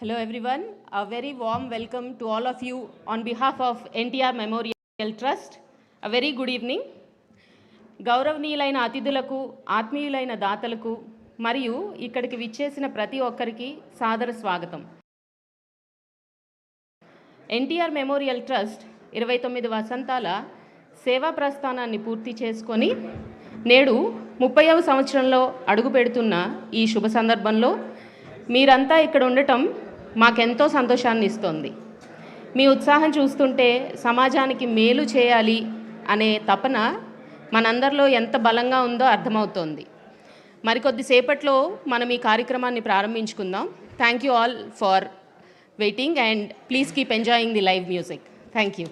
Hello everyone, a very warm welcome to all of you on behalf of NTR Memorial Trust. A very good evening. గౌరవనీయులైన అతిథులకు ఆత్మీయులైన దాతలకు మరియు ఇక్కడికి విచ్చేసిన ప్రతి ఒక్కరికి సాదర స్వాగతం. ఎన్టీఆర్ మెమోరియల్ ట్రస్ట్ 29 వసంతాల సేవా ప్రస్థానాన్ని పూర్తి చేసుకొని నేడు 30వ సంవత్సరంలో అడుగు పెడుతున్న ఈ శుభ సందర్భంలో మీరంతా ఇక్కడ ఉండటం మాకెంతో సంతోషాన్ని ఇస్తుంది. మీ ఉత్సాహం చూస్తుంటే సమాజానికి మేలు చేయాలి అనే తపన మనందరిలో ఎంత బలంగా ఉందో అర్థమవుతోంది. మరికొద్దిసేపట్లో మనం ఈ కార్యక్రమాన్ని ప్రారంభించుకుందాం. Thank you all for waiting and please keep enjoying the live music. Thank you.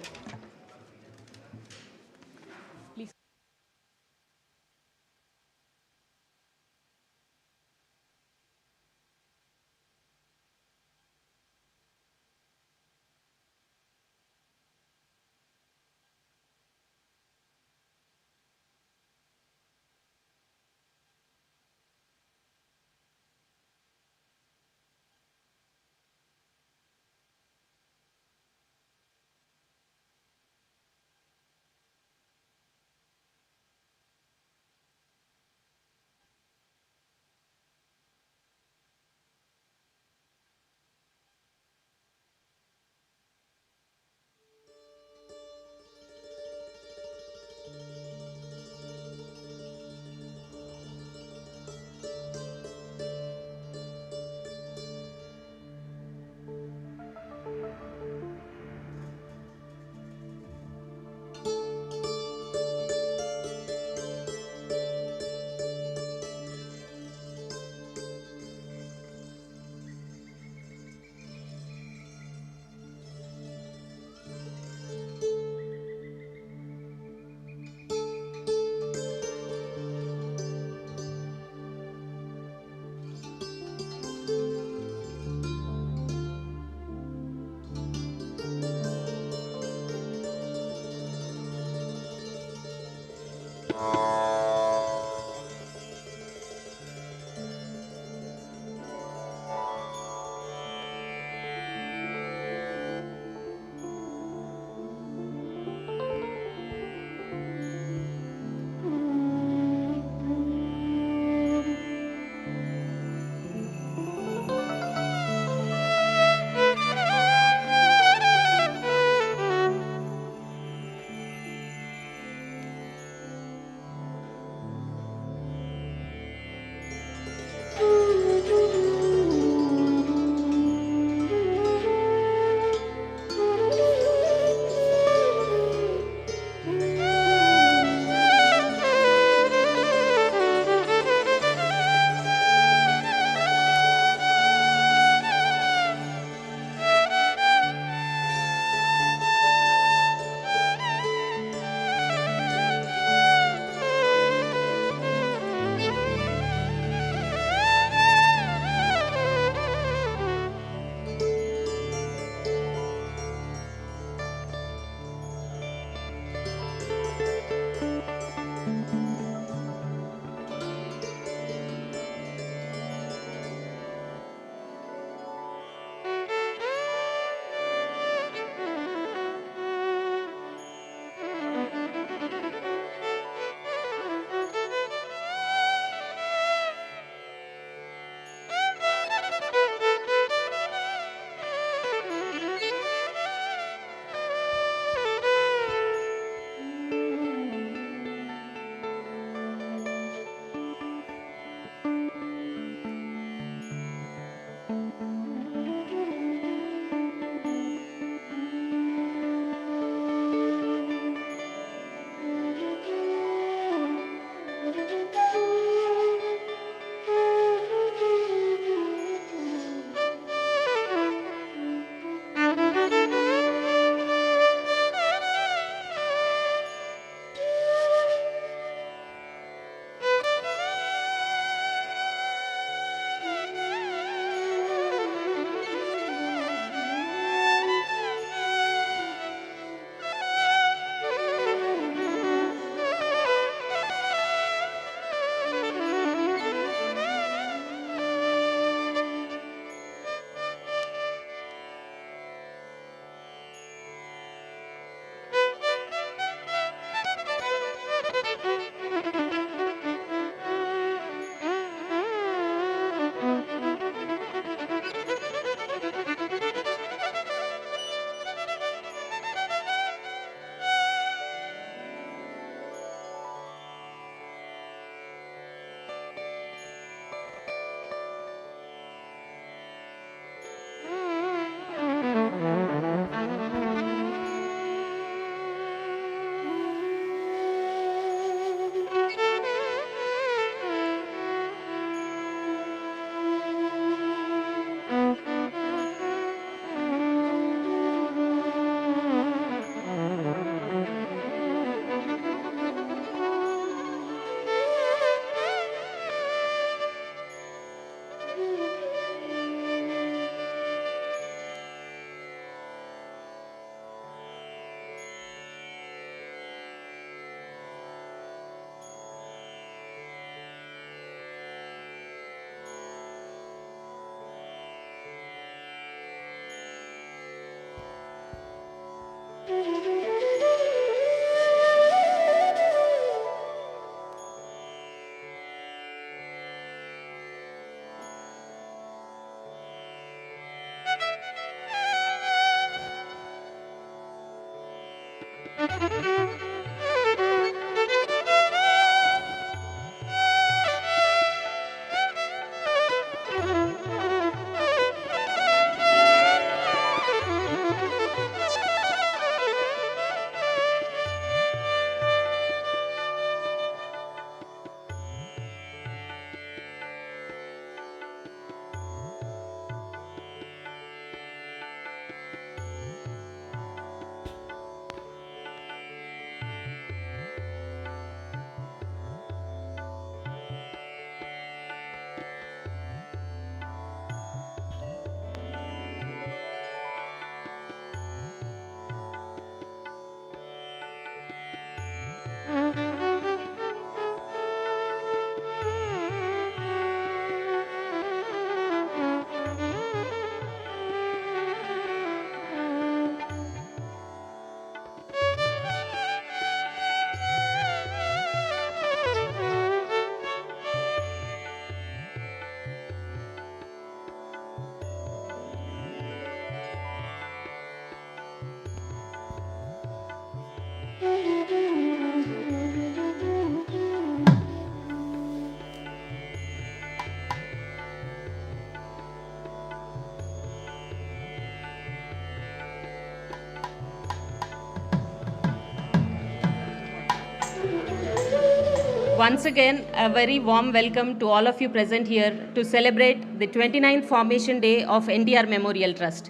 Once again, a very warm welcome to all of you present here to celebrate the 29th Formation Day of NTR Memorial Trust.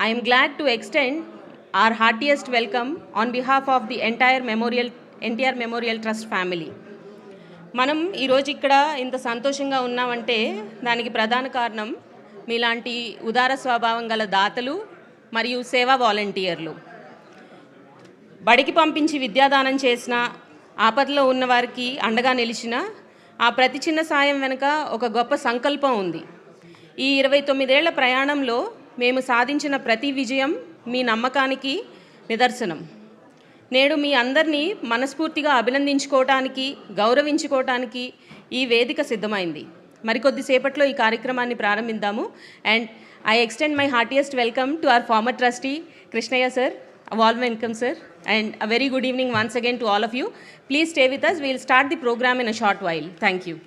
I am glad to extend our heartiest welcome on behalf of the entire NTR Memorial Trust family. మనం ఈరోజు ఇక్కడ ఇంత సంతోషంగా ఉన్నామంటే దానికి ప్రధాన కారణం మీలాంటి ఉదార స్వభావం గల దాతలు మరియు సేవా వాలంటీర్లు. బడికి పంపించి విద్యాదానం చేసిన, ఆపదలో ఉన్నవారికి అండగా నిలిచిన ఆ ప్రతి చిన్న సాయం వెనుక ఒక గొప్ప సంకల్పం ఉంది. ఈ 29 ఏళ్ల ప్రయాణంలో మేము సాధించిన ప్రతి విజయం మీ నమ్మకానికి నిదర్శనం. నేడు మీ అందరినీ మనస్ఫూర్తిగా అభినందించుకోవటానికి, గౌరవించుకోవటానికి ఈ వేదిక సిద్ధమైంది. మరికొద్దిసేపట్లో ఈ కార్యక్రమాన్ని ప్రారంభిద్దాము. And I extend my heartiest welcome to our former trustee Krishnaiah sir. A warm welcome, sir, and a very good evening once again to all of you. Please stay with us. We'll start the program in a short while. Thank you.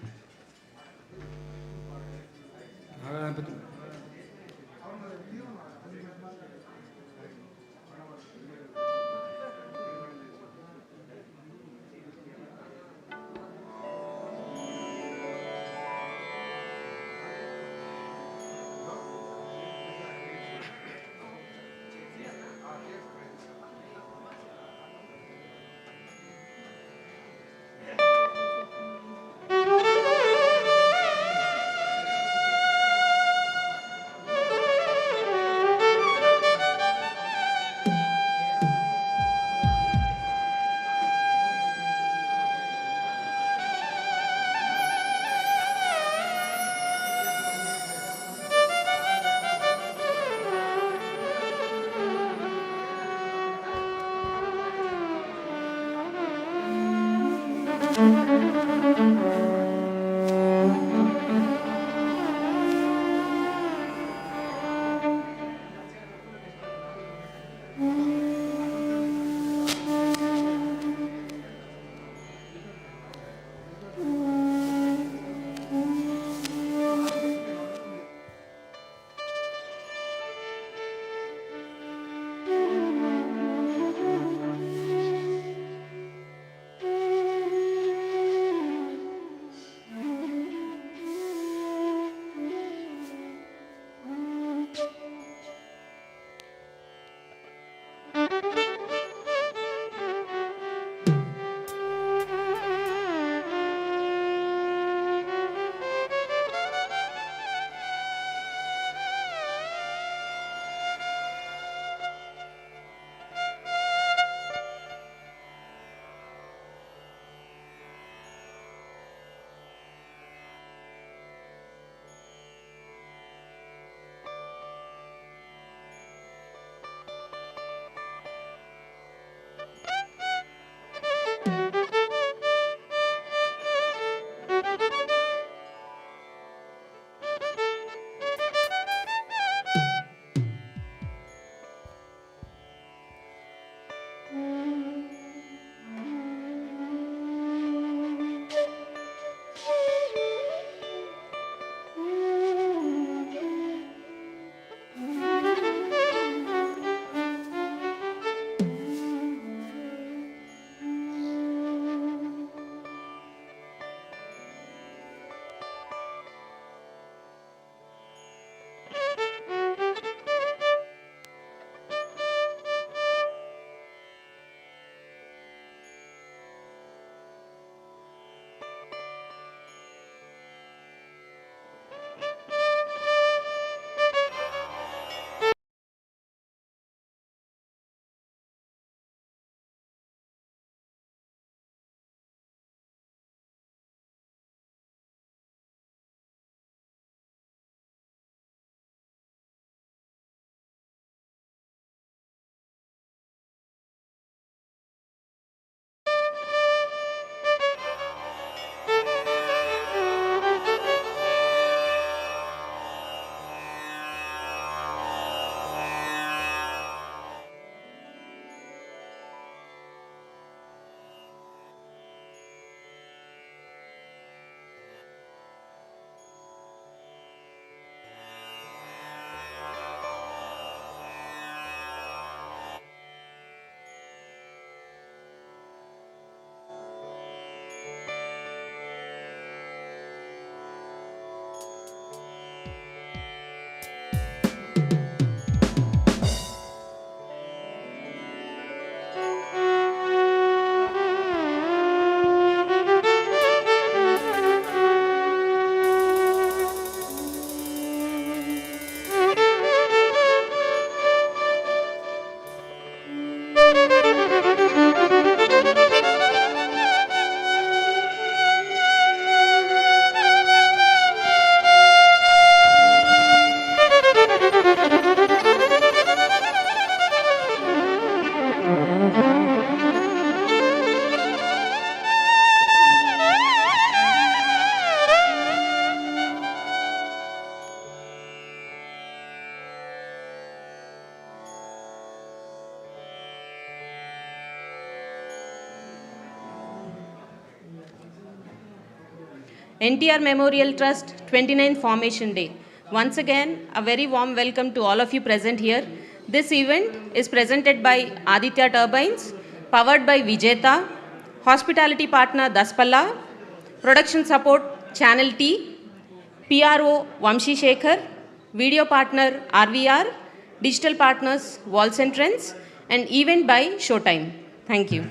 NTR Memorial Trust 29th Formation Day. Once again, a very warm welcome to all of you present here. This event is presented by Aditya Turbines, powered by Vijeta, hospitality partner Daspalla, production support Channel T, PRO Vamshi Shekhar, video partner RVR, digital partners Walls and Trends, and event by Showtime. Thank you.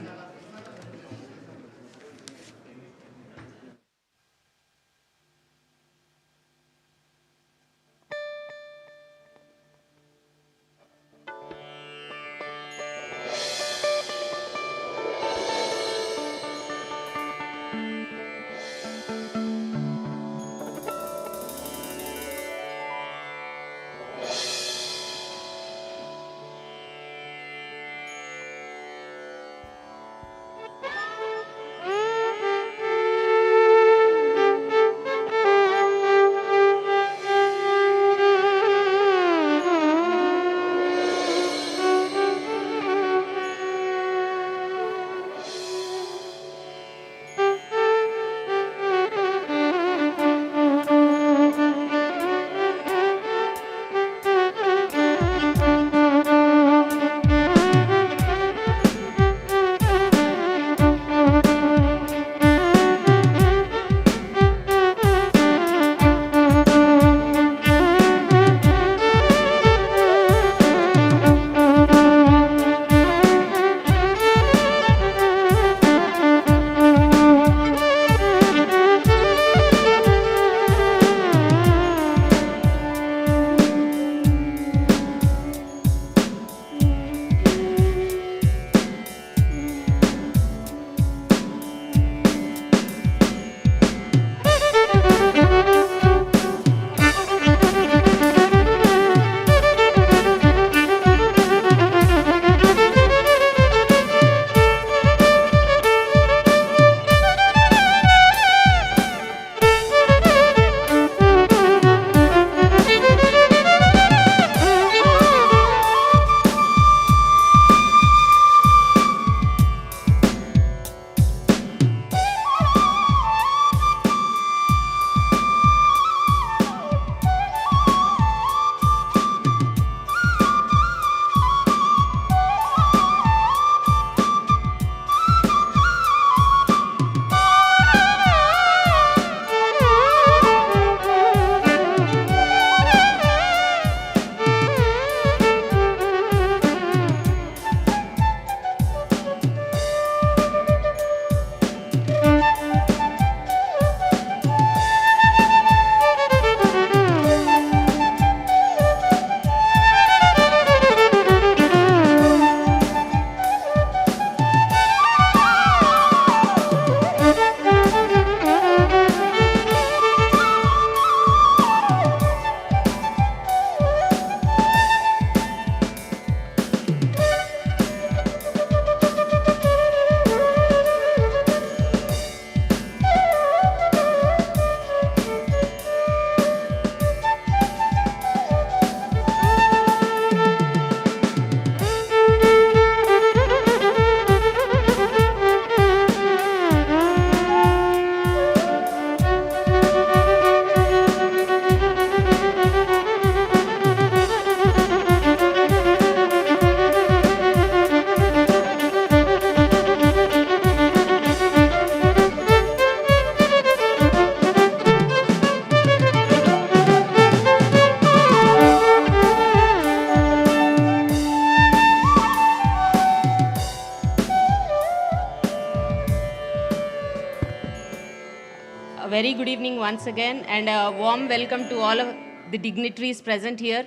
A very good evening once again and a warm welcome to all of the dignitaries present here.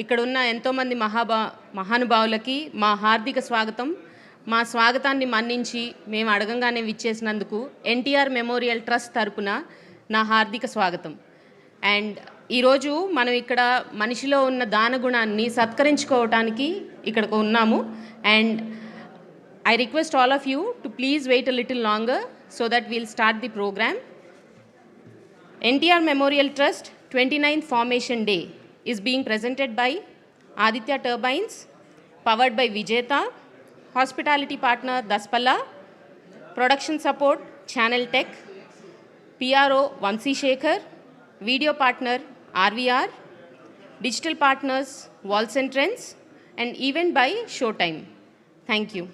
ఇక్కడున్న ఎంతోమంది మహానుభావులకి మా హార్దిక స్వాగతం. మా స్వాగతాన్ని మన్నించి మేము అడగంగానే విచ్చేసినందుకు NTR memorial trust తరపున నా హార్దిక స్వాగతం. అండ్ ఈరోజు మనం ఇక్కడ మనిషిలో ఉన్న దానగుణాన్ని సత్కరించుకోవటానికి ఇక్కడికి ఉన్నాము. And I request all of you to please wait a little longer so that we'll start the program. NTR Memorial Trust 29th Formation Day is being presented by Aditya Turbines, powered by Vijeta, hospitality partner Daspalla, production support Channel Tech, PRO Vansi Shekhar, video partner RVR, digital partners Walls and Trends, and event by Showtime. Thank you.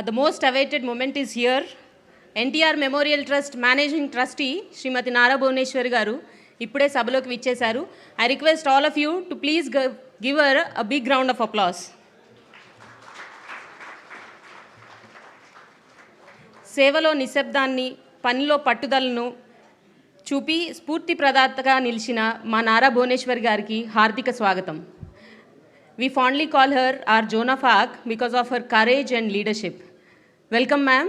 The most awaited moment is here. NTR Memorial Trust Managing Trustee Srimati Nara Bhuvaneshwari garu ippude sabaloki vichesaru. I request all of you to please give her a big round of applause. సేవలో నిశ్శబ్దాన్ని, పనిలో పట్టుదలను చూపి స్ఫూర్తి ప్రదాతగా నిలిచిన మా నారా భువనేశ్వరి గారికి హార్దిక స్వాగతం. We fondly call her our Joan of Arc because of her courage and leadership. Welcome, ma'am.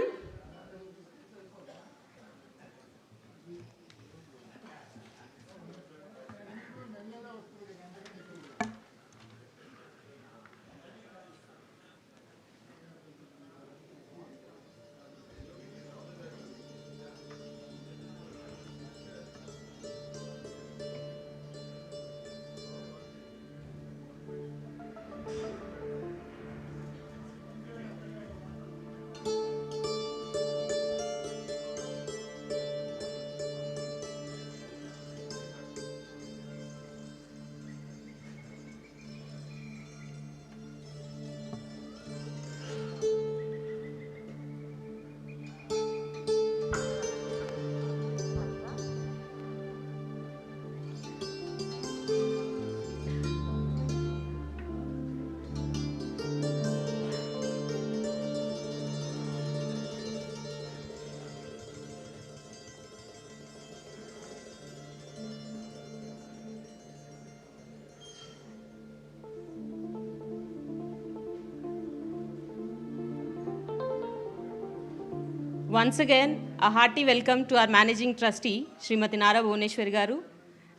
Once again, a hearty welcome to our Managing Trustee, Srimati Nara Bhuvaneshwari garu,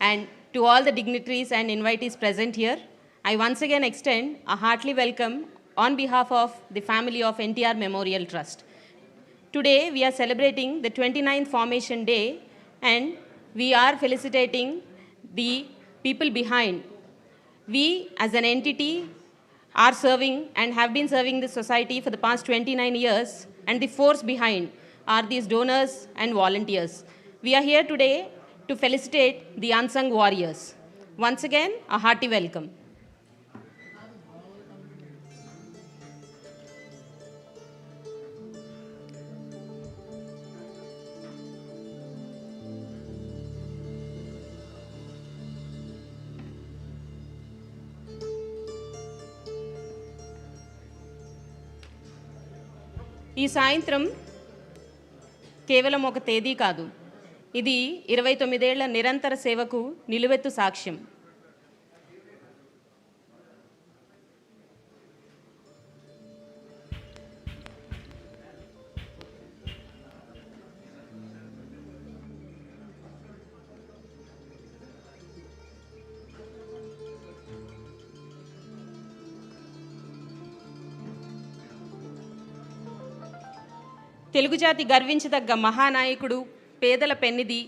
and to all the dignitaries and invitees present here. I once again extend a hearty welcome on behalf of the family of NTR Memorial Trust. Today, we are celebrating the 29th Formation Day, and we are felicitating the people behind. We, as an entity, are serving and have been serving the society for the past 29 years, and the force behind are these donors and volunteers. We are here today to felicitate the unsung warriors. Once again, a hearty welcome. ఈ సాయంత్రం కేవలం ఒక తేదీ కాదు, ఇది 29 ఏళ్ల నిరంతర సేవకు నిలువెత్తు సాక్ష్యం. తెలుగు జాతి గర్వించదగ్గ మహానాయకుడు, పేదల పెన్నిది,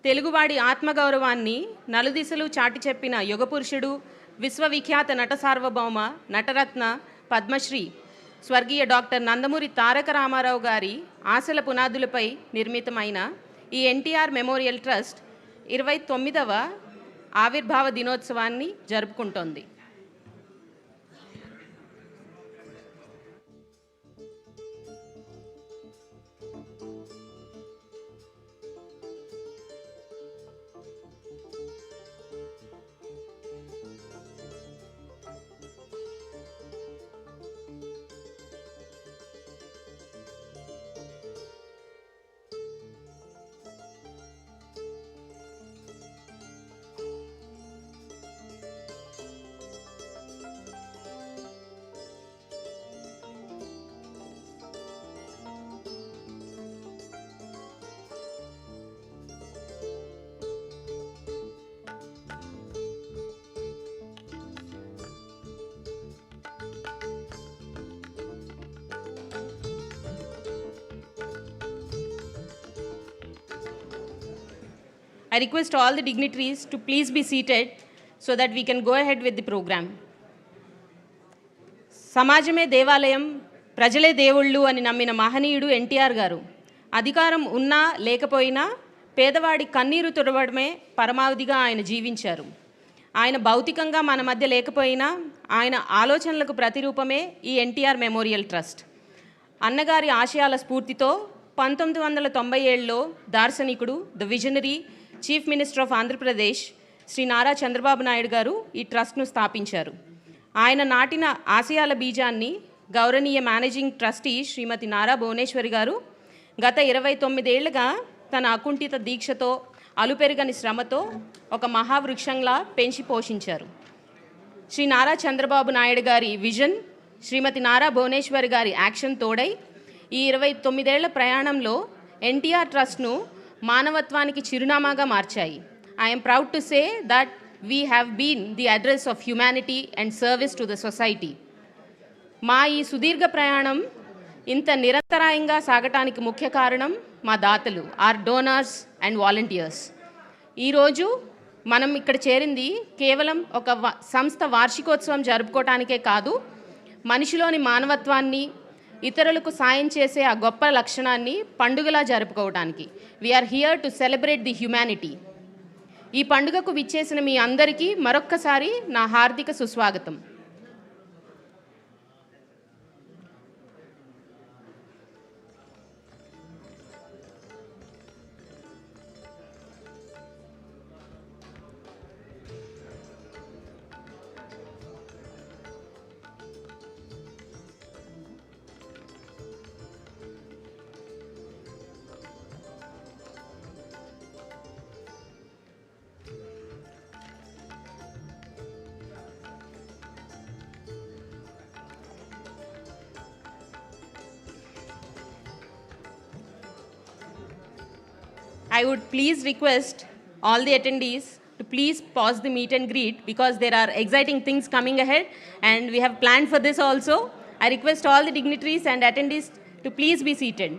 తెలుగువాడి ఆత్మగౌరవాన్ని నలుదిశలు చాటి చెప్పిన యుగపురుషుడు, విశ్వవిఖ్యాత నట సార్వభౌమ, నటరత్న, పద్మశ్రీ స్వర్గీయ డాక్టర్ నందమూరి తారక రామారావు గారి ఆశల పునాదులపై నిర్మితమైన ఈ ఎన్టీఆర్ మెమోరియల్ ట్రస్ట్ 29వ ఆవిర్భావ దినోత్సవాన్ని జరుపుకుంటోంది. I request all the dignitaries to please be seated so that we can go ahead with the program. సమాజమే దేవాలయం, ప్రజలే దేవుళ్ళు అని నమ్మిన మహనీయుడు ఎన్టీఆర్ గారు. అధికారం ఉన్నా లేకపోయినా పేదవాడి కన్నీరు తుడవడమే పరమావధిగా ఆయన జీవించారు. ఆయన భౌతికంగా మన మధ్య లేకపోయినా ఆయన ఆలోచనలకు ప్రతిరూపమే ఈ ఎన్టీఆర్ మెమోరియల్ ట్రస్ట్. అన్నగారి ఆశయాల స్ఫూర్తితో 1997లో దార్శనికుడు, the visionary chief minister of Andhra Pradesh Shri Nara Chandrababu Naidu garu ఈ ట్రస్ట్ను స్థాపించారు. ఆయన నాటిన ఆశయాల బీజాన్ని గౌరవనీయ మేనేజింగ్ ట్రస్టీ శ్రీమతి నారా భువనేశ్వరి గారు గత 29 ఏళ్లుగా తన అకుంఠిత దీక్షతో, అలుపెరుగని శ్రమతో ఒక మహావృక్షంలా పెంచి పోషించారు. శ్రీ నారా చంద్రబాబు నాయుడు గారి విజన్, శ్రీమతి నారా భువనేశ్వరి గారి యాక్షన్ తోడై ఈ 29 ఏళ్ల ప్రయాణంలో ఎన్టీఆర్ ట్రస్ట్ను మానవత్వానికి చిరునామాగా మార్చాయి. I'm proud to say that we have been the address of humanity and service to the society. మా ఈ సుదీర్ఘ ప్రయాణం ఇంత నిరంతరాయంగా సాగటానికి ముఖ్య కారణం మా దాతలు, ఆర్ డోనర్స్ అండ్ వాలంటీర్స్. ఈరోజు మనం ఇక్కడ చేరింది కేవలం ఒక సంస్థ వార్షికోత్సవం జరుపుకోవటానికే కాదు, మనిషిలోని మానవత్వాన్ని, ఇతరులకు సాయం చేసే ఆ గొప్ప లక్షణాన్ని పండుగలా జరుపుకోవటానికి. We are here to celebrate the humanity. ఈ పండుగకు విచ్చేసిన మీ అందరికీ మరొక్కసారి నా హార్దిక సుస్వాగతం. I would please request all the attendees to please pause the meet and greet because there are exciting things coming ahead and we have planned for this also. I request all the dignitaries and attendees to please be seated.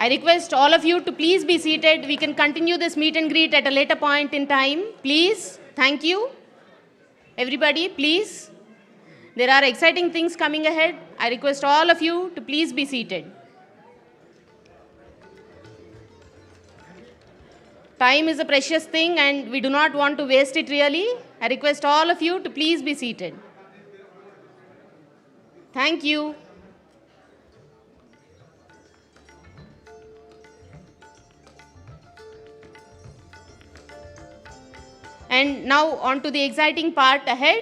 I request all of you to please be seated. We can continue this meet and greet at a later point in time. Please. Thank you. Everybody, please. There are exciting things coming ahead. I request all of you to please be seated. Time is a precious thing and we do not want to waste it really. I request all of you to please be seated. Thank you. And now on to the exciting part ahead.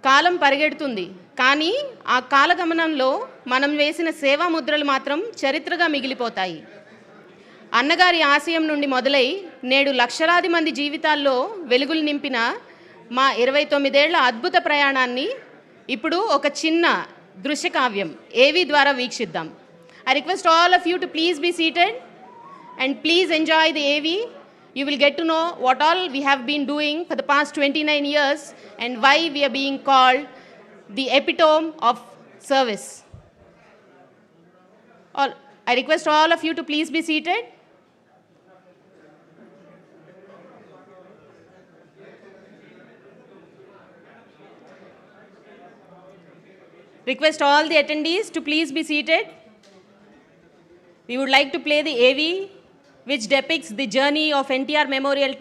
కాలం పరిగెడుతుంది, కానీ ఆ కాలగమనంలో మనం వేసిన సేవా ముద్రలు మాత్రం చరిత్రగా మిగిలిపోతాయి. అన్నగారి ఆశయం నుండి మొదలై నేడు లక్షలాది మంది జీవితాల్లో వెలుగులు నింపిన మా 29 ఏళ్ల అద్భుత ప్రయాణాన్ని ఇప్పుడు ఒక చిన్న దృశ్యకావ్యం ఏవి ద్వారా వీక్షిద్దాం. I request all of you to please be seated and please enjoy the AV. You will get to know what all we have been doing for the past 29 years and why we are being called the epitome of service. I request all of you to please be seated. Request all the attendees to please be seated. We would like to play the AV which depicts the journey of NTR Memorial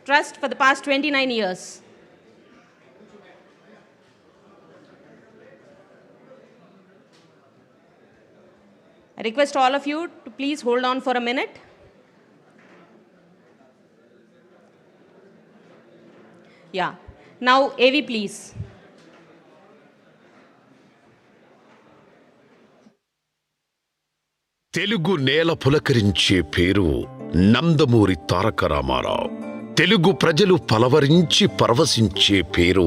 Trust for the past 29 years. I request all of you to please hold on for a minute. Yeah. Now, AV please. Telugu నేల పులకరించే పేరు నందమూరి తారక రామారావు. తెలుగు ప్రజలు పలవరించి పరవశించే పేరు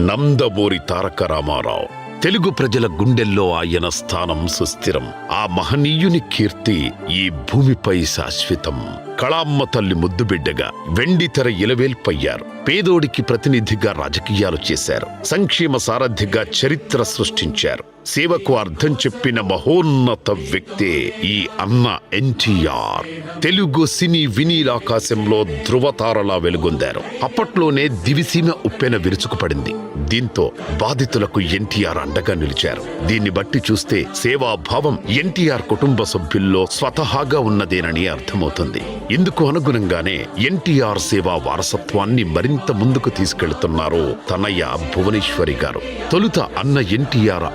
నందమూరి తారక రామారావు. తెలుగు ప్రజల గుండెల్లో ఆయన స్థానం సుస్థిరం. ఆ మహనీయుని కీర్తి ఈ భూమిపై శాశ్వతం. కళామ్మ తల్లి ముద్దుబిడ్డగా వెండితెర ఇలవేల్పయ్యారు. పేదోడికి ప్రతినిధిగా రాజకీయాలు చేశారు. సంక్షేమ సారథిగా చరిత్ర సృష్టించారు. సేవకు అర్థం చెప్పిన మహోన్నత వ్యక్తే ఈ అన్న ఎన్టీఆర్. తెలుగు సినీ వినీలాకాశంలో ధృవతారలా వెలుగొందారు. అప్పట్లోనే దివిసీమ ఉప్పెన విరుచుకుపడింది. దీంతో బాధితులకు ఎన్టీఆర్ అండగా నిలిచారు. దీన్ని బట్టి చూస్తే సేవాభావం ఎన్టీఆర్ కుటుంబ సభ్యుల్లో స్వతహాగా ఉన్నదేనని అర్థమవుతుంది. ఇందుకు అనుగుణంగానే ఎన్టీఆర్ సేవా వారసత్వాన్ని మరింత ముందుకు తీసుకెళ్తున్నారు తనయ్య భువనేశ్వరి గారు. తొలుత అన్న ఎన్టీఆర్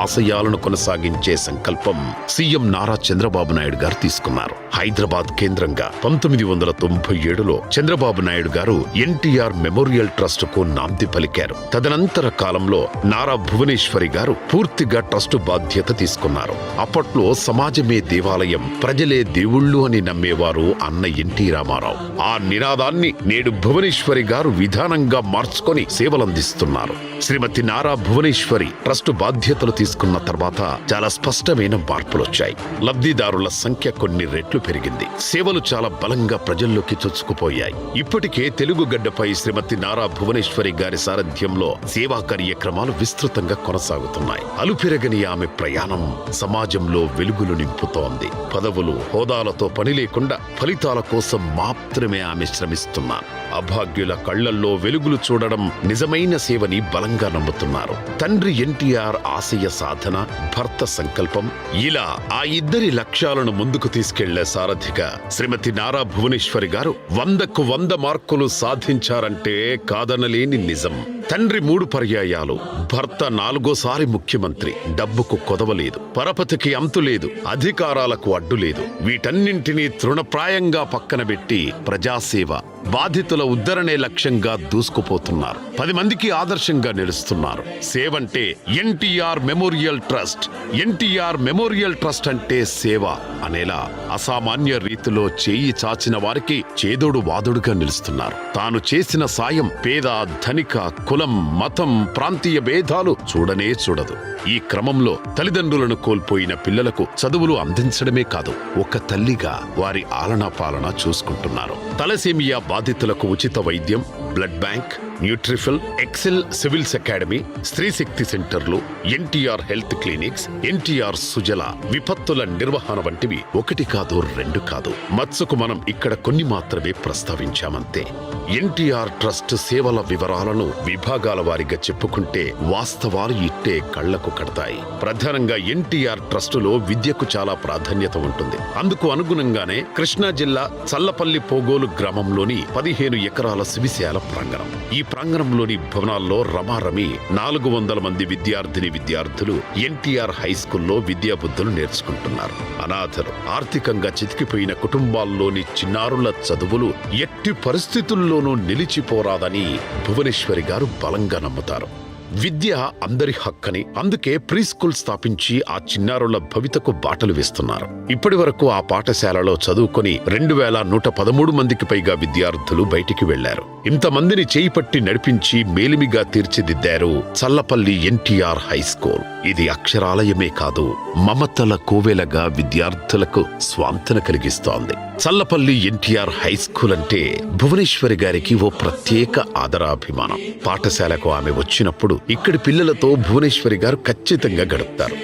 ఆశయాలను కొనసాగించే సంకల్పం సీఎం నారా చంద్రబాబు నాయుడు గారు తీసుకున్నారు. హైదరాబాద్ కేంద్రంగా 1997లో చంద్రబాబు నాయుడు గారు ఎన్టీఆర్ మెమోరియల్ ట్రస్ట్ కు నాంది పలికారు. తదనంతర కాలంలో నారా భువనేశ్వరి గారు పూర్తిగా ట్రస్టు బాధ్యత తీసుకున్నారు. అప్పట్లో సమాజమే దేవాలయం, ప్రజలే దేవుళ్ళు అని నమ్మేవారు అన్న ఎన్టీ రామారావు. ఆ నినాదాన్ని నేడు భువనేశ్వరి గారు విధానంగా మార్చుకొని సేవలందిస్తున్నారు. శ్రీమతి నారా భువనేశ్వరి ట్రస్టు బాధ్యతలు తీసుకున్న తర్వాత చాలా స్పష్టమైన మార్పులొచ్చాయి. లబ్ధిదారుల సంఖ్య కొన్ని రెట్లు పెరిగింది. సేవలు చాలా బలంగా ప్రజల్లోకి చొచ్చుకుపోయాయి. ఇప్పటికే తెలుగు గడ్డపై శ్రీమతి నారా భువనేశ్వరి గారి సారథ్యంలో సేవా కార్యక్రమాలు విస్తృతంగా కొనసాగుతున్నాయి. అలుపెరగని ఆమె ప్రయాణం సమాజంలో వెలుగులు నింపుతోంది. పదవులు, హోదాలతో పని లేకుండా ఫలితాల కోసం మాత్రమే ఆమె శ్రమిస్తున్నారు. అభాగ్యుల కళ్లల్లో వెలుగులు చూడడం నిజమైన సేవని బలంగా నమ్ముతున్నారు. తండ్రి ఎన్టీఆర్ ఆశయ సాధన, భర్త సంకల్పం, ఇలా ఆ ఇద్దరి లక్ష్యాలను ముందుకు తీసుకెళ్లే సారథిగా శ్రీమతి నారా భువనేశ్వరి గారు 100కు 100 మార్కులు సాధించారంటే కాదనలేని నిజం. తండ్రి 3 పర్యాయాలు, భర్త 4వ ముఖ్యమంత్రి. డబ్బుకు కొదవలేదు, పరపతికి అంతులేదు, అధికారాలకు అడ్డులేదు. వీటన్నింటినీ తృణప్రాయంగా పక్కన పెట్టి ప్రజాసేవ, బాధితుల ఉద్ధరణే లక్ష్యంగా దూసుకుపోతున్నారు. 10 మందికి ఆదర్శంగా నిలుస్తున్నారు. సేవంటే NTR memorial trust, NTR memorial trust అంటే సేవ అనేలా అసామాన్య రీతిలో చేయి చాచిన వారికి చేదోడు వాదుడుగా నిలుస్తున్నారు. తాను చేసిన సాయం పేద, ధనిక, కులం, మతం, ప్రాంతీయ భేదాలు చూడనే చూడదు. ఈ క్రమంలో తల్లిదండ్రులను కోల్పోయిన పిల్లలకు చదువులు అందించడమే కాదు, ఒక తల్లిగా వారి ఆలనా పాలన చూసుకుంటున్నారు. తలసేమియా బాధితులకు ఉచిత వైద్యం, blood bank, Nutrifill, excel civils academy, Stree Shakti సెంటర్లు, ఎన్టీఆర్ హెల్త్ క్లినిక్స్, ఎన్టీఆర్ సుజల, విపత్తుల నిర్వహణ వంటివి 1 కాదు 2 కాదు. మత్సుకు మనం ఇక్కడ కొన్ని మాత్రమే ప్రస్తావించామంతే. ఎన్టీఆర్ ట్రస్ట్ సేవల వివరాలను విభాగాల వారిగా చెప్పుకుంటే వాస్తవాలు ఇట్టే కళ్లకు కడతాయి. ప్రధానంగా ఎన్టీఆర్ ట్రస్టులో విద్యకు చాలా ప్రాధాన్యత ఉంటుంది. అందుకు అనుగుణంగానే కృష్ణా జిల్లా చల్లపల్లి పోగోలు గ్రామంలోని 15 ఎకరాల శివిశాల ప్రాంగణం. ఈ ప్రాంగణంలోని భవనాల్లో రమారమి 400 మంది విద్యార్థులు ఎన్టీఆర్ హై స్కూల్లో విద్యాబుద్ధులు నేర్చుకుంటున్నారు. అనాథలు, ఆర్థికంగా చితికిపోయిన కుటుంబాల్లోని చిన్నారుల చదువులు ఎట్టి పరిస్థితుల్లోనూ నిలిచిపోరాదని భువనేశ్వరి గారు బలంగా నమ్ముతారు. విద్య అందరి హక్కని, అందుకే ప్రీ స్కూల్ స్థాపించి ఆ చిన్నారుల భవితకు బాటలు వేస్తున్నారు. ఇప్పటి వరకు ఆ పాఠశాలలో చదువుకొని 2113 మందికి పైగా విద్యార్థులు బయటికి వెళ్లారు. ఇంతమందిని చేయిపట్టి నడిపించి మేలిమిగా తీర్చిదిద్దారు చల్లపల్లి ఎన్టీఆర్ హై స్కూల్. ఇది అక్షరాలయమే కాదు, మమతల కోవెలగా విద్యార్థులకు స్వాంతన కలిగిస్తోంది. చల్లపల్లి ఎన్టీఆర్ హై స్కూల్ అంటే భువనేశ్వరి గారికి ఓ ప్రత్యేక ఆదరాభిమానం. పాఠశాలకు ఆమె వచ్చినప్పుడు ఇక్కడి పిల్లలతో భువనేశ్వరి గారు ఖచ్చితంగా గడుపుతారు.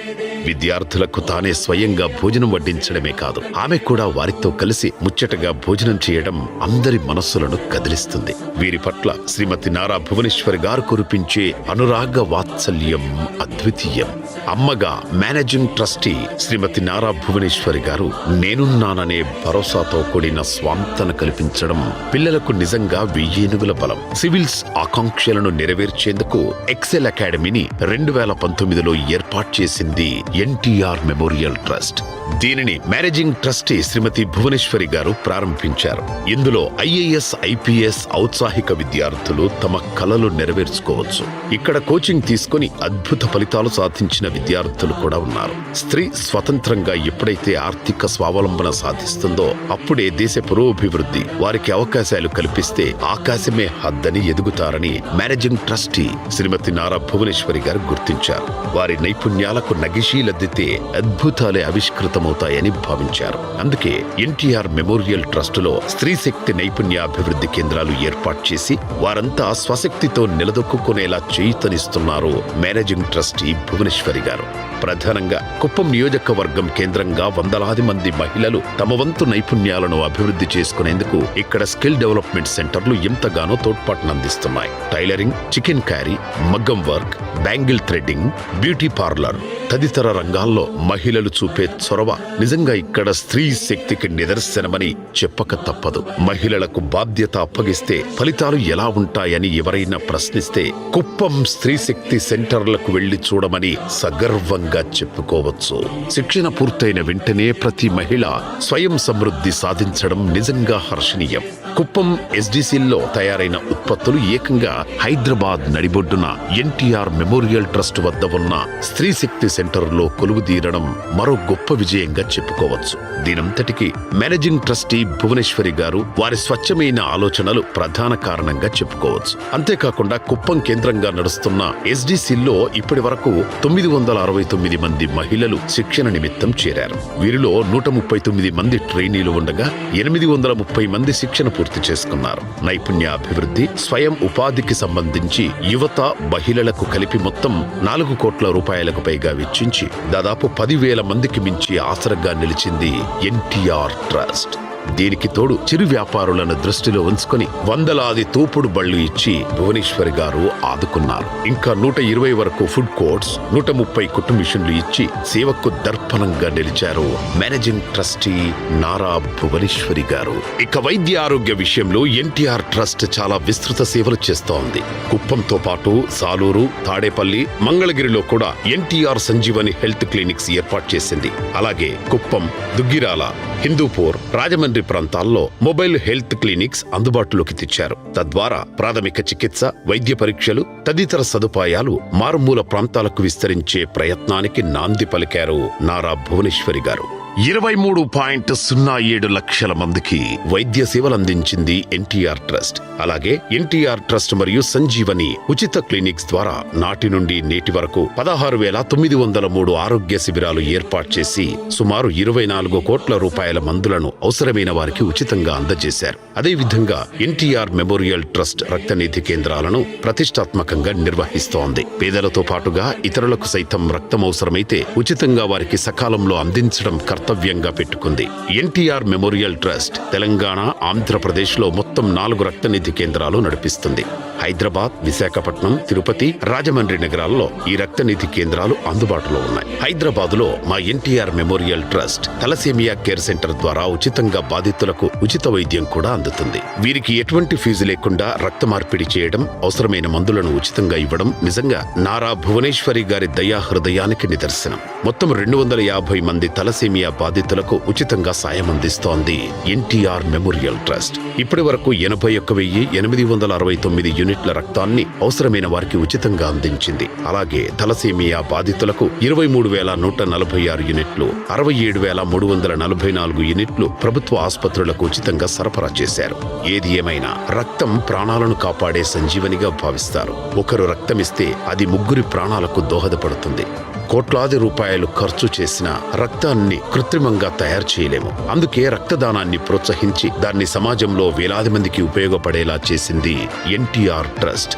విద్యార్థులకు తానే స్వయంగా భోజనం వడ్డించడమే కాదు, ఆమె కూడా వారితో కలిసి ముచ్చటగా భోజనం చేయడం అందరి మనస్సులను కదిలిస్తుంది. వీరి పట్ల శ్రీమతి నారా భువనేశ్వరి గారు కురిపించే అనురాగ వాత్సల్యం అద్వితీయం. అమ్మగా మేనేజింగ్ ట్రస్టీ శ్రీమతి నారా భువనేశ్వరి గారు నేనున్నాననే భరోసాతో కూడిన స్వాంతన కల్పించడం పిల్లలకు నిజంగా 1000 ఏనుగుల బలం. సివిల్స్ ఆకాంక్షలను నెరవేర్చేందుకు ఎక్సెల్ అకాడమీని 2019లో ఏర్పాటు చేసింది ఎన్టీఆర్ మెమోరియల్ ట్రస్ట్. దీనిని మేనేజింగ్ ట్రస్టీ శ్రీమతి భువనేశ్వరి గారు ప్రారంభించారు. ఇందులో IAS, IPS ఔత్సాహిక విద్యార్థులు తమ కలలు నెరవేర్చుకోవచ్చు. ఇక్కడ కోచింగ్ తీసుకుని అద్భుత ఫలితాలు సాధించిన విద్యార్థులు కూడా ఉన్నారు. స్త్రీ స్వతంత్రంగా ఎప్పుడైతే ఆర్థిక స్వావలంబన సాధిస్తుందో అప్పుడే దేశ పురోభివృద్ధి, వారికి అవకాశాలు కల్పిస్తే ఆకాశమే హద్దని ఎదుగుతారని మేనేజింగ్ ట్రస్టీ శ్రీమతి నారా భువనేశ్వరి గారు గుర్తించారు. వారి నైపుణ్యాలకు నగిశీలద్దితే అద్భుతాలే ఆవిష్కృతమవుతాయని భావించారు. అందుకే NTR మెమోరియల్ ట్రస్టులో స్త్రీ శక్తి నైపుణ్యాభివృద్ధి కేంద్రాలు ఏర్పాటు చేసి వారంతా స్వశక్తితో నిలదొక్కునేలా చేయూతనిస్తున్నారు మేనేజింగ్ ట్రస్టీ భువనేశ్వరి గారు. ప్రధానంగా కుప్పం నియోజకవర్గం కేంద్రంగా వందలాది మంది మహిళలు తమ వంతు నైపుణ్యాలను అభివృద్ధి చేసుకునేందుకు ఇక్కడ స్కిల్ డెవలప్మెంట్ సెంటర్లు ఎంతగానో తోడ్పాటునందిస్తున్నాయి. టైలరింగ్, చికెన్ క్యారీ, మగ్గం work, bangle threading, beauty parlour తదితర రంగాల్లో మహిళలు చూపే చొరవ నిజంగా ఇక్కడ స్త్రీ శక్తికి నిదర్శనమని చెప్పక తప్పదు. మహిళలకు బాధ్యత అప్పగిస్తే ఫలితాలు ఎలా ఉంటాయని ఎవరైనా ప్రశ్నిస్తే కుప్పం స్త్రీ శక్తి సెంటర్లకు వెళ్లి చూడమని సగర్వంగా చెప్పుకోవచ్చు. శిక్షణ పూర్తయిన వెంటనే ప్రతి మహిళ స్వయం సమృద్ధి సాధించడం నిజంగా హర్షణీయం. కుప్పం SDCలో తయారైన ఉత్పత్తులు ఏకంగా హైదరాబాద్ నడిబొడ్డున NTR మెమోరియల్ ట్రస్ట్ వద్ద ఉన్న స్త్రీ శక్తి సెంటర్లో కొలువుదీరడం మరో గొప్ప విజయంగా చెప్పుకోవచ్చు. దీనంతటికి మేనేజింగ్ ట్రస్టీ భువనేశ్వరి గారు వారి స్వచ్ఛమైన ఆలోచనలు ప్రధాన కారణంగా చెప్పుకోవచ్చు. అంతేకాకుండా కుప్పం కేంద్రంగా నడుస్తున్న SDCలో ఇప్పటి వరకు 969 మంది మహిళలు శిక్షణ నిమిత్తం చేరారు. వీరిలో 139 మంది ట్రైనీలు ఉండగా 830 మంది శిక్షణ పూర్తి చేసుకున్నారు. నైపుణ్యాభివృద్ధి, స్వయం ఉపాధికి సంబంధించి యువత, మహిళలకు కలిపి మొత్తం 4 కోట్ల రూపాయలకు పైగా వెచ్చించి దాదాపు 10,000 మందికి మించి ఆసరగా నిలిచింది NTR ట్రస్ట్. దీనికి తోడు చిరు వ్యాపారులను దృష్టిలో ఉంచుకొని వందలాది తోపుడు బళ్లు ఇచ్చి భువనేశ్వరి గారు ఆదుకున్నారు. ఇంకా 120 వరకు ఫుడ్ కోర్ట్స్, 130 కుట్టు మిషన్లు ఇచ్చి సేవకు దర్పణంగా నిలిచారు మేనేజింగ్ ట్రస్టీ నారా భువనేశ్వరి గారు. ఇక వైద్య ఆరోగ్య విషయంలో NTR ట్రస్ట్ చాలా విస్తృత సేవలు చేస్తోంది. కుప్పంతో పాటు సాలూరు, తాడేపల్లి, మంగళగిరిలో కూడా NTR సంజీవని హెల్త్ క్లినిక్స్ ఏర్పాటు చేసింది. అలాగే కుప్పం, దుగ్గిరాల, హిందూపూర్, రాజమండ్రి ప్రాంతాల్లో మొబైల్ హెల్త్ క్లినిక్స్ అందుబాటులోకి తెచ్చారు. తద్వారా ప్రాథమిక చికిత్స, వైద్య పరీక్షలు తదితర సదుపాయాలు మారుమూల ప్రాంతాలకు విస్తరించే ప్రయత్నానికి నాంది పలికారు నారా భువనేశ్వరి గారు. 23.07 లక్షల మందికి వైద్య సేవలందించింది NTR ట్రస్ట్. అలాగే NTR ట్రస్ట్ మరియు సంజీవని ఉచిత క్లినిక్స్ ద్వారా నాటి నుండి నేటి వరకు 16,903 ఆరోగ్య శిబిరాలు ఏర్పాటు చేసి సుమారు 24 కోట్ల రూపాయల మందులను అవసరమైన వారికి ఉచితంగా అందజేశారు. అదేవిధంగా NTR మెమోరియల్ ట్రస్ట్ రక్తనిధి కేంద్రాలను ప్రతిష్టాత్మకంగా నిర్వహిస్తోంది. పేదలతో పాటుగా ఇతరులకు సైతం రక్తం అవసరమైతే ఉచితంగా వారికి సకాలంలో అందించడం కర్తవ్యంగా పెట్టుకుంది. NTR memorial trust Telangana, Andhra Pradesh లో మొత్తం 4 రక్తనిధి కేంద్రాలు నడిపిస్తుంది. హైదరాబాద్, విశాఖపట్నం, తిరుపతి, రాజమండ్రి నగరాల్లో ఈ రక్తనిధి కేంద్రాలు అందుబాటులో ఉన్నాయి. హైదరాబాద్ లో మా NTR memorial trust thalassaemia care centre ద్వారా ఉచితంగా బాధితులకు ఉచిత వైద్యం కూడా అందుతుంది. వీరికి ఎటువంటి ఫీజు లేకుండా రక్త మార్పిడి చేయడం, అవసరమైన మందులను ఉచితంగా ఇవ్వడం నిజంగా నారా భువనేశ్వరి గారి దయా హృదయానికి నిదర్శనం. మొత్తం 250 మంది తలసేమియా బాధితులకు ఉచితంగా సాయం అందిస్తోంది NTR మెమోరియల్ ట్రస్ట్. ఇప్పటి వరకు 81,869 యూనిట్ల రక్తాన్ని అవసరమైన వారికి ఉచితంగా అందించింది. అలాగే తలసేమియా బాధితులకు 23,146 యూనిట్లు, 67,344 యూనిట్లు ప్రభుత్వ ఆసుపత్రులకు ఉచితంగా సరఫరా చేశారు. ఏది ఏమైనా రక్తం ప్రాణాలను కాపాడే సంజీవనిగా భావిస్తారు. ఒకరు రక్తమిస్తే అది 3 ప్రాణాలకు దోహదపడుతుంది. కోట్లాది రూపాయలు ఖర్చు చేసిన రక్తాన్ని కృత్రిమంగా తయారు చేయలేము. అందుకే రక్తదానాన్ని ప్రోత్సహించి దాన్ని సమాజంలో వేలాది మందికి ఉపయోగపడేలా చేసింది NTR ట్రస్ట్.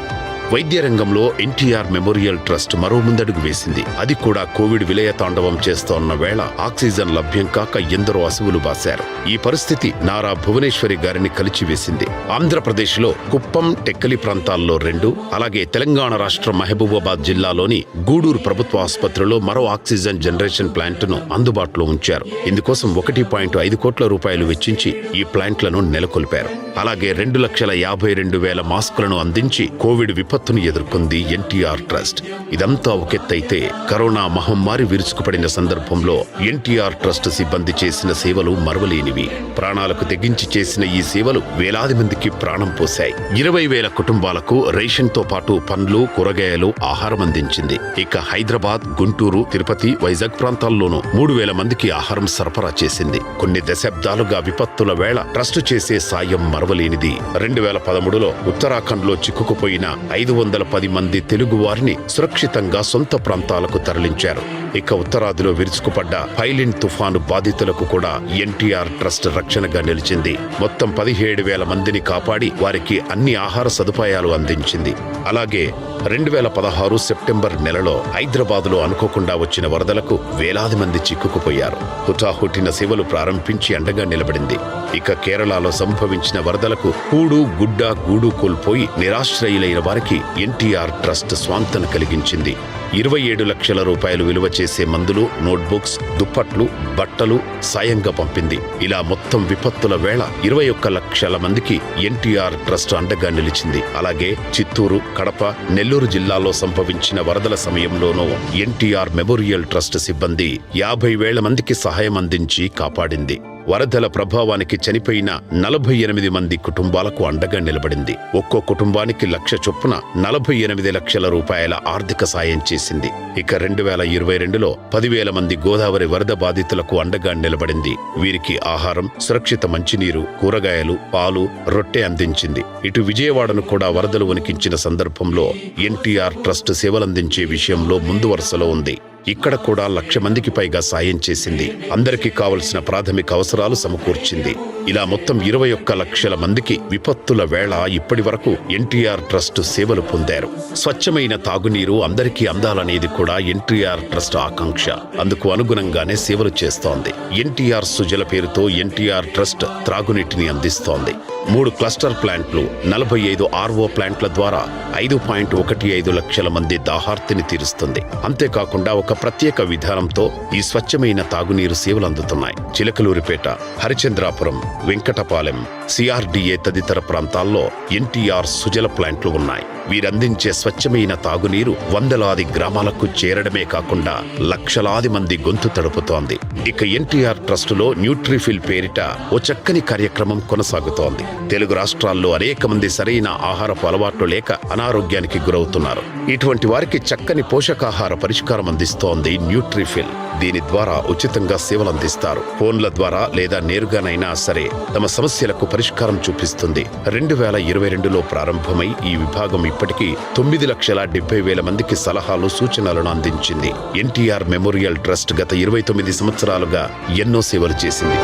వైద్య రంగంలో NTR మెమోరియల్ ట్రస్ట్ మరో ముందడుగు వేసింది. అది కూడా కోవిడ్ విలయ తాండవం చేస్తోన్న వేళ ఆక్సిజన్ లభ్యం కాక ఎందరో అసువులు బాశారు. ఈ పరిస్థితి నారా భువనేశ్వరి గారిని కలిచివేసింది. ఆంధ్రప్రదేశ్ లో కుప్పం, టెక్కలి ప్రాంతాల్లో 2, అలాగే తెలంగాణ రాష్ట్రం మహబూబాబాద్ జిల్లాలోని గూడూరు ప్రభుత్వ ఆసుపత్రిలో మరో ఆక్సిజన్ జనరేషన్ ప్లాంట్ ను అందుబాటులో ఉంచారు. ఇందుకోసం 1.5 కోట్ల రూపాయలు వెచ్చించి ఈ ప్లాంట్లను నెలకొల్పారు. అలాగే 2,52,000 మాస్కులను అందించి కోవిడ్ విపత్తును ఎదుర్కొంది ఎన్టీఆర్ ట్రస్ట్. ఇదంతా ఒకెత్తైతే కరోనా మహమ్మారి విరుచుకుపడిన సందర్భంలో ఎన్టీఆర్ ట్రస్ట్ సిబ్బంది చేసిన సేవలు మరువలేనివి. ప్రాణాలకు తెగించి చేసిన ఈ సేవలు వేలాది మందికి ప్రాణం పోశాయి. 20,000 కుటుంబాలకు రేషన్తో పాటు పండ్లు, కూరగాయలు, ఆహారం అందించింది. ఇక హైదరాబాద్, గుంటూరు, తిరుపతి, వైజాగ్ ప్రాంతాల్లోనూ 3,000 మందికి ఆహారం సరఫరా చేసింది. కొన్ని దశాబ్దాలుగా విపత్తుల వేళ ట్రస్ట్ చేసే సాయం మరవలేనిది. 2013లో ఉత్తరాఖండ్లో చిక్కుకుపోయిన 510 మంది తెలుగు వారిని సురక్షితంగా సొంత ప్రాంతాలకు తరలించారు. ఇక ఉత్తరాదిలో విరుచుకుపడ్డ ఫైలిన్ తుఫాను బాధితులకు కూడా ఎన్టీఆర్ ట్రస్ట్ రక్షణగా నిలిచింది. మొత్తం 17,000 మందిని కాపాడి వారికి అన్ని ఆహార సదుపాయాలు అందించింది. అలాగే 2016 సెప్టెంబర్ నెలలో హైదరాబాద్లో అనుకోకుండా వచ్చిన వరదలకు వేలాది మంది చిక్కుకుపోయారు. హుటాహుటిన సేవలు ప్రారంభించి అండగా నిలబడింది. ఇక కేరళలో సంభవించిన వరదలకు కూడు, గుడ్డ, గూడు కోల్పోయి నిరాశ్రయులైన వారికి ఎన్టీఆర్ ట్రస్ట్ స్వాంతన కలిగించింది. 27 లక్షల రూపాయలు విలువ చేసే మందులు, నోట్బుక్స్, దుప్పట్లు, బట్టలు సాయంగా పంపింది. ఇలా మొత్తం విపత్తుల వేళ 21 లక్షల మందికి ఎన్టీఆర్ ట్రస్ట్ అండగా నిలిచింది. అలాగే చిత్తూరు, కడప, నెల్లూరు జిల్లాలో సంభవించిన వరదల సమయంలోనూ ఎన్టీఆర్ మెమోరియల్ ట్రస్ట్ సిబ్బంది 50,000 మందికి సహాయం అందించి కాపాడింది. వరదల ప్రభావానికి చనిపోయిన 48 మంది కుటుంబాలకు అండగా నిలబడింది. ఒక్కో కుటుంబానికి 1,00,000 చొప్పున 48 లక్షల రూపాయల ఆర్థిక సాయం చేసింది. ఇక 2022లో 10,000 మంది గోదావరి వరద బాధితులకు అండగా నిలబడింది. వీరికి ఆహారం, సురక్షిత మంచినీరు, కూరగాయలు, పాలు, రొట్టె అందించింది. ఇటు విజయవాడను కూడా వరదలు వణికించిన సందర్భంలో ఎన్టీఆర్ ట్రస్ట్ సేవలందించే విషయంలో ముందు వరుసలో ఉంది. ఇక్కడ కూడా 1,00,000 మందికి పైగా సాయం చేసింది. అందరికీ కావలసిన ప్రాథమిక అవసరాలు సమకూర్చింది. ఇలా మొత్తం 21 లక్షల మందికి విపత్తుల వేళ ఇప్పటి వరకు ఎన్టీఆర్ ట్రస్ట్ సేవలు పొందారు. స్వచ్ఛమైన తాగునీరు అందరికీ అందాలనేది కూడా ఎన్టీఆర్ ట్రస్ట్ ఆకాంక్ష. అందుకు అనుగుణంగానే సేవలు చేస్తోంది. ఎన్టీఆర్ సుజల పేరుతో ఎన్టీఆర్ ట్రస్ట్ త్రాగునీటిని అందిస్తోంది. 3 క్లస్టర్ ప్లాంట్లు, 45 RO ప్లాంట్ల ద్వారా 5.15 లక్షల మంది దాహార్తిని తీరుస్తుంది. అంతేకాకుండా ఒక ప్రత్యేక విధానంతో ఈ స్వచ్ఛమైన తాగునీరు సేవలు అందుతున్నాయి. చిలకలూరిపేట, హరిచంద్రాపురం, వెంకటపాలెం, CRDA తదితర ప్రాంతాల్లో ఎన్టీఆర్ సుజల ప్లాంట్లు ఉన్నాయి. వీరందించే స్వచ్ఛమైన తాగునీరు వందలాది గ్రామాలకు చేరడమే కాకుండా లక్షలాది మంది గొంతు తడుపుతోంది. ఇక ఎన్టీఆర్ ట్రస్టులో న్యూట్రిఫిల్ పేరిట ఓ చక్కని కార్యక్రమం కొనసాగుతోంది. తెలుగు రాష్ట్రాల్లో అనేక మంది సరైన ఆహారపు అలవాట్లు లేక అనారోగ్యానికి గురవుతున్నారు. ఇటువంటి వారికి చక్కని పోషకాహార పరిష్కారం అందిస్తోంది న్యూట్రిఫిల్. దీని ద్వారా ఉచితంగా సేవలు అందిస్తారు. ఫోన్ల ద్వారా లేదా నేరుగానైనా సరే తమ సమస్యలకు పరిష్కారం చూపిస్తుంది. 2022లో ప్రారంభమై ఈ విభాగం ఇప్పటికీ 9,70,000 మందికి సలహాలు, సూచనలను అందించింది. ఎన్టీఆర్ మెమోరియల్ ట్రస్ట్ గత 29 సంవత్సరాలుగా ఎన్నో సేవలు చేసింది.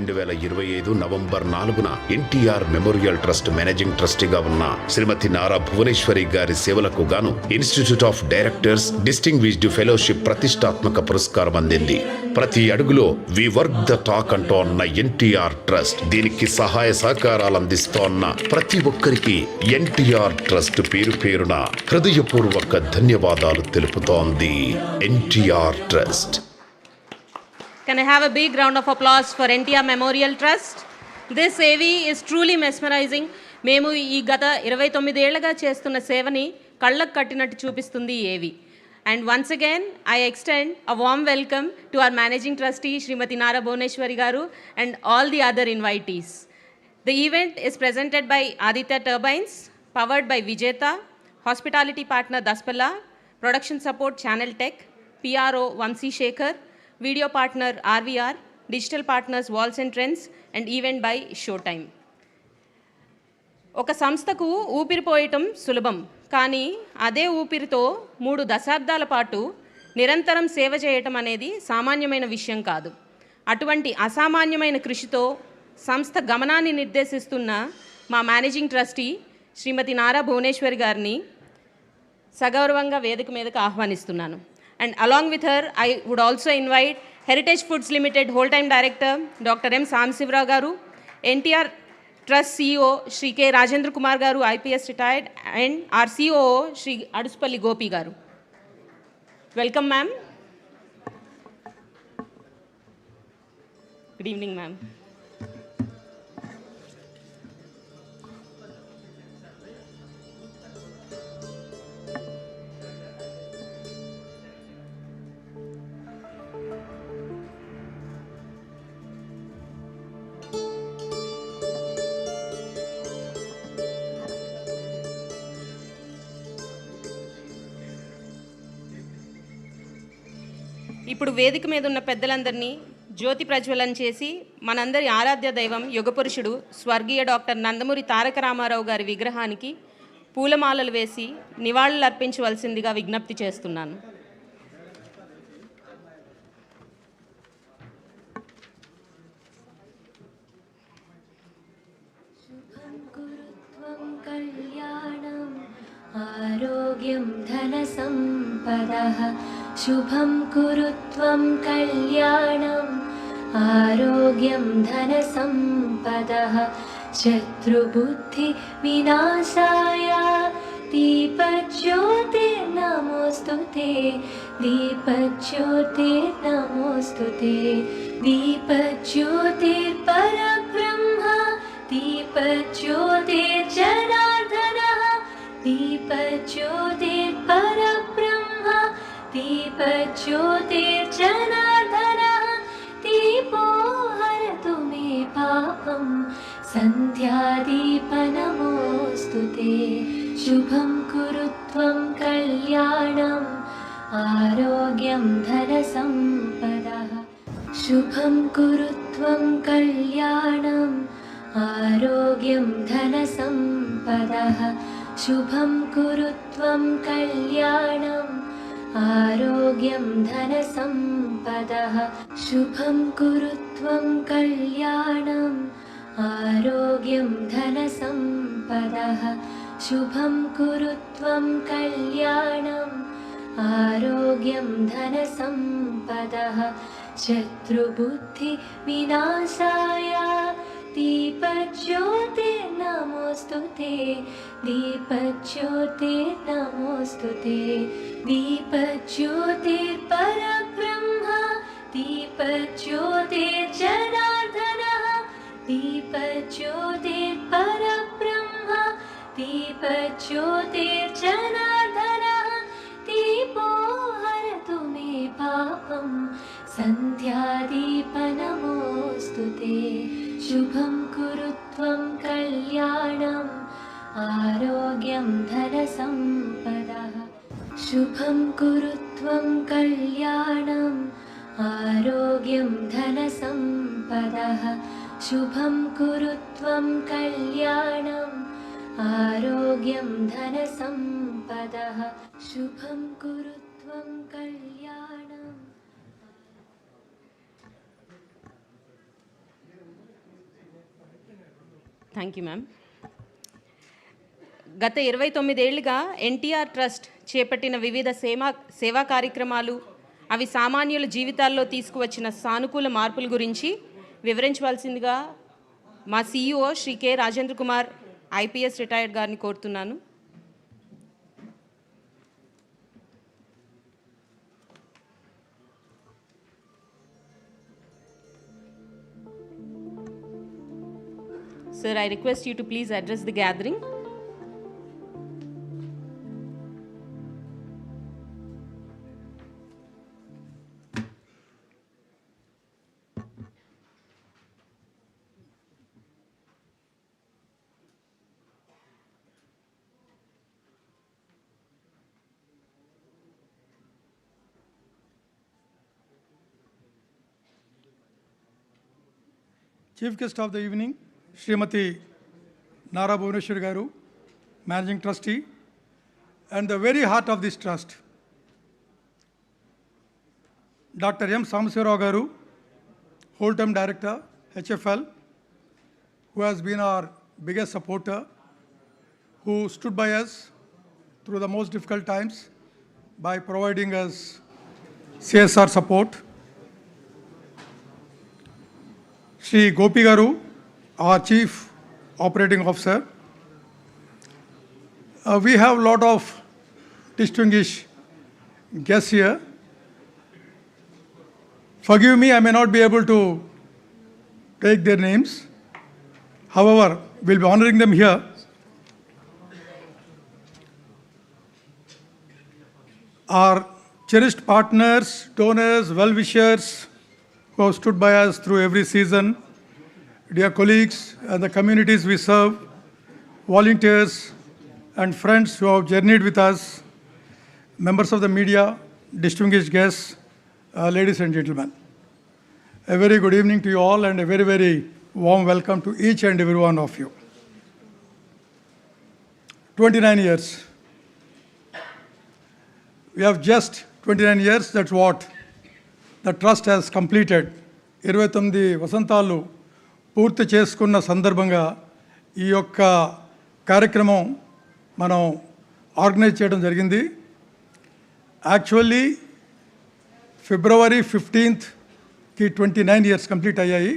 2025 నవంబర్ 4న ఎన్టీఆర్ మెమోరియల్ ట్రస్ట్ మేనేజింగ్ ట్రస్టీగా ఉన్న శ్రీమతి నారా భువనేశ్వరి గారి సేవలకు గాను institute of directors distinguished fellowship ప్రతిష్టాత్మక పురస్కారం అందింది. ప్రతి అడుగులో వి వర్క్ ద టాక్ అంటోన్న ఎన్టీఆర్ ట్రస్ట్, దీనికి సహాయ సహకారాలు అందిస్తోన్న ప్రతి ఒక్కరికి ఎన్టీఆర్ ట్రస్ట్ పేరు పేరున హృదయపూర్వక ధన్యవాదాలు తెలుపుతోంది. NTR trust. Can I have a big round of applause for NTR Memorial Trust? This AV is truly mesmerizing. మేము ఈ గత 29 ఏళ్లుగా చేస్తున్న సేవని కళ్ళకు కట్టినట్టు చూపిస్తుంది ఈ AV. And once again, I extend a warm welcome to our Managing Trustee, Srimati Nara Bhuvaneshwari garu, and all the other invitees. The event is presented by Aditya Turbines, powered by Vijeta, hospitality partner Daspala, production support Channel Tech, PRO Vansi Shekhar, video partner RVR, digital partners Walls and Trends, and event by Showtime. ఒక సంస్థకు ఊపిరిపోయటం సులభం, కానీ అదే ఊపిరితో 3 దశాబ్దాల పాటు నిరంతరం సేవ చేయటం అనేది సామాన్యమైన విషయం కాదు. అటువంటి అసామాన్యమైన కృషితో సంస్థ గమనాన్ని నిర్దేశిస్తున్న మా మేనేజింగ్ ట్రస్టీ శ్రీమతి నారా భువనేశ్వరి గారిని సగౌరవంగా వేదిక మీదకు ఆహ్వానిస్తున్నాను. And along with her, I would also invite Heritage Foods Limited Whole-Time Director, Dr. M. Samsivra Garu, NTR Trust CEO, Shri K. Rajendra Kumar Garu, IPS retired, and our COO, Shri Aduspalli Gopi Garu. Welcome, ma'am. Good evening, ma'am. ఇప్పుడు వేదిక మీద ఉన్న పెద్దలందరినీ జ్యోతి ప్రజ్వలన చేసి మనందరి ఆరాధ్య దైవం యుగపురుషుడు స్వర్గీయ doctor Nandamuri Taraka Ramarao గారి విగ్రహానికి పూలమాలలు వేసి నివాళులు అర్పించవలసిందిగా విజ్ఞప్తి చేస్తున్నాను. ఆరోగ్యం ధన సంపదః శుభం కురు త్వం కళ్యాణం ఆరోగ్యం ధన సంపదః శత్రుబుద్ధి వినాశాయ దీపజ్యోతి నమోస్తుతే దీపజ్యోతి నమోస్తుతే దీపజ్యోతిర్పరబ్రహ్మ దీపజ్యోతిర్జనార్దనః दीपज्योतिर्परब्रह्म दीपज्योतिर्जनार्दनः दीपो हरतु मे पापं सन्ध्यादीपनमोऽस्तु ते शुभं कुरु त्वं कल्याणम् आरोग्यं धनसम्पदः शुभं कुरु त्वं कल्याणम् आरोग्यं धनसम्पदः शुभं कुरु त्वं कल्याणम् आरोग्यं धनसम्पदः शुभं कुरु त्वं कल्याणम् आरोग्यं धनसम्पदः शुभं कुरु त्वं कल्याणम् आरोग्यं धनसम्पदः शत्रुबुद्धि विनाशाय दीपज्योति नमोऽस्तु ते दीपज्योति नमोऽस्तु ते दीपज्योतिर्परब्रह्म दीपज्योतिर्जनार्दनः दीपज्योतिर्परब्रह्म दीपज्योतिर्जनार्दनः दीपो हरतु मे पापं सन्ध्यादीपनमोऽस्तु ते शुभं कुरु त्वं कल्याणम् आरोग्यं धनसम्पदः शुभं कुरु त्वं कल्याणम् आरोग्यं धनसम्पदः शुभं कुरु त्वं कल्याणम् आरोग्यं धनसम्पदः शुभं कुरु त्वं कल्याणम् థ్యాంక్ యూ మ్యామ్. గత 29 ఏళ్లుగా ఎన్టీఆర్ ట్రస్ట్ చేపట్టిన వివిధ సేవా కార్యక్రమాలు అవి సామాన్యుల జీవితాల్లో తీసుకువచ్చిన సానుకూల మార్పుల గురించి వివరించవలసిందిగా మా CEO Shri K Rajendra Kumar IPS retired గారిని కోరుతున్నాను. Sir, I request you to please address the gathering. Chief guest of the evening, Srimati Nara Bhuvaneshwari garu, Managing Trustee, and the very heart of this trust, Dr. M. Samsirao garu, whole-time Director, HFL, who has been our biggest supporter, who stood by us through the most difficult times by providing us CSR support. Shri Gopi garu, our Chief Operating Officer. We have a lot of distinguished guests here. Forgive me, I may not be able to take their names. However, we'll be honoring them here. Our cherished partners, donors, well-wishers who have stood by us through every season, dear colleagues and the communities we serve, volunteers and friends who have journeyed with us, members of the media, distinguished guests, ladies and gentlemen. A very good evening to you all and a very, very warm welcome to each and every one of you. 29 years. We have just 29 years, that's what the trust has completed. 29 వసంతాలు పూర్తి చేసుకున్న సందర్భంగా ఈ యొక్క కార్యక్రమం మనం organise చేయడం జరిగింది. Actually ఫిబ్రవరి 15కి 29 years complete అయ్యాయి.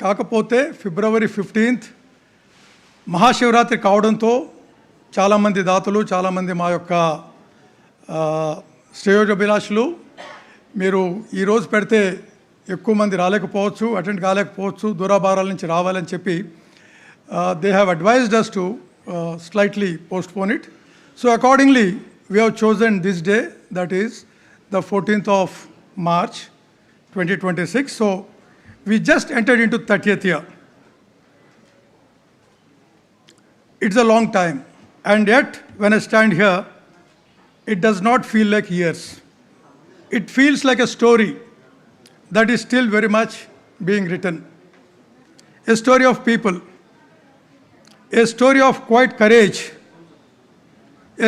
కాకపోతే ఫిబ్రవరి 15th మహాశివరాత్రి కావడంతో చాలామంది దాతలు, చాలామంది మా యొక్క శ్రేయోభిలాషులు మీరు ఈరోజు పెడితే ఎక్కువ మంది రాలేకపోవచ్చు, అటెండ్ కాలేకపోవచ్చు, దూరాభారాల నుంచి రావాలని చెప్పి they have advised us to slightly postpone it. So accordingly, we have chosen this day, that is the 14th of March 2026. So we just entered into 30th year. It's a long time, and yet when I stand here, it does not feel like years. It feels like a story that is still very much being written. A story of people, a story of quiet courage,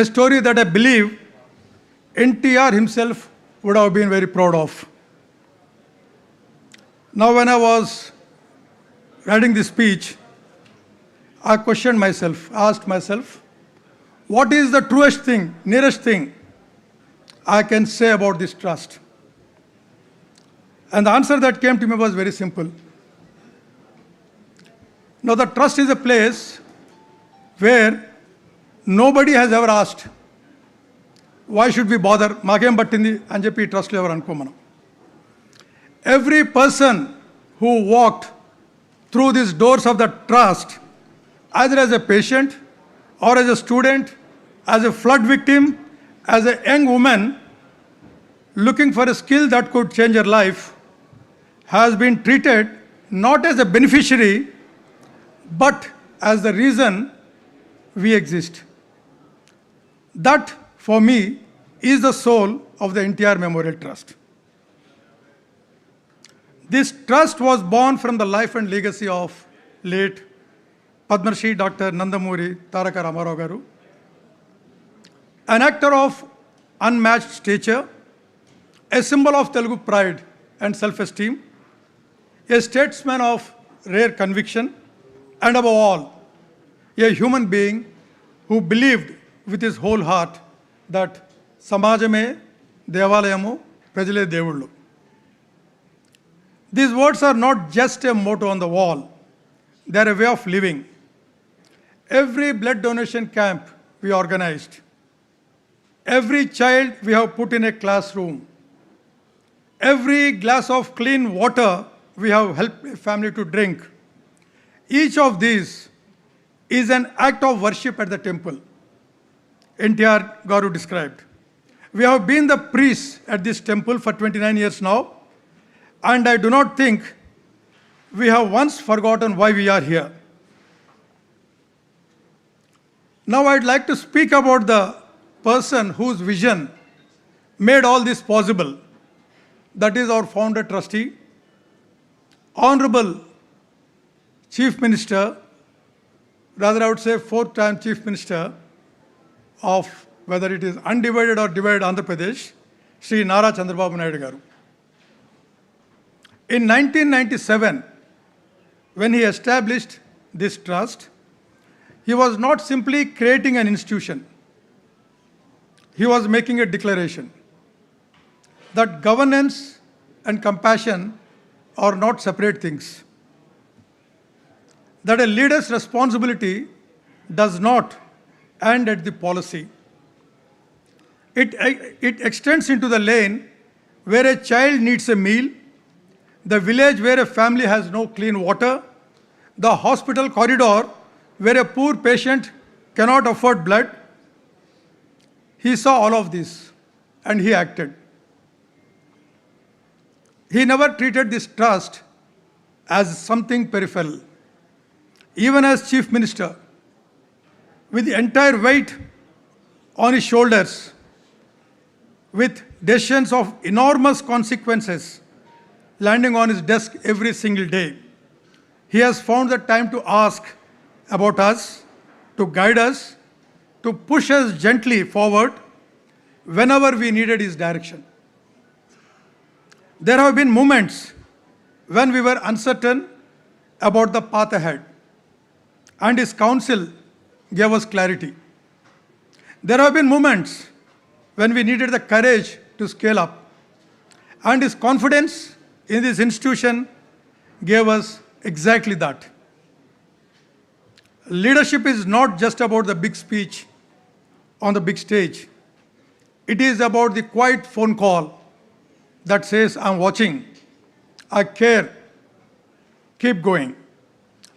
a story that I believe NTR himself would have been very proud of. Now, when I was writing this speech, I questioned myself, asked myself, what is the truest thing, nearest thing I can say about this trust? And the answer that came to me was very simple. Now, the trust is a place where nobody has ever asked, why should we bother? Makem battindi అని చెప్పి ఈ ట్రస్ట్లో ఎవరు అనుకో మనం. Every person who walked through these doors of the trust, either as a patient or as a student, as a flood victim, as a young woman looking for a skill that could change her life, has been treated not as a beneficiary, but as the reason we exist. That, for me, is the soul of the NTR Memorial Trust. This trust was born from the life and legacy of late Padma Shri Dr. Nandamuri Taraka Rama Rao garu, an actor of unmatched stature, a symbol of Telugu pride and self-esteem, a statesman of rare conviction, and above all, a human being who believed with his whole heart that Samajame Devalayamu Prajale Devullu. These words are not just a motto on the wall, they are a way of living. Every blood donation camp we organized, every child we have put in a classroom, every glass of clean water we have helped a family to drink, each of these is an act of worship at the temple, NTR Garu described. We have been the priests at this temple for 29 years now, and I do not think we have once forgotten why we are here. Now I'd like to speak about the person whose vision made all this possible. That is our founder trustee, Honorable Chief Minister, rather I would say fourth-time Chief Minister of whether it is undivided or divided Andhra Pradesh, Sri Nara Chandrababu garu. In 1997, when he established this trust, he was not simply creating an institution. He was making a declaration that governance and compassion are not separate things. That a leader's responsibility does not end at the policy. It extends into the lane where a child needs a meal, the village where a family has no clean water, the hospital corridor where a poor patient cannot afford blood. He saw all of this and he acted. He never treated this trust as something peripheral. Even as Chief Minister, with the entire weight on his shoulders, with decisions of enormous consequences landing on his desk every single day, he has found the time to ask about us, to guide us, to push us gently forward whenever we needed his direction. There have been moments when we were uncertain about the path ahead, and his counsel gave us clarity. There have been moments when we needed the courage to scale up, and his confidence in this institution gave us exactly that. Leadership is not just about the big speech on the big stage. It is about the quiet phone call that says, I'm watching, I care, keep going.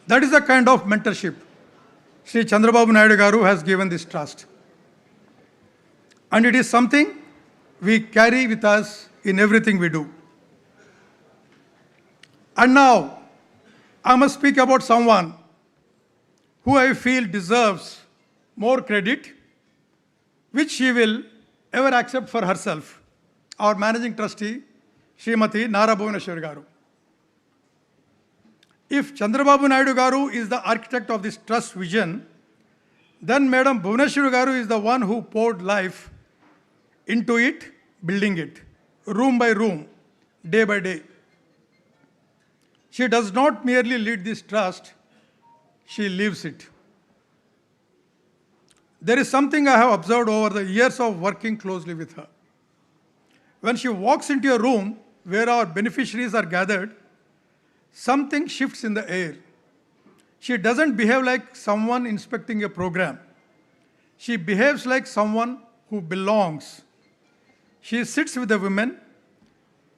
That is the kind of mentorship Sri Chandrababu Naidu Garu has given this trust. And it is something we carry with us in everything we do. And now, I must speak about someone who I feel deserves more credit, which she will ever accept for herself, our Managing Trustee, Srimati Nara Bhuvaneshwari Garu. If Chandrababu Naidu Garu is the architect of this trust vision, then Madam Bhuvaneshwari Garu is the one who poured life into it, building it, room by room, day by day. She does not merely lead this trust, she lives it. There is something I have observed over the years of working closely with her. When she walks into a room where our beneficiaries are gathered, something shifts in the air. She doesn't behave like someone inspecting a program. She behaves like someone who belongs. She sits with the women.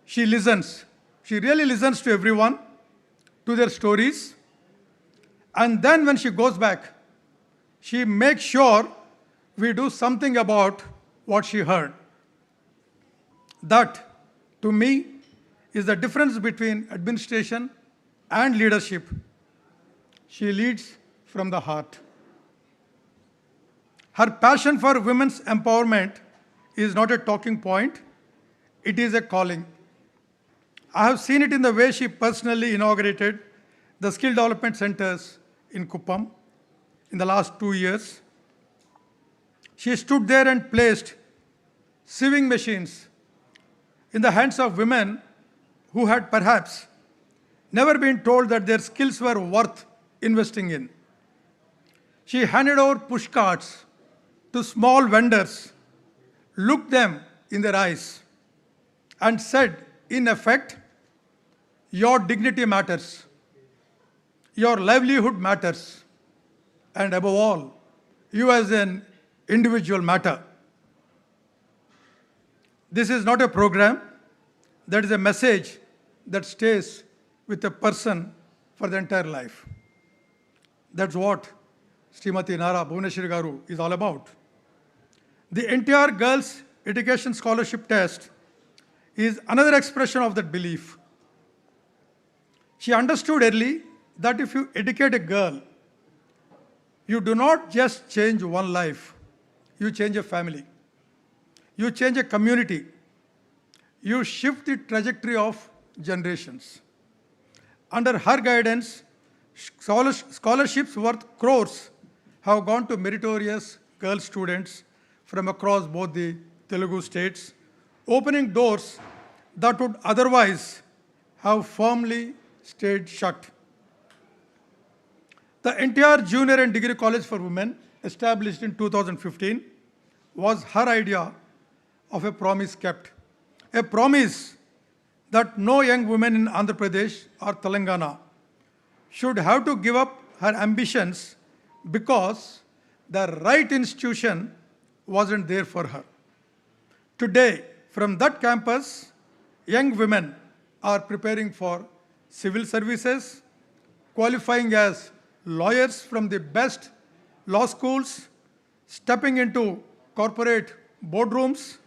She listens. She really listens to everyone, to their stories. And then when she goes back, she makes sure we do something about what she heard. That, to me, is the difference between administration and leadership. She leads from the heart. Her passion for women's empowerment is not a talking point, it is a calling. I have seen it in the way she personally inaugurated the skill development centers in Kuppam in the last 2 years. She stood there and placed sewing machines in the hands of women who had perhaps never been told that their skills were worth investing in. She handed over push carts to small vendors, looked them in their eyes, and said, in effect, your dignity matters, your livelihood matters, and above all, you as an individual matter. This is not a program, that is a message that stays with a person for the entire life. That's what Srimati Nara Bhuvaneshwari Garu is all about. The NTR Girls Education Scholarship Test is another expression of that belief. She understood early that if you educate a girl, you do not just change one life, you change a family, you change a community, you shift the trajectory of generations. Under her guidance, scholarships worth crores have gone to meritorious girl students from across both the Telugu states, opening doors that would otherwise have firmly stayed shut. The NTR Junior and Degree College for Women, established in 2015, was her idea of a promise kept. A promise that no young woman in Andhra Pradesh or Telangana should have to give up her ambitions because the right institution wasn't there for her. Today, from that campus, young women are preparing for civil services, qualifying as lawyers from the best law schools, stepping into corporate boardrooms,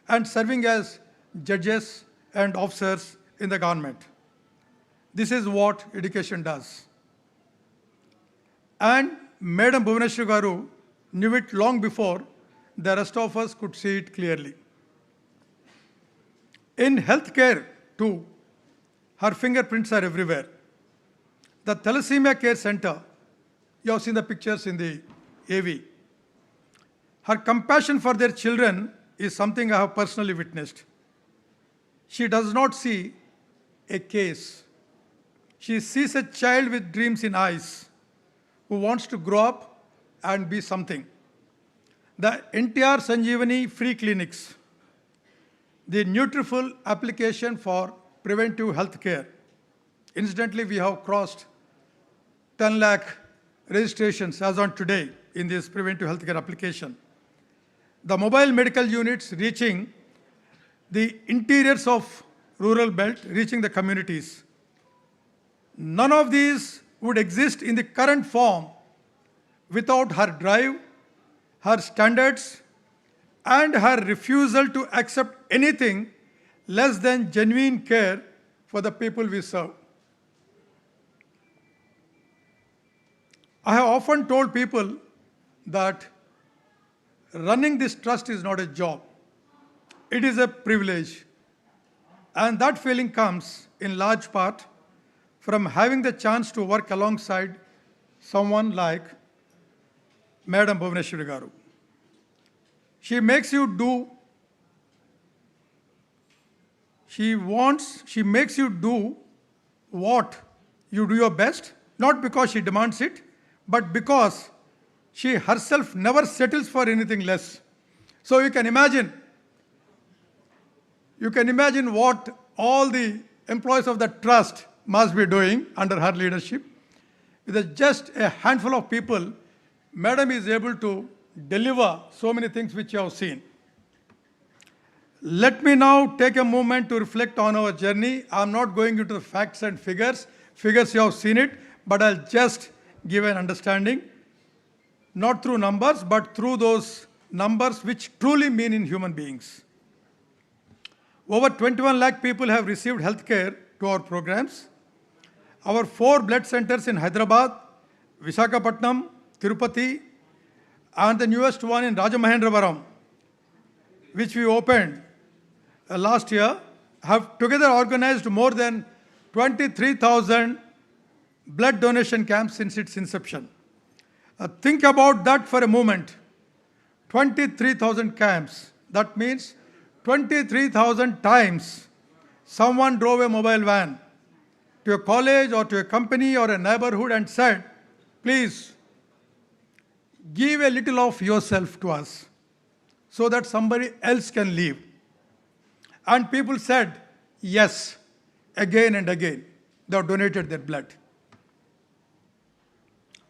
and serving as judges and officers in the government. This is what education does. And Madam Bhuvaneshwari Garu knew it long before the rest of us could see it clearly. In healthcare, too, her fingerprints are everywhere. The Thalassemia Care Center, you have seen the pictures in the AV. Her compassion for their children is something I have personally witnessed. She does not see a case. She sees a child with dreams in eyes who wants to grow up and be something. The NTR Sanjeevani free clinics, the Nutriful application for preventive health care. Incidentally, we have crossed 10 lakh registrations as on today in this preventive healthcare application. The mobile medical units reaching the interiors of rural belt, reaching the communities. None of these would exist in the current form without her drive, her standards, and her refusal to accept anything less than genuine care for the people we serve. I have often told people that running this trust is not a job. It is a privilege. And that feeling comes in large part from having the chance to work alongside someone like Madam Bhuvaneshwari Garu. She makes you do what you do your best, not because she demands it, but because she herself never settles for anything less. So you can imagine what all the employees of the trust must be doing under her leadership. With just a handful of people, Madam is able to deliver so many things which you have seen. Let me now take a moment to reflect on our journey. I'm not going into the facts and figures. Figures, you have seen it, but I'll just give an understanding, not through numbers, but through those numbers which truly mean in human beings. Over 21 lakh people have received health care to our programs. Our 4 blood centers in Hyderabad, Visakhapatnam, Tirupati, and the newest one in Rajamahendravaram, which we opened last year, have together organized more than 23,000 blood donation camps since its inception. Think about that for a moment. 23,000 camps. That means 23,000 times someone drove a mobile van to a college or to a company or a neighborhood and said, please, give a little of yourself to us so that somebody else can live. And people said, yes, again and again. They have donated their blood.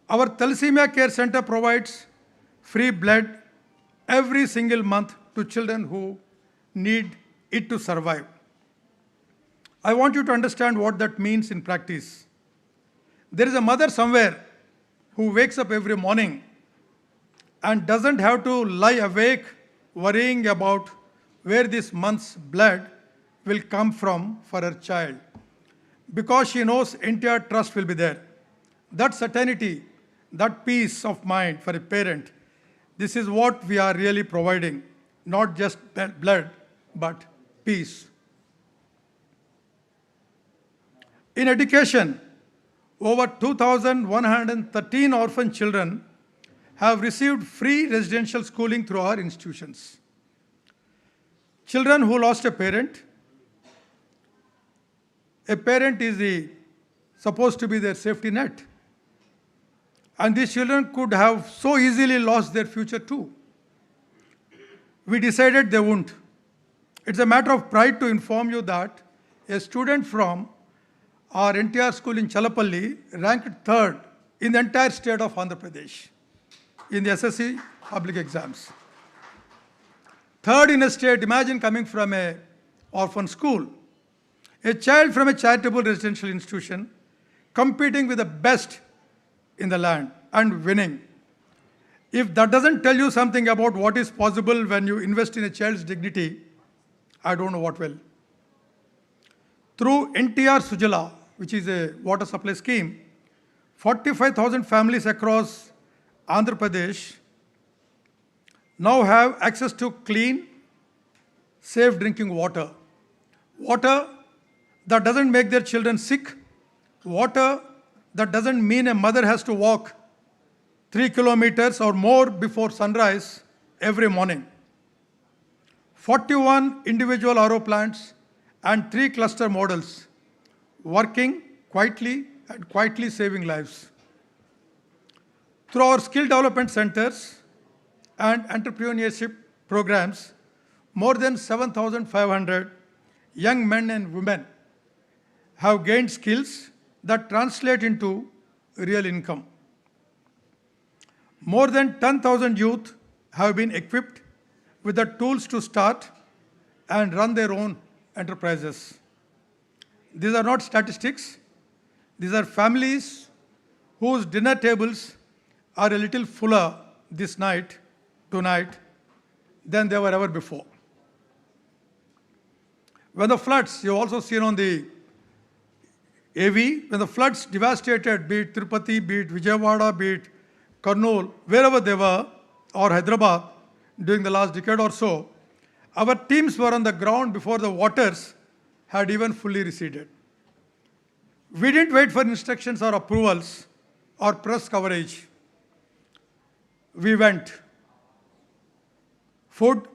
Our Thalassemia Care Center provides free blood every single month to children who need it to survive. I want you to understand what that means in practice. There is a mother somewhere who wakes up every morning and doesn't have to lie awake worrying about where this month's blood will come from for her child, because she knows NTR Trust will be there. That certainty, that peace of mind for a parent, this is what we are really providing, not just blood, but peace. In education, over 2,113 orphan children have received free residential schooling through our institutions. Children who lost a parent is supposed to be their safety net. And these children could have so easily lost their future too. We decided they won't. It's a matter of pride to inform you that a student from our NTR school in Chalapalli ranked 3rd in the entire state of Andhra Pradesh in the SSC public exams. 3rd in a state, imagine coming from an orphan school. A child from a charitable residential institution competing with the best in the land and winning. If that doesn't tell you something about what is possible when you invest in a child's dignity, I don't know what will. Through NTR Sujala, which is a water supply scheme, 45,000 families across Andhra Pradesh now have access to clean, safe drinking water. Water that doesn't make their children sick. Water that doesn't mean a mother has to walk 3 kilometers or more before sunrise every morning. 41 individual RO plants and 3 cluster models working quietly and quietly saving lives. Through our skill development centers and entrepreneurship programs, more than 7,500 young men and women have gained skills that translate into real income. More than 10,000 youth have been equipped with the tools to start and run their own enterprises. These are not statistics. These are families whose dinner tables are a little fuller tonight, than they were ever before. When the floods, you've also seen on the AV, when the floods devastated, be it Tirupati, be it Vijayawada, be it Kurnool, wherever they were, or Hyderabad, during the last decade or so, our teams were on the ground before the waters had even fully receded. We didn't wait for instructions or approvals or press coverage. We went. Food,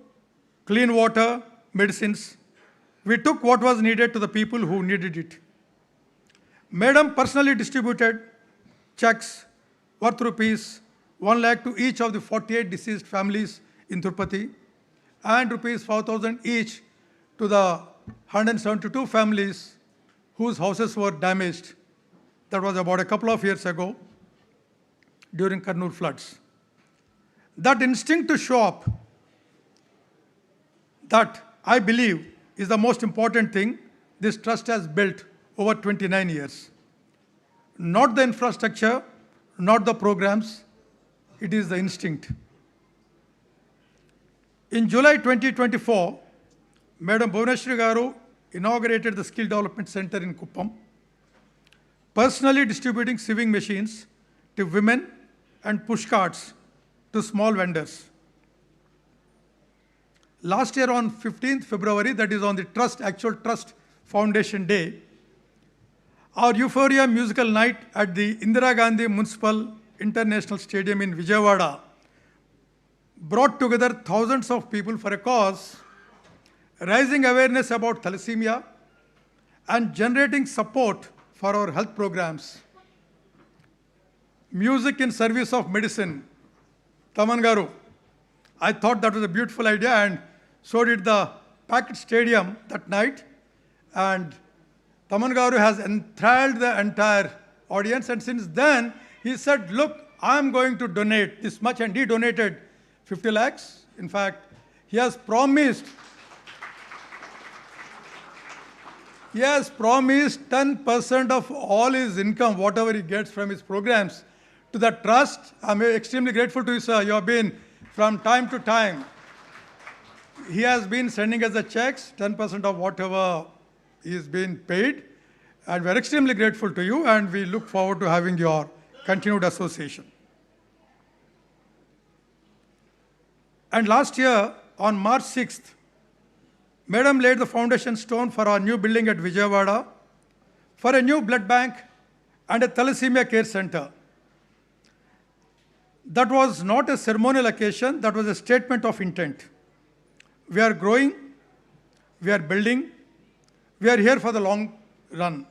clean water, medicines. We took what was needed to the people who needed it. Madam personally distributed checks worth rupees 1 lakh to each of the 48 deceased families in Tirupati and rupees 4,000 each to the 172 families whose houses were damaged. That was about a couple of years ago during Kurnool floods. That instinct to show up, that I believe is the most important thing this trust has built over 29 years. Not the infrastructure, not the programs, it is the instinct. In July 2024, Madam Bhuvaneshwari Garu inaugurated the Skill Development Center in Kuppam, personally distributing sewing machines to women and push carts to small vendors. Last year on 15th February, that is on the actual Trust Foundation Day, our Euphoria musical night at the Indira Gandhi Municipal International Stadium in Vijayawada brought together thousands of people for a cause, raising awareness about thalassemia and generating support for our health programs. Music in service of medicine. Taman Garu, I thought that was a beautiful idea, and so did the packed stadium that night. And Taman Garu has enthralled the entire audience, and since then he said, look, I'm going to donate this much, and he donated 50 lakhs. In fact, he has promised 10% of all his income, whatever he gets from his programs, to the trust. I'm extremely grateful to you, sir. You have been, from time to time, he has been sending us the checks, 10% of whatever is being paid. And we're extremely grateful to you, and we look forward to having your continued association. And last year, on March 6th, Madam laid the foundation stone for our new building at Vijayawada for a new blood bank and a thalassemia care center. That was not a ceremonial occasion, that was a statement of intent. We are growing, we are building, we are here for the long run.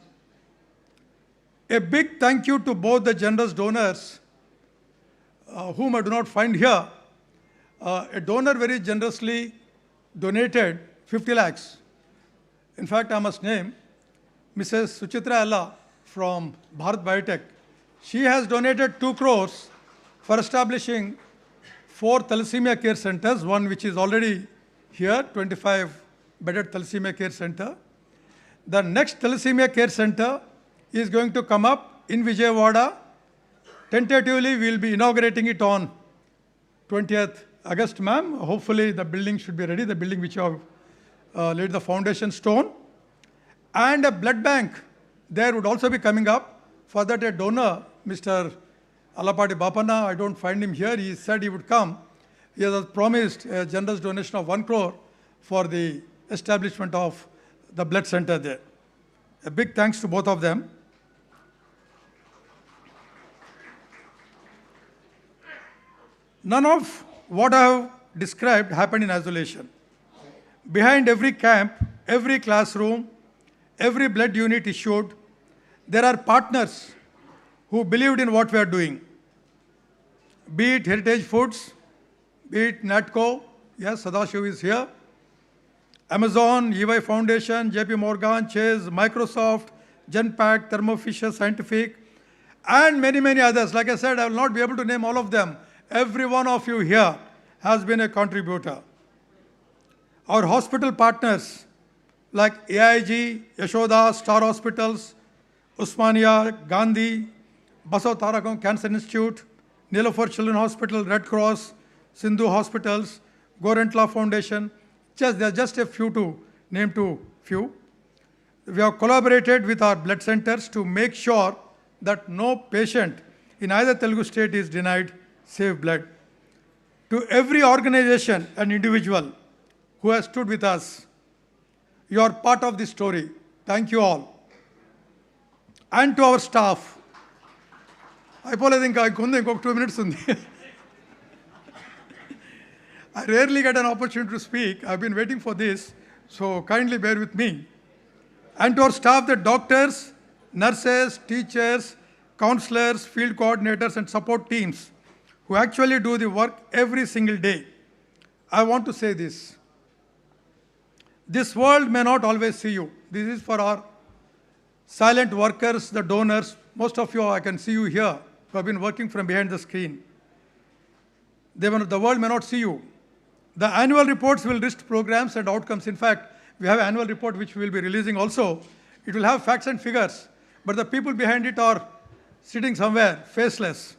A big thank you to both the generous donors, whom I do not find here. A donor very generously donated 50 lakhs. In fact, I must name Mrs. Suchitra Ella from Bharat Biotech. She has donated 2 crores for establishing 4 thalassemia care centers, one which is already here, 25-bedded thalassemia care center. The next Thalassemia Care Center is going to come up in Vijayawada. Tentatively, we will be inaugurating it on 20th August, ma'am. Hopefully, the building should be ready, the building which you have laid the foundation stone. And a blood bank there would also be coming up. For that, a donor, Mr. Alapati Bapana, I don't find him here. He said he would come. He has promised a generous donation of 1 crore for the establishment of the blood center there. A big thanks to both of them. None of what I have described happened in isolation. Behind every camp, every classroom, every blood unit issued, there are partners who believed in what we are doing. Be it Heritage Foods, be it NATCO, yes, Sadashiv is here, Amazon, EY Foundation, JP Morgan, Chase, Microsoft, Genpact, Thermo Fisher Scientific, and many, many others. Like I said, I will not be able to name all of them. Every one of you here has been a contributor. Our hospital partners like AIG, Yashoda, Star Hospitals, Usmania, Gandhi, Basav Tarakam Cancer Institute, Nilafar Children's Hospital, Red Cross, Sindhu Hospitals, Gorentla Foundation. There are just a few to name to few. We have collaborated with our blood centers to make sure that no patient in either Telugu state is denied safe blood. To every organization and individual who has stood with us, you are part of this story. Thank you all. And to our staff. I think I 2 minutes. I rarely get an opportunity to speak. I've been waiting for this, so kindly bear with me. And to our staff, the doctors, nurses, teachers, counselors, field coordinators, and support teams who actually do the work every single day. I want to say this. This world may not always see you. This is for our silent workers, the donors. Most of you, I can see you here, who have been working from behind the screen. The world may not see you. The annual reports will list programs and outcomes. In fact, we have an annual report which we will be releasing also. It will have facts and figures, but the people behind it are sitting somewhere, faceless.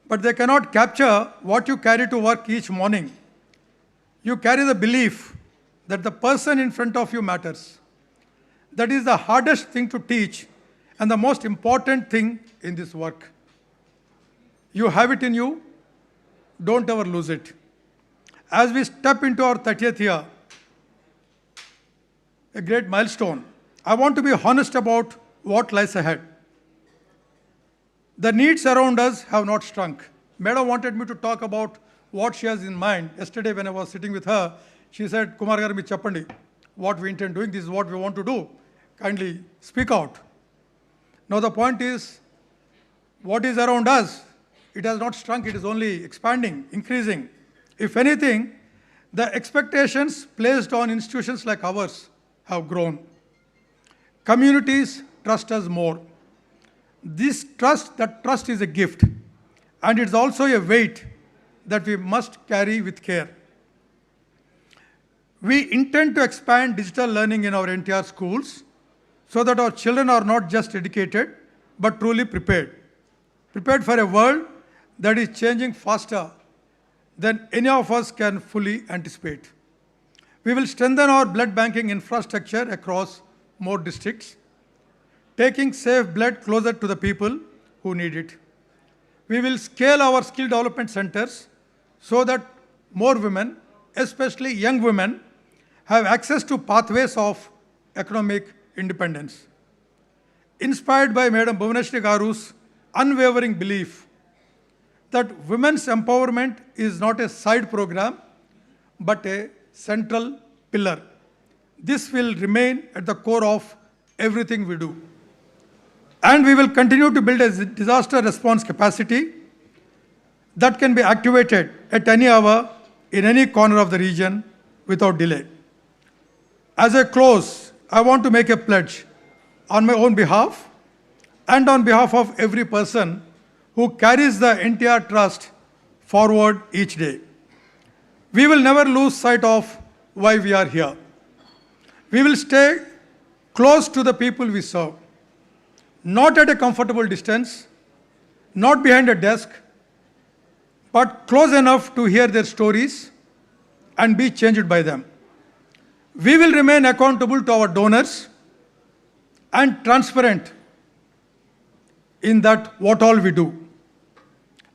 But they cannot capture what you carry to work each morning. You carry the belief that the person in front of you matters. That is the hardest thing to teach and the most important thing in this work. You have it in you. Don't ever lose it. As we step into our 30th year, a great milestone, I want to be honest about what lies ahead. The needs around us have not shrunk. Madam wanted me to talk about what she has in mind. Yesterday when I was sitting with her, she said, Kumar garu mee cheppandi, what we intend doing, this is what we want to do. Kindly speak out. Now the point is, what is around us? It has not shrunk, it is only expanding, increasing. If anything, the expectations placed on institutions like ours have grown. Communities trust us more. That trust is a gift, and it's also a weight that we must carry with care. We intend to expand digital learning in our NTR schools so that our children are not just educated, but truly prepared. Prepared for a world that is changing faster than any of us can fully anticipate. We will strengthen our blood banking infrastructure across more districts, taking safe blood closer to the people who need it. We will scale our skill development centers so that more women, especially young women, have access to pathways of economic independence. Inspired by Madam Bhuvaneshwari Garu's unwavering belief that women's empowerment is not a side program, but a central pillar. This will remain at the core of everything we do. And we will continue to build a disaster response capacity that can be activated at any hour in any corner of the region without delay. As I close, I want to make a pledge on my own behalf and on behalf of every person who carries the NTR Trust forward each day. We will never lose sight of why we are here. We will stay close to the people we serve, not at a comfortable distance, not behind a desk, but close enough to hear their stories and be changed by them. We will remain accountable to our donors and transparent in that what all we do.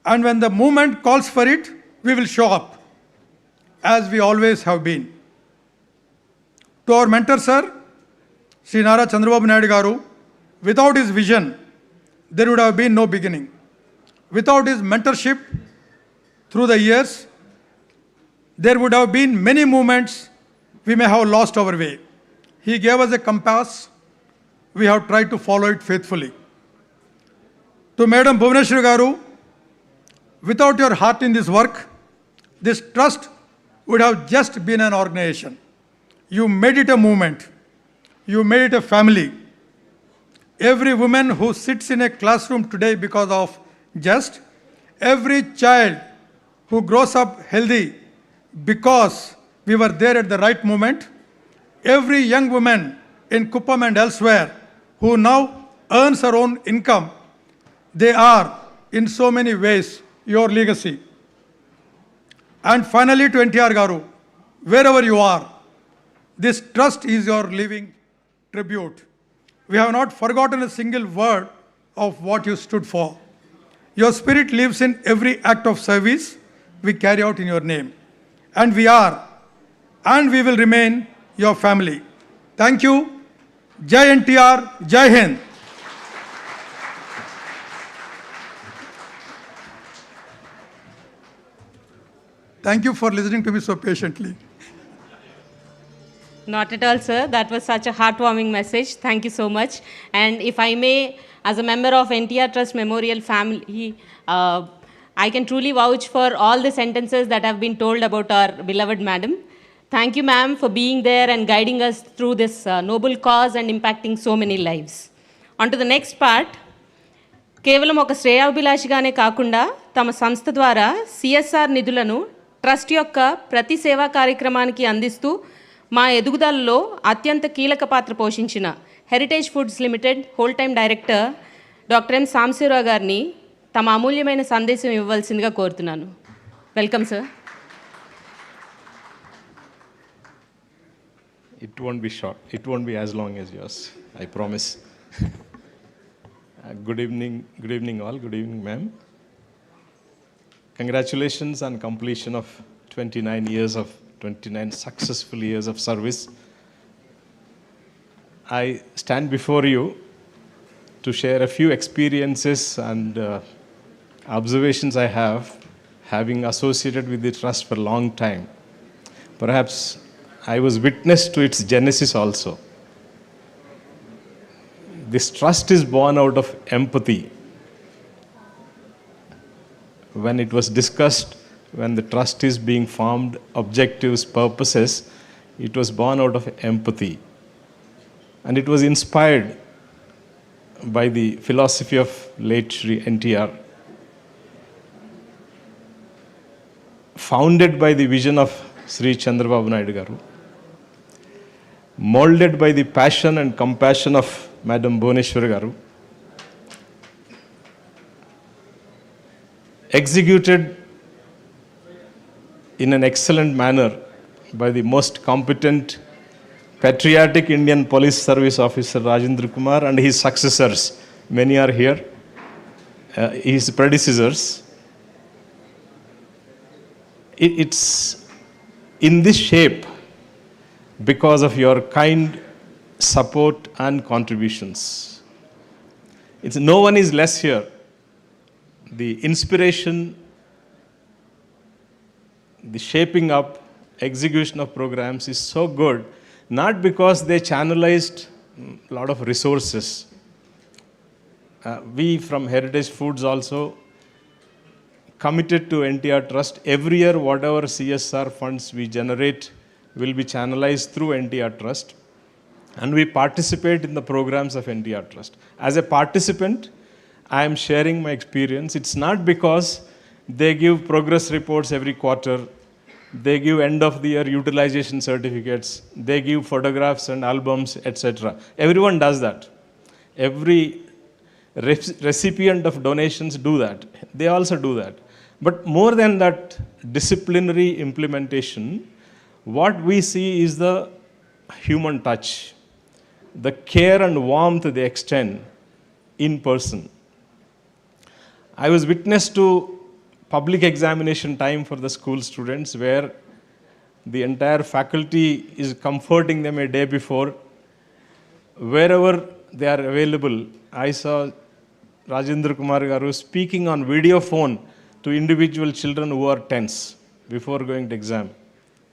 And when the movement calls for it, we will show up, as we always have been. To our mentor, sir, Sri Nara Chandrababu Naidu Garu, without his vision, there would have been no beginning. Without his mentorship through the years, there would have been many moments we may have lost our way. He gave us a compass. We have tried to follow it faithfully. To Madam Bhuvaneshwari Garu, without your heart in this work, this trust would have just been an organization. You made it a movement. You made it a family. Every woman who sits in a classroom today because of just, every child who grows up healthy because we were there at the right moment, every young woman in Kuppam and elsewhere who now earns her own income, they are in so many ways your legacy. And finally to NTR Garu, wherever you are, this trust is your living tribute. We have not forgotten a single word of what you stood for. Your spirit lives in every act of service we carry out in your name. And we are, and we will remain your family. Thank you. Jai NTR, Jai Hind. Thank you for listening to me so patiently. Not at all, sir. That was such a heartwarming message. Thank you so much. And if I may, as a member of NTR Trust Memorial family, I can truly vouch for all the sentences that have been told about our beloved madam. Thank you, ma'am, for being there and guiding us through this noble cause and impacting so many lives. On to the next part. కేవలం ఒక శ్రేయాభిలాషిగానే కాకుండా తమ సంస్థ ద్వారా CSR నిధులను trust యొక్క ప్రతి సేవా కార్యక్రమానికి అందిస్తూ మా ఎదుగుదలలో అత్యంత కీలక పాత్ర పోషించిన heritage foods limited whole time director doctor M Sambasivarao గారిని తమ అమూల్యమైన సందేశం ఇవ్వవలసిందిగా కోరుతున్నాను. Welcome sir. It won't be short. It won't be as long as yours. I promise. Good evening all. Good evening, ma'am. Congratulations on completion of 29 successful years of service. I stand before you to share a few experiences and observations I have, having associated with the trust for a long time. Perhaps I was witness to its genesis also. This trust is born out of empathy. When it was discussed, when the trust is being formed, objectives, purposes, it was born out of empathy. And it was inspired by the philosophy of late Shri NTR, founded by the vision of Sri Chandrababu Naidu Garu, molded by the passion and compassion of Madam Bhuvaneshwari Garu, executed in an excellent manner by the most competent, patriotic Indian Police Service Officer Rajendra Kumar and his successors. Many are here, his predecessors. It's in this shape because of your kind support and contributions. No one is less here. The inspiration, the shaping up, execution of programs is so good, not because they channelized a lot of resources. We from Heritage Foods also committed to NTR Trust. Every year, whatever CSR funds we generate will be channelized through NTR Trust, and we participate in the programs of NTR Trust. As a participant, I am sharing my experience. It's not because they give progress reports every quarter, they give end of the year utilization certificates, they give photographs and albums, etc. Everyone does that. Every recipient of donations do that. They also do that. But more than that disciplinary implementation, what we see is the human touch, the care and warmth they extend in person. I was witness to public examination time for the school students where the entire faculty is comforting them a day before. Wherever they are available, I saw Rajendra Kumar Garu speaking on video phone to individual children who are tense before going to exam.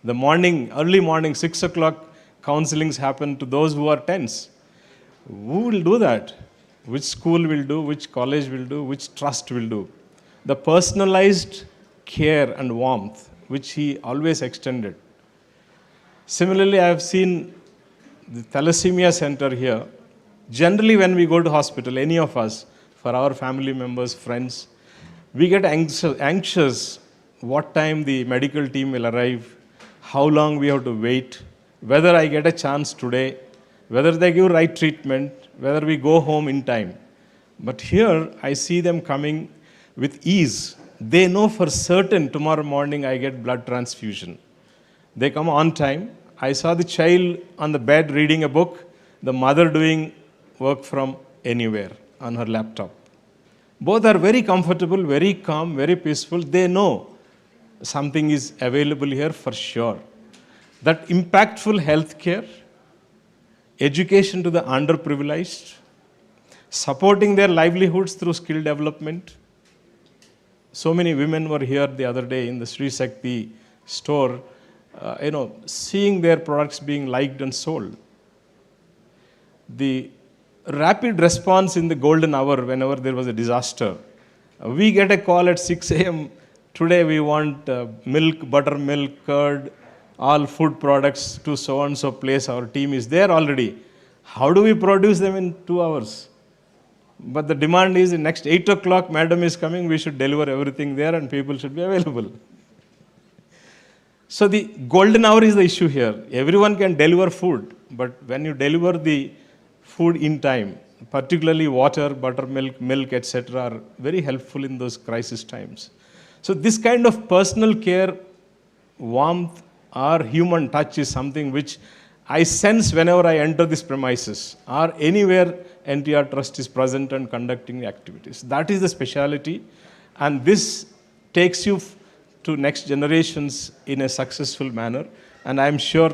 The morning, early morning, 6 o'clock, counselings happen to those who are tense. Who will do that? Which school will do? Which college will do? Which trust will do? The personalized care and warmth which he always extended. Similarly, I have seen the thalassemia center here. Generally, when we go to hospital, any of us, for our family members, friends, we get anxious what time the medical team will arrive, how long we have to wait, whether I get a chance today, whether they give right treatment, whether we go home in time. But here, I see them coming with ease. They know for certain tomorrow morning I get blood transfusion. They come on time. I saw the child on the bed reading a book, the mother doing work from anywhere on her laptop. Both are very comfortable, very calm, very peaceful. They know something is available here for sure. That impactful healthcare, education to the underprivileged, supporting their livelihoods through skill development. So many women were here the other day in the Sri Shakti store, seeing their products being liked and sold. The rapid response in the golden hour whenever there was a disaster. We get a call at 6 a.m. Today we want milk, buttermilk, curd, all food products to so-and-so place. Our team is there already. How do we produce them in 2 hours? But the demand is next 8 o'clock, madam is coming, we should deliver everything there and people should be available. So the golden hour is the issue here. Everyone can deliver food, but when you deliver the food in time, particularly water, buttermilk, milk, etc., are very helpful in those crisis times. So this kind of personal care, warmth, or human touch is something which I sense whenever I enter these premises or anywhere NTR Trust is present and conducting activities. That is the speciality, and this takes you to next generations in a successful manner. And I am sure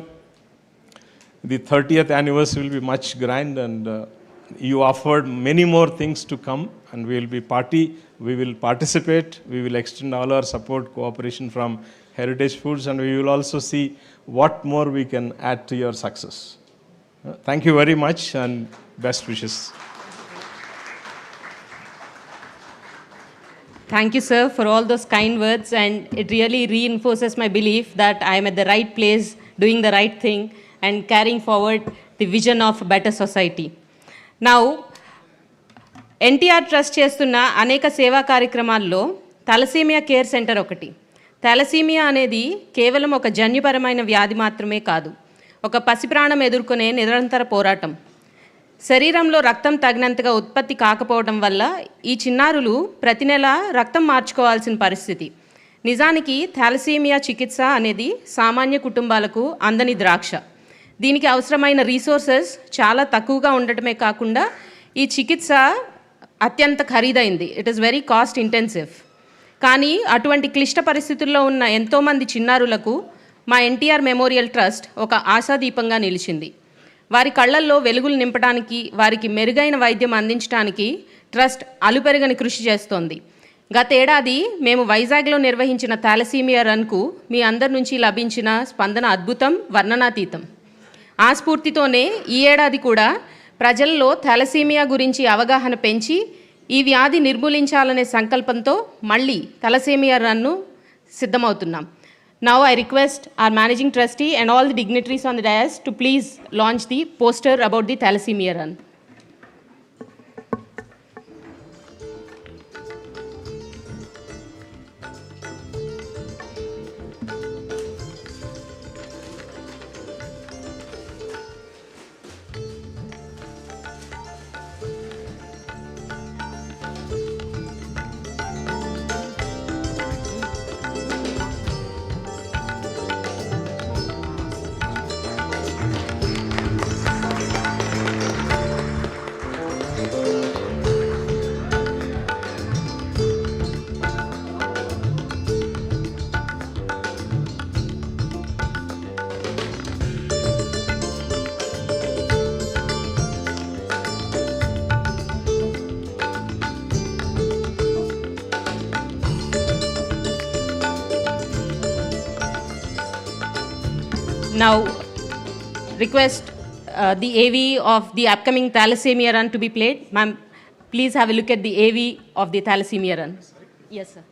the 30th anniversary will be much grand, and you offered many more things to come, and we will participate, we will extend all our support, cooperation from Heritage Foods, and we will also see what more we can add to your success. Thank you very much and best wishes. Thank you, sir, for all those kind words, and it really reinforces my belief that I am at the right place, doing the right thing, and carrying forward the vision of a better society. Now, NTR Trust చేస్తున్న అనేక సేవా కార్యక్రమాల్లో thalassaemia care centre ఒకటి. Thalassaemia అనేది కేవలం ఒక జన్యుపరమైన వ్యాధి మాత్రమే కాదు, ఒక పసిప్రాణం ఎదుర్కొనే నిరంతర పోరాటం. శరీరంలో రక్తం తగినంతగా ఉత్పత్తి కాకపోవడం వల్ల ఈ చిన్నారులు ప్రతి నెల రక్తం మార్చుకోవాల్సిన పరిస్థితి. నిజానికి థాలసీమియా చికిత్స అనేది సామాన్య కుటుంబాలకు అందని ద్రాక్ష. దీనికి అవసరమైన రీసోర్సెస్ చాలా తక్కువగా ఉండటమే కాకుండా ఈ చికిత్స అత్యంత ఖరీదైంది. It is very cost intensive. కానీ అటువంటి క్లిష్ట పరిస్థితుల్లో ఉన్న ఎంతోమంది చిన్నారులకు మా ఎన్టీఆర్ మెమోరియల్ ట్రస్ట్ ఒక ఆశాదీపంగా నిలిచింది. వారి కళ్ళల్లో వెలుగులు నింపడానికి, వారికి మెరుగైన వైద్యం అందించడానికి ట్రస్ట్ అలుపెరగని కృషి చేస్తోంది. గత ఏడాది మేము వైజాగ్లో నిర్వహించిన థాలసీమియా రన్కు మీ అందరి నుంచి లభించిన స్పందన అద్భుతం, వర్ణనాతీతం. ఆ స్ఫూర్తితోనే ఈ ఏడాది కూడా ప్రజల్లో థాలసీమియా గురించి అవగాహన పెంచి ఈ వ్యాధి నిర్మూలించాలనే సంకల్పంతో మళ్ళీ థాలసీమియా రన్ను సిద్ధమవుతున్నాం. Now I request our Managing Trustee and all the dignitaries on the dais to please launch the poster about the Thalassemia Run. Now, request the AV of the upcoming thalassemia run to be played. Ma'am, please have a look at the AV of the thalassemia run. Yes, sir.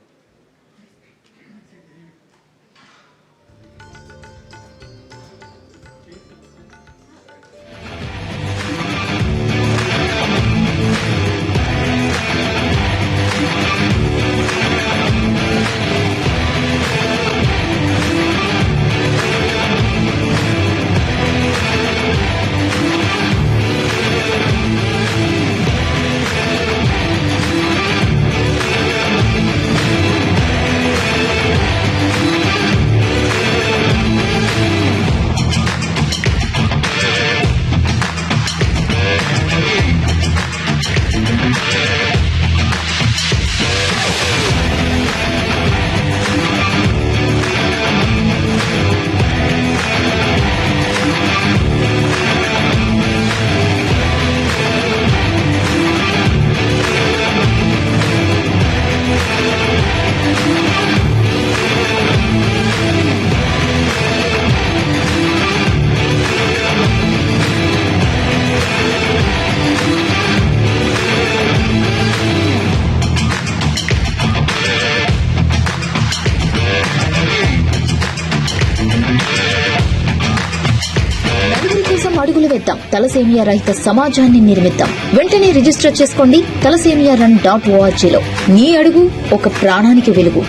అడుగులు వేద్దాం. Thalassemia రహిత సమాజాన్ని నిర్మిద్దాం. వెంటనే register చేసుకోండి thalassemia.org లో. నీ అడుగు ఒక ప్రాణానికి వెలుగు.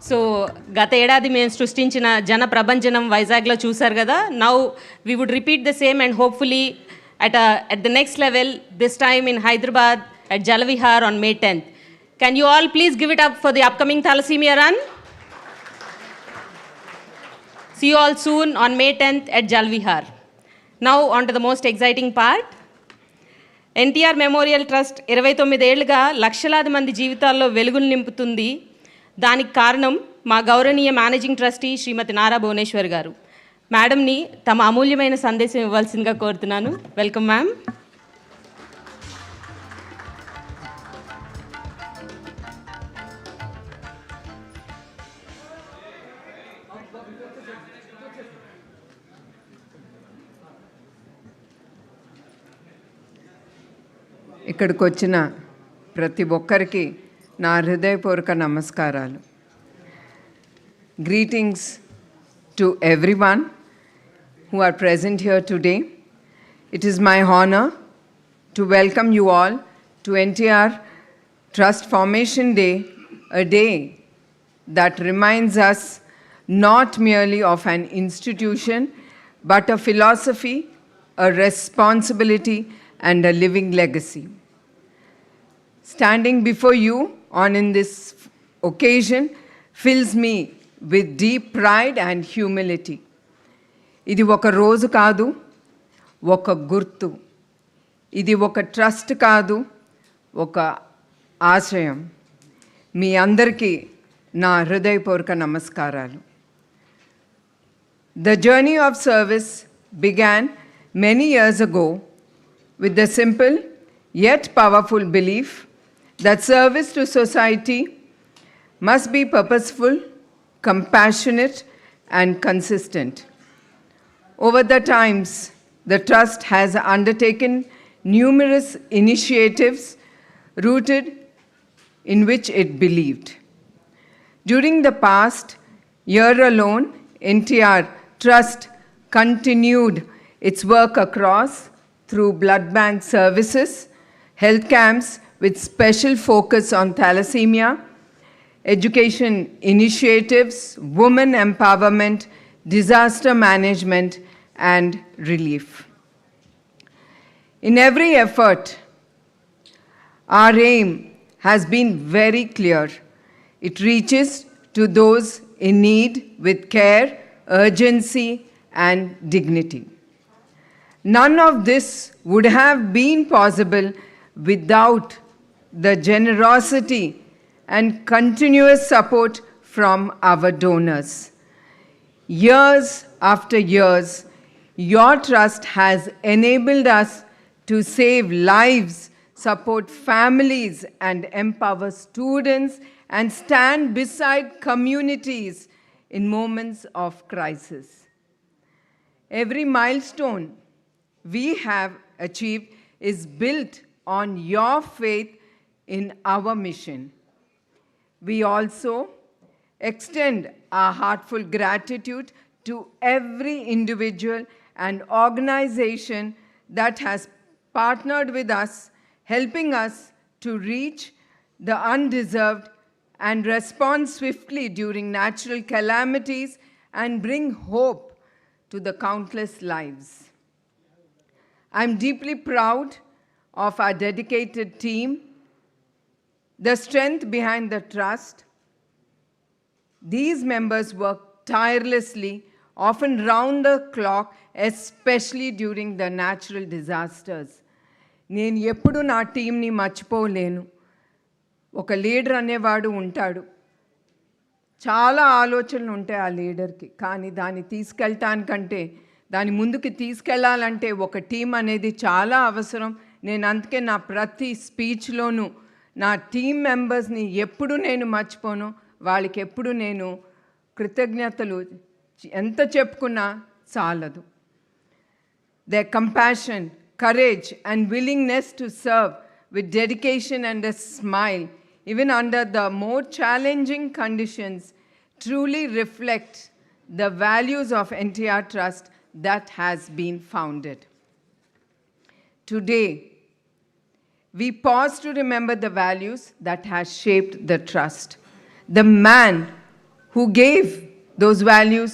సో గత ఏడాది మేము సృష్టించిన జన ప్రభంజనం వైజాగ్లో చూసారు కదా. Now we would repeat the same and hopefully at the next level, this time in Hyderabad at Jalvihar on May 10th. Can you all please give it up for the upcoming thalassemia run? See you all soon on May 10th at Jalvihar. Now on to the most exciting part. NTR Memorial Trust 29 ఏళ్లుగా లక్షలాది మంది జీవితాల్లో వెలుగులు నింపుతుంది. దానికి కారణం మా గౌరవనీయ మేనేజింగ్ ట్రస్టీ శ్రీమతి నారా భువనేశ్వరి గారు. మేడంని తమ అమూల్యమైన సందేశం ఇవ్వాల్సిందిగా కోరుతున్నాను. Welcome ma'am. ఇక్కడికి వచ్చిన ప్రతి ఒక్కరికి నా హృదయపూర్వక నమస్కారాలు. Greetings to everyone who are present here today. It is my honor to welcome you all to NTR Trust Formation Day, a day that reminds us not merely of an institution, but a philosophy, a responsibility, and a living legacy. Standing before you in this occasion fills me with deep pride and humility. ఇది ఒక రోజు కాదు, ఒక గుర్తు. ఇది ఒక trust కాదు, ఒక ఆశయం. మీ అందరికీ నా హృదయపూర్వక నమస్కారాలు. The journey of service began many years ago with the simple yet powerful belief that service to society must be purposeful, compassionate, and consistent. Over the times, the Trust has undertaken numerous initiatives rooted in which it believed. During the past year alone, NTR Trust continued its work across through blood bank services, health camps with special focus on thalassemia, education initiatives, women empowerment, disaster management, and relief. In every effort, our aim has been very clear. It reaches to those in need with care, urgency, and dignity. None of this would have been possible without the generosity and continuous support from our donors. Years after years, Your trust has enabled us to save lives, support families, and empower students and stand beside communities in moments of crisis. Every milestone we have achieved is built on your faith in our mission. We also extend our heartful gratitude to every individual and organization that has partnered with us, helping us to reach the undeserved and respond swiftly during natural calamities and bring hope to the countless lives. I'm deeply proud of our dedicated team, the strength behind the trust. These members work tirelessly, often round the clock, especially during the natural disasters. నేను ఎప్పుడు నా టీంని మర్చిపోలేను. ఒక leader అనేవాడు ఉంటాడు, చాలా ఆలోచనలు ఉంటాయి ఆ లీడర్కి, కానీ దాన్ని తీసుకెళ్ళటానికంటే దాని ముందుకు తీసుకెళ్ళాలంటే ఒక టీం అనేది చాలా అవసరం. నేను అందుకే నా ప్రతి స్పీచ్లోనూ నా టీం మెంబర్స్ని ఎప్పుడు నేను మర్చిపోను. వాళ్ళకి ఎప్పుడు నేను కృతజ్ఞతలు ఎంత చెప్పుకున్నా చాలదు. Their compassion, courage, and willingness to serve with dedication and a smile, even under the more challenging conditions, truly reflect the values of NTR Trust that has been founded. Today, we pause to remember the values that has shaped the trust. The man who gave those values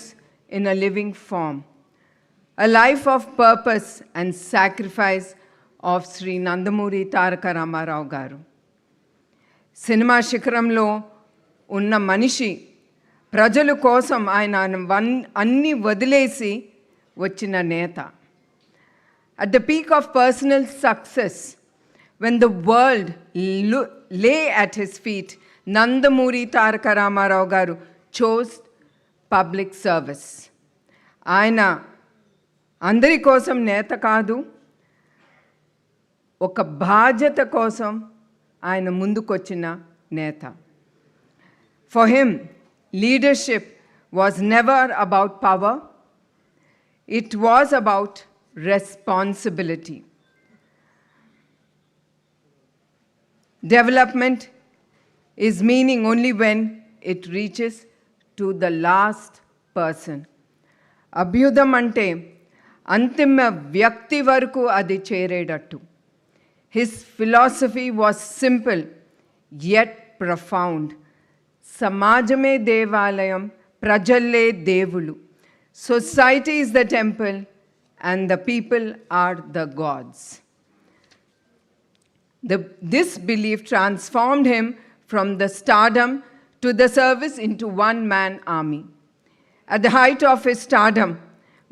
in a living form. A life of purpose and sacrifice of Sri Nandamuri Taraka Rama Rao garu. సినిమా శిఖరంలో ఉన్న మనిషి ప్రజల కోసం ఆయన అన్నీ వదిలేసి వచ్చిన నేత. At the peak of personal success, when the world lay at his feet, Nandamuri Taraka Rama Rao garu chose public service. ఆయన అందరి కోసం నేత కాదు, ఒక బాధ్యత కోసం ఆయన ముందుకొచ్చిన నేత. For him, leadership was never about power, it was about responsibility. Development is meaning only when it reaches to the last person. అభ్యుదం అంటే అంతిమ వ్యక్తి వరకు అది చేరేటట్టు. His philosophy was simple yet profound. సమాజమే దేవాలయం, ప్రజల్లే దేవులు. Society is the temple and the people are the gods. This belief transformed him from the stardom to the service into one-man army. At the height of his stardom,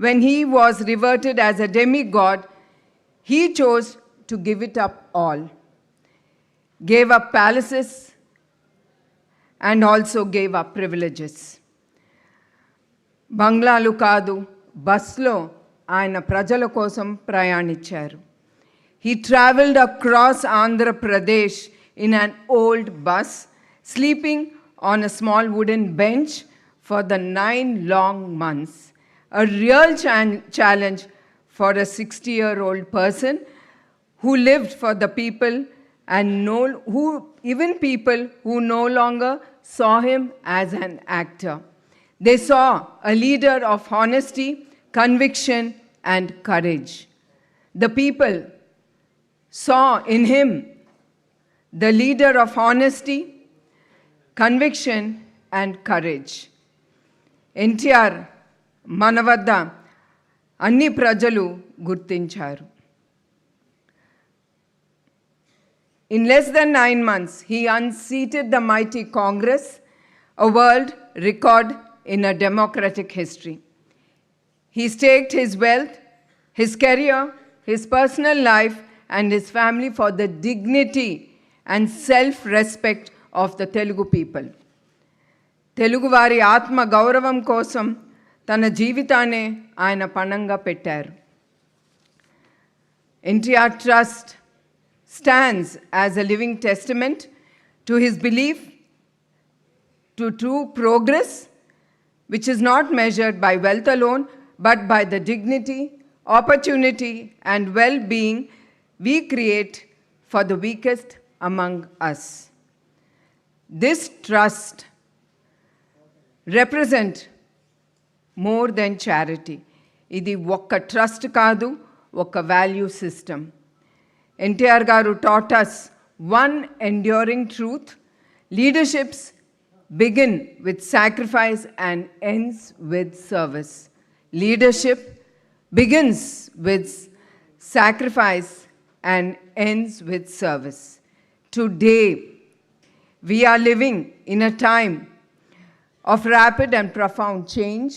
when he was revered as a demigod, he chose to give it up all. Gave up palaces and also gave up privileges. బంగ్లాలు కాదు, బస్లో ఆయన ప్రజల కోసం ప్రయాణించారు. He traveled across Andhra Pradesh in an old bus, sleeping on a small wooden bench for the 9 long months. A real challenge for a 60-year-old person who lived for the people and even people who no longer saw him as an actor. They saw a leader of honesty, conviction, and courage. The people saw in him the leader of honesty, conviction, and courage. NTR మన వద్ద అన్ని ప్రజలు గుర్తించారు. In less than 9 months, he unseated the mighty Congress, a world record in a democratic history. He staked his wealth, his career, his personal life, and his family for the dignity and self-respect of the Telugu people. Telugu వారి ఆత్మ గౌరవం కోసం తన జీవితాన్నే ఆయన పణంగా పెట్టారు. NTR Trust stands as a living testament to his belief to true progress, which is not measured by wealth alone, but by the dignity, opportunity, and well-being we create for the weakest among us. This trust represents more than charity. ఇది ఒక్క trust కాదు, ఒక value system. NTR గారు taught us one enduring truth: leaderships begin with sacrifice and ends with service. Leadership begins with sacrifice and ends with service. Today, we are living in a time of rapid and profound change.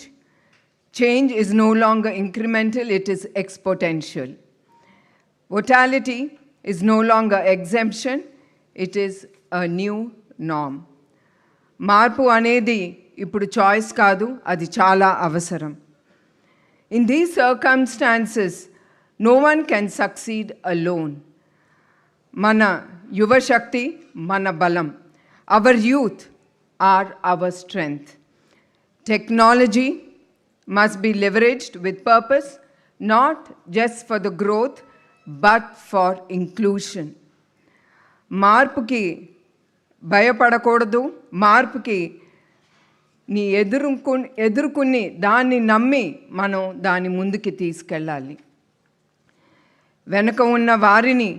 Change is no longer incremental, it is exponential. Mortality is no longer exemption, it is a new norm. మార్పు అనేది ఇప్పుడు choice కాదు, అది చాలా అవసరం. In these circumstances, no one can succeed alone. మన యువశక్తి మన బలం. Our youth are our strength. Technology must be leveraged with purpose, not just for the growth, but for inclusion. మార్పుకి భయపడకూడదు, మార్పుకి ఎదుర్కొని దాన్ని నమ్మి మనం దాని ముందుకి తీసుకెళ్ళాలి. వెనుక ఉన్న వారిని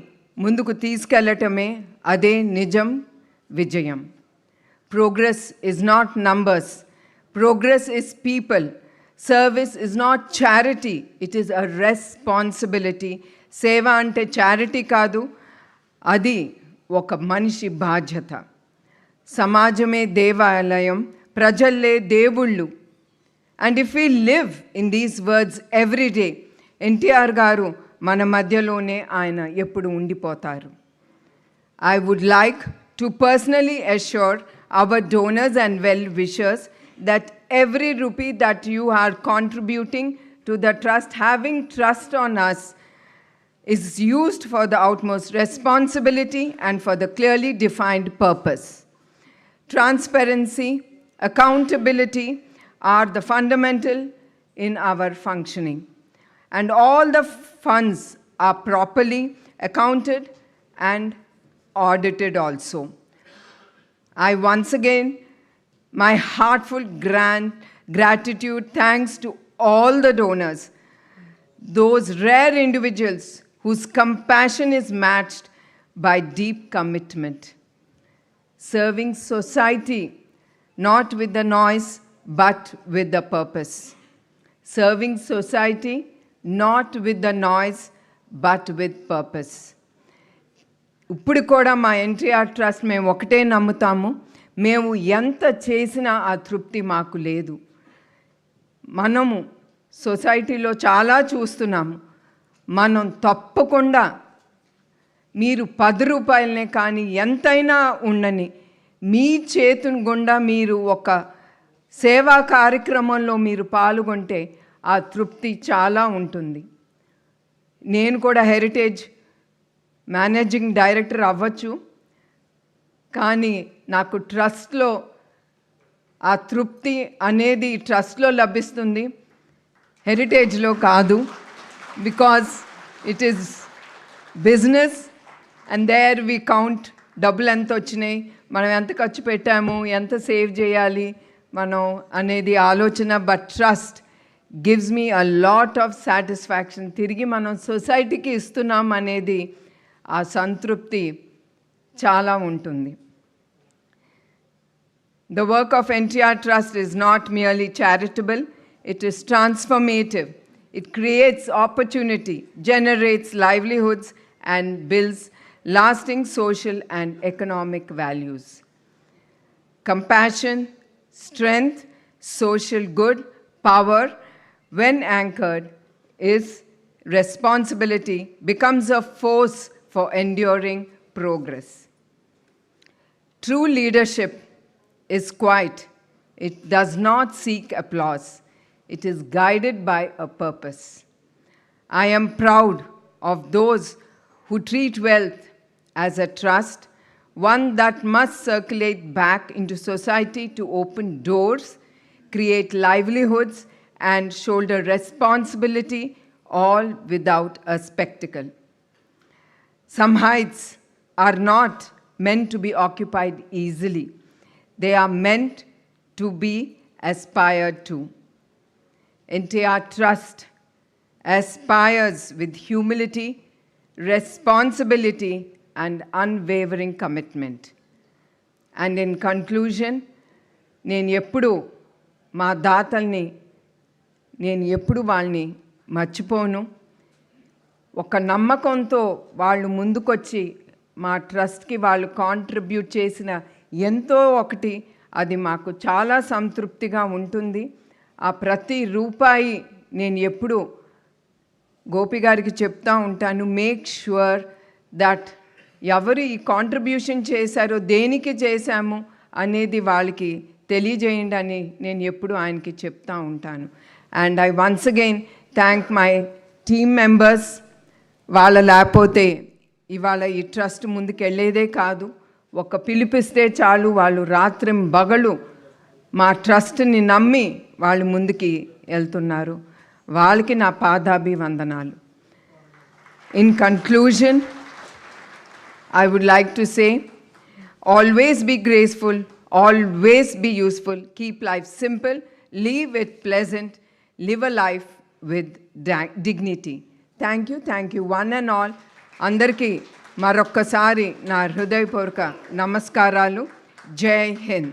ముందుకు తీసుకెళ్ళటమే అదే నిజం విజయం. Progress is not numbers. Progress is people. Service is not charity. It is a responsibility. సేవ అంటే చారిటీ కాదు, అది ఒక మనిషి బాధ్యత. సమాజమే దేవాలయం, ప్రజల్లే దేవుళ్ళు. And if we live in these words every day, NTR గారు మన మధ్యలోనే ఆయన ఎప్పుడు ఉండిపోతారు. I would like to personally assure our donors and well-wishers that every rupee that you are contributing to the trust, having trust on us, is used for the utmost responsibility and for the clearly defined purpose. Transparency, accountability are the fundamental in our functioning, and all the funds are properly accounted and audited also. I once again, my heartfelt gratitude, thanks to all the donors, those rare individuals whose compassion is matched by deep commitment. Serving society not with the noise but with the purpose. Serving society not with the noise but with purpose. ఇప్పుడు కూడా మా NTR trust మేము ఒకటే నమ్ముతాము, మేము ఎంత చేసినా ఆ తృప్తి మాకు లేదు. మనము సొసైటీలో చాలా చూస్తున్నాము. మనం తప్పకుండా మీరు 10 రూపాయలనే కానీ ఎంతైనా ఉండని మీ చేతుని గుండా మీరు ఒక సేవా కార్యక్రమంలో మీరు పాల్గొంటే ఆ తృప్తి చాలా ఉంటుంది. నేను కూడా హెరిటేజ్ మేనేజింగ్ డైరెక్టర్ అవ్వచ్చు, కానీ నాకు ట్రస్ట్లో ఆ తృప్తి అనేది ట్రస్ట్లో లభిస్తుంది, హెరిటేజ్లో కాదు. Because it is business and there we count డబ్బులు ఎంత వచ్చినాయి, మనం ఎంత ఖర్చు పెట్టాము, ఎంత సేవ్ చేయాలి మనం అనేది ఆలోచన. But trust gives me a lot of satisfaction. తిరిగి మనం సొసైటీకి ఇస్తున్నాం అనేది ఆ సంతృప్తి చాలా ఉంటుంది. The work of NTR Trust is not merely charitable, it is transformative. It creates opportunity, generates livelihoods, and builds lasting social and economic values. Compassion, strength, social good, power, when anchored, is responsibility, becomes a force for enduring progress. True leadership is quiet. It does not seek applause. It is guided by a purpose. I am proud of those who treat wealth as a trust, one that must circulate back into society to open doors, create livelihoods, and shoulder responsibility, all without a spectacle. Some heights are not meant to be occupied easily. They are meant to be aspired to. NTR Trust aspires with humility, responsibility, and unwavering commitment. And in conclusion, నేను ఎప్పుడు మా దాతల్ని వాళ్ళని మర్చిపోను. ఒక నమ్మకంతో వాళ్ళు ముందుకొచ్చి మా ట్రస్ట్కి వాళ్ళు కాంట్రిబ్యూట్ చేసిన ఎంతో ఒకటి అది మాకు చాలా సంతృప్తిగా ఉంటుంది. ఆ ప్రతి రూపాయి నేను ఎప్పుడు గోపి గారికి చెప్తా ఉంటాను, మేక్ ష్యూర్ దట్ ఎవరు ఈ కాంట్రిబ్యూషన్ చేశారో దేనికి చేశాము అనేది వాళ్ళకి తెలియజేయండి అని నేను ఎప్పుడు ఆయనకి చెప్తా ఉంటాను. And I once again thank my team members. వాళ్ళ లేకపోతే ఇవాళ ఈ ట్రస్ట్ ముందుకు వెళ్ళేదే కాదు. ఒక పిలిపిస్తే చాలు వాళ్ళు రాత్రింబగళ్ళు మా ట్రస్ట్ని నమ్మి వాళ్ళు ముందుకి వెళ్తున్నారు. వాళ్ళకి నా పాదాభివందనాలు. In conclusion, I would like to say, always be graceful, always be useful, keep life simple, live it pleasant, live a life with dignity. Thank you, one and all. Andarki marokkasari na hrudayapurvaka namaskaralu. Jai Hind.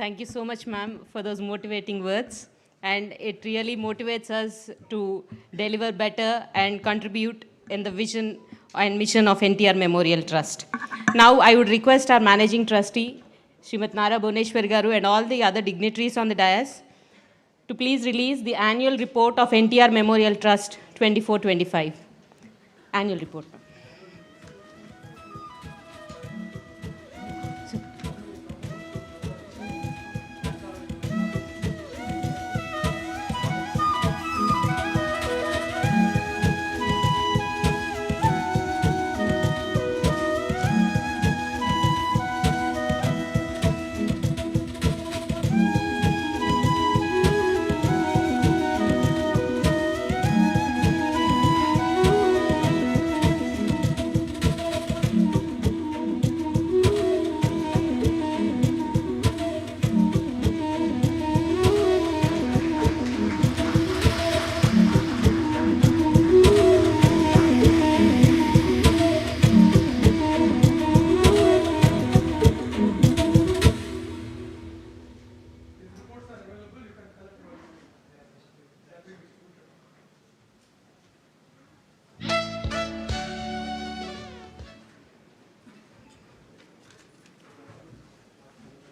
Thank you so much, ma'am, for those motivating words. And it really motivates us to deliver better and contribute in the vision and mission of NTR Memorial Trust. Now, I would request our Managing Trustee, Srimati Nara Bhuvaneshwari garu, and all the other dignitaries on the dais to please release the annual report of NTR Memorial Trust 24-25. Annual report.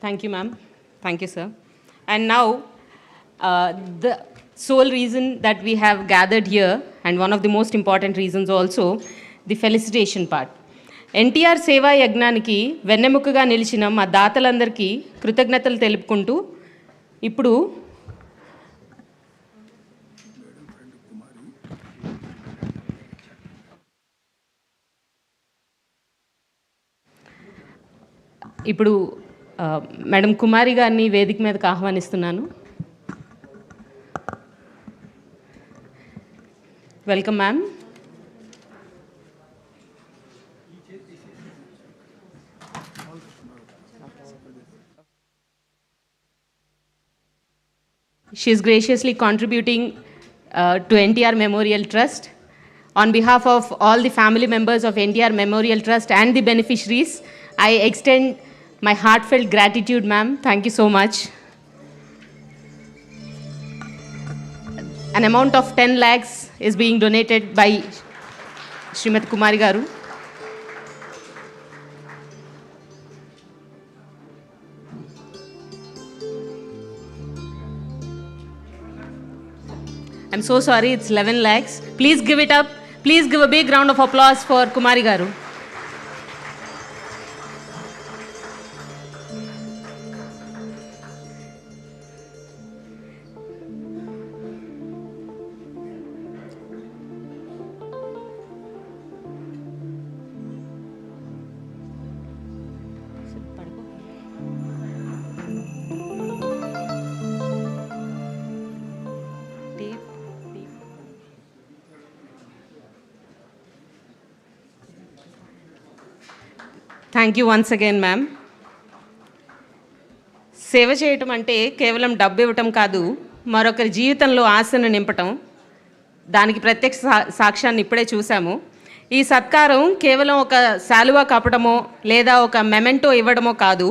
Thank you, ma'am. Thank you, sir. And now, the sole reason that we have gathered here, and one of the most important reasons also, the felicitation part. NTR సేవా యజ్ఞానికి వెన్నెముకగా నిలిచిన మా దాతలందరికీ కృతజ్ఞతలు తెలుపుకుంటూ ఇప్పుడు madam కుమారి గారిని వేదిక మీదకి ఆహ్వానిస్తున్నాను. Welcome ma'am. She is graciously contributing to NTR Memorial Trust. On behalf of all the family members of NTR Memorial Trust and the beneficiaries, I extend my heartfelt gratitude, ma'am. Thank you so much. An amount of 10 lakhs is being donated by Srimati Kumari garu. I'm so sorry, it's 11 lakhs. Please give it up. Please give a big round of applause for Kumari garu. Thank you once again ma'am. సేవ చేయటం అంటే కేవలం డబ్బు ఇవ్వటం కాదు, మరొకరి జీవితంలో ఆశను నింపటం. దానికి ప్రత్యక్ష సాక్ష్యాన్ని ఇప్పుడే చూసాము. ఈ సత్కారం కేవలం ఒక శాలువా కప్పడమో లేదా ఒక మెమెంటో ఇవ్వడమో కాదు.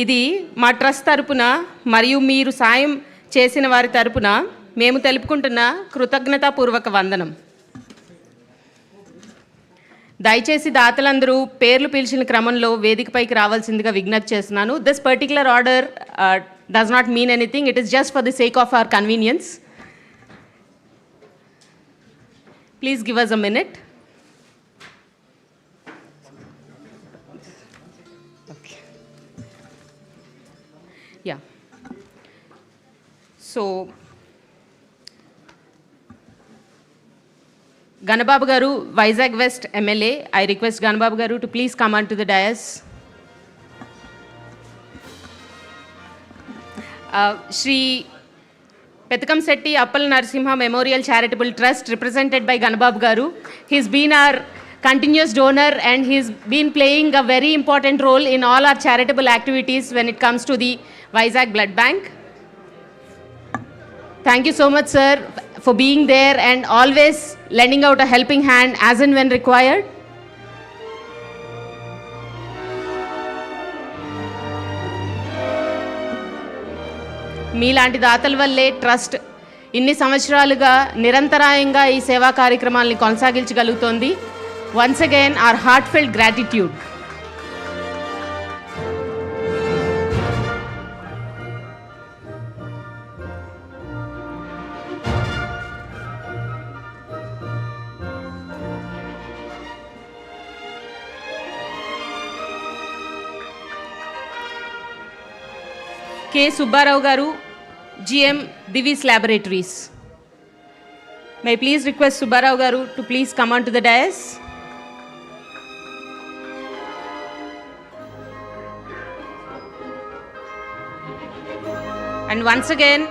ఇది మా ట్రస్ట్ తరపున మరియు మీరు సాయం చేసిన వారి తరపున మేము తెలుపుకుంటున్న కృతజ్ఞతాపూర్వక వందనం. దయచేసి దాతలందరూ పేర్లు పిలిచిన క్రమంలో వేదికపైకి రావాల్సిందిగా విజ్ఞప్తి చేస్తున్నాను. This particular order does not mean anything. It is just for the sake of our convenience. Please give us a minute. Yeah, so Ganababu garu, Vizag West MLA, I request Ganababu garu to please come on to the dais. Shri Petakam Setti Appal Narasimha Memorial Charitable Trust, represented by Ganababu garu. He's been our continuous donor and he's been playing a very important role in all our charitable activities when it comes to the Vizag Blood Bank. Thank you so much, sir, for being there and always lending out a helping hand as and when required. మీలాంటి దాతల వల్లే trust ఇన్ని సంవత్సరాలుగా నిరంతరాయంగా ఈ సేవా కార్యక్రమాలను కొనసాగించగలుగుతోంది. Once again our heartfelt gratitude. K. Subbarao garu, GM, Divis Laboratories. May I please request Subbarao garu to please come on to the dais. And once again,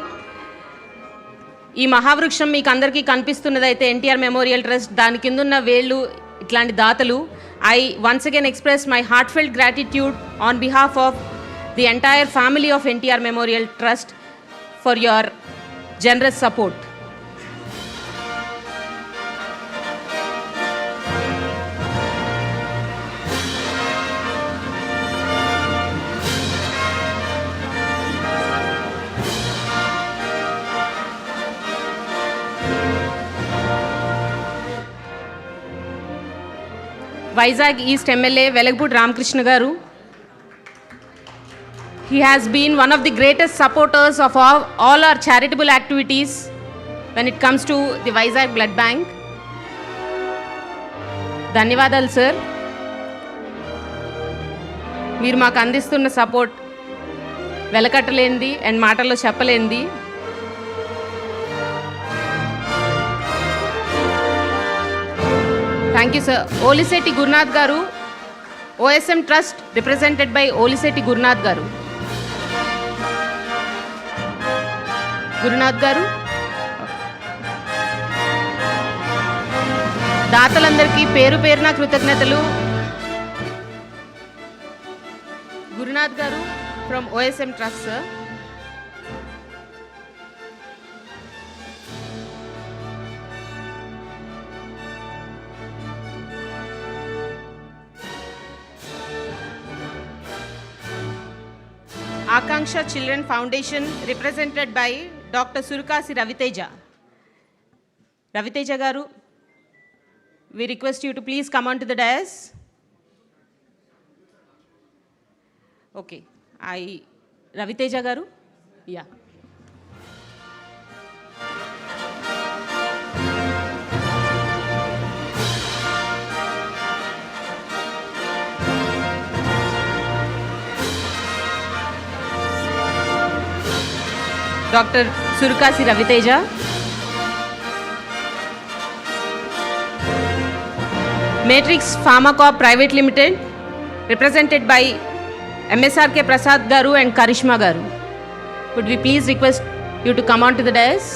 ఈ మహావృక్షం మీకు అందరికీ కనిపిస్తున్నదైతే ఎన్టీఆర్ మెమోరియల్ ట్రస్ట్, దాని కిందున్న వేళ్ళు ఇట్లాంటి దాతలు. I once again express my heartfelt gratitude on behalf of the entire family of NTR Memorial Trust for your generous support. Vizag East MLA Velagpudi Ramakrishna garu. He has been one of the greatest supporters of all our charitable activities when it comes to the Vizag Blood Bank. ధన్యవాదాలు sir, మీరు మాకు అందిస్తున్న support వెలకట్టలేనిది and మాటల్లో చెప్పలేనిది. Thank you sir. Olisetti Gurunath garu, OSM Trust, represented by ఓలిశెట్టి Gurunath గారు. గురునాథ్ గారు, దాతలందరికీ పేరు పేరున కృతజ్ఞతలు. గురునాథ్ గారు from OSM Trust, sir. Akanksha Children Foundation, represented by Dr. Surukasi Raviteja. Raviteja garu, we request you to please come on to the dais. Okay, Raviteja garu, yeah. Dr. Surukasi Raviteja. Matrix Pharma Corp Private Limited, represented by MSRK Prasad garu and Karishma garu. Could we please request you to come on to the dais?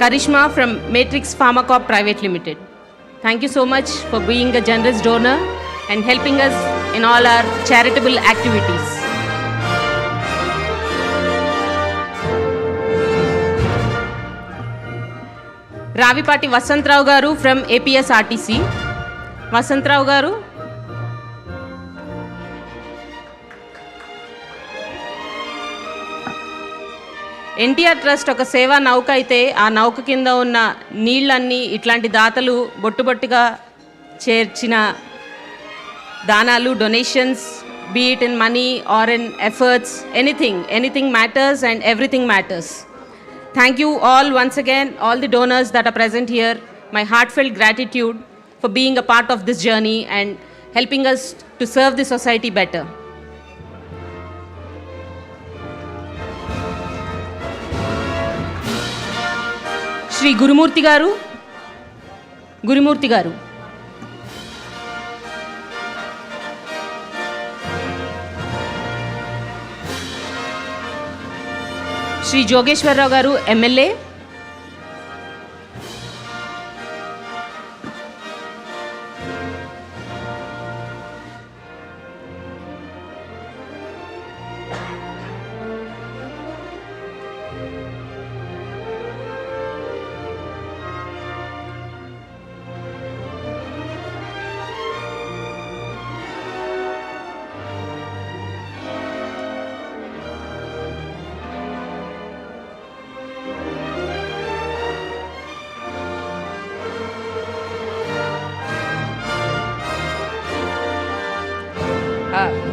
Karishma from Matrix Pharmacorp Private Limited. Thank you so much for being a generous donor and helping us in all our charitable activities. Ravipati Vasantrao garu from APS RTC. Vasantrao garu. NTR trust ఒక సేవా నౌక అయితే ఆ నౌక కింద ఉన్న నీళ్ళన్నీ ఇట్లాంటి దాతలు బొట్టుబొట్టుగా చేర్చిన దానాలు donations be it in money or in efforts, anything matters and everything matters. Thank you all once again, all the donors that are present here. My heartfelt gratitude for being a part of this journey and helping us to serve the society better. Shri Gurumurthy garu. Shri Jogeshwar Rao garu, MLA.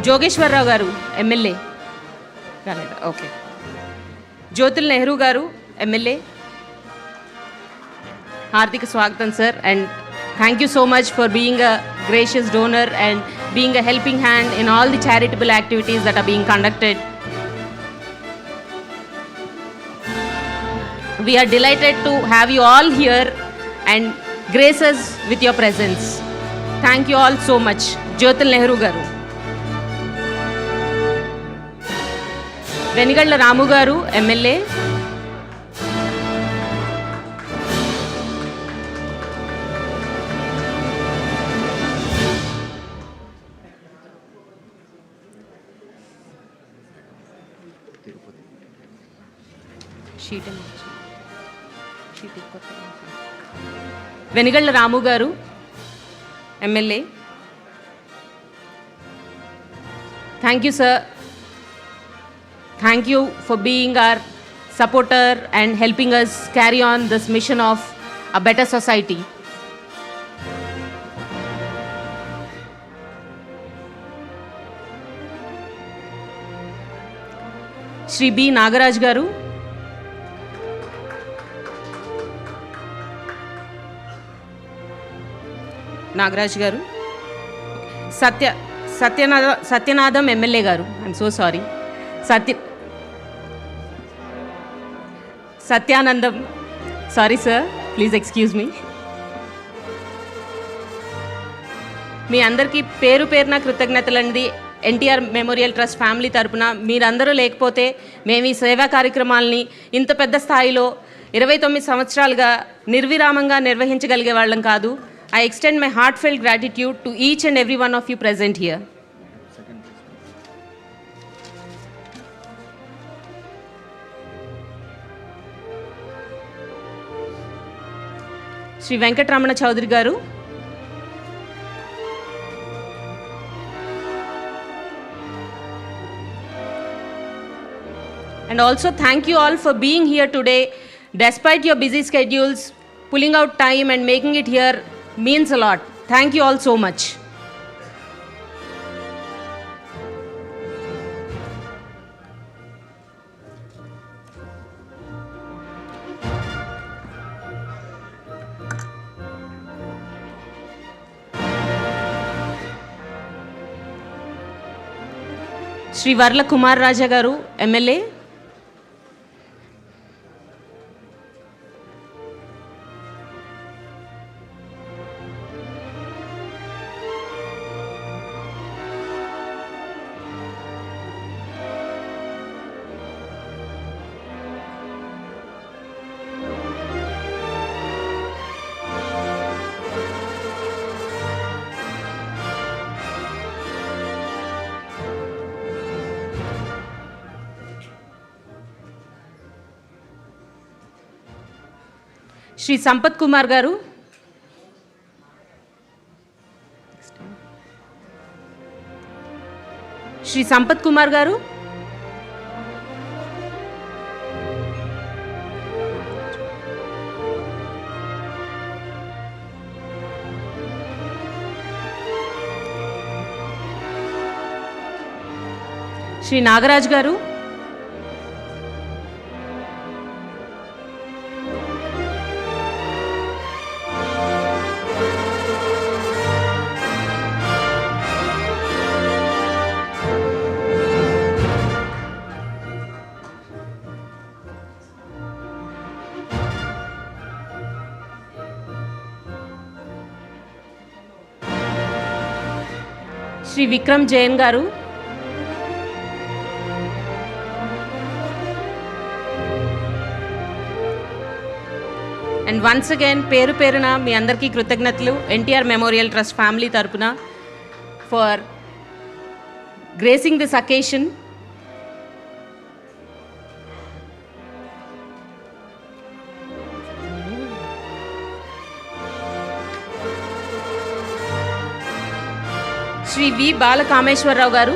Jogeshwar Rao garu MLA రాలేదా okay Jyothula Nehru గారు MLA హార్దిక స్వాగతం sir and thank you so much for being a gracious donor and being a helping hand in all the charitable activities that are being conducted. We are delighted to have you all here and grace us with your presence. Thank you all so much. Jyotil Nehru garu. వెనిగళ్ళ రాము గారు MLA. వెనిగళ్ళ రాము గారు MLA. Thank you sir. Thank you for being our supporter and helping us carry on this mission of a better society. Shri B. Nagaraj garu. Nagaraj garu. Satyanadam MLA garu. I'm so sorry. Satyanandam. Sorry sir, please excuse me. మీ అందరికీ పేరు పేరున కృతజ్ఞతలండి. NTR memorial trust family తరపున మీరందరూ లేకపోతే మేము ఈ సేవా కార్యక్రమాలని ఇంత పెద్ద స్థాయిలో 29 సంవత్సరాలుగా నిర్విరామంగా నిర్వహించగలిగే వాళ్ళం కాదు. I extend my heartfelt gratitude to each and every one of you present here. Shri Venkatramana Chaudhary garu. And also thank you all for being here today. Despite your busy schedules, pulling out time and making it here means a lot. Thank you all so much. Shri Varla Kumar Raja garu, MLA. Shri Sampath Kumar గారు, శ్రీ సంపత్ కుమార్ గారు, శ్రీ నాగరాజ్ గారు, శ్రీ విక్రమ్ జైన్ గారు, and once again పేరు పేరున మీ అందరికీ కృతజ్ఞతలు NTR memorial trust family తరపున for gracing this occasion. Shri V Balakameswararao garu,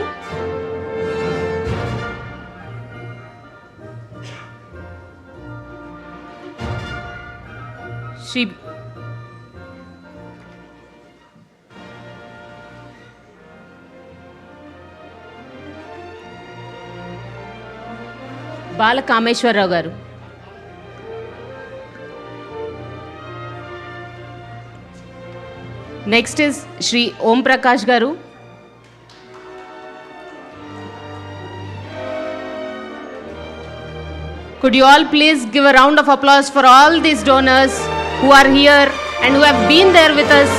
Shri Balakameswararao garu, next is Shri Om Prakash garu, could you all please give a round of applause for all these donors who are here and who have been there with us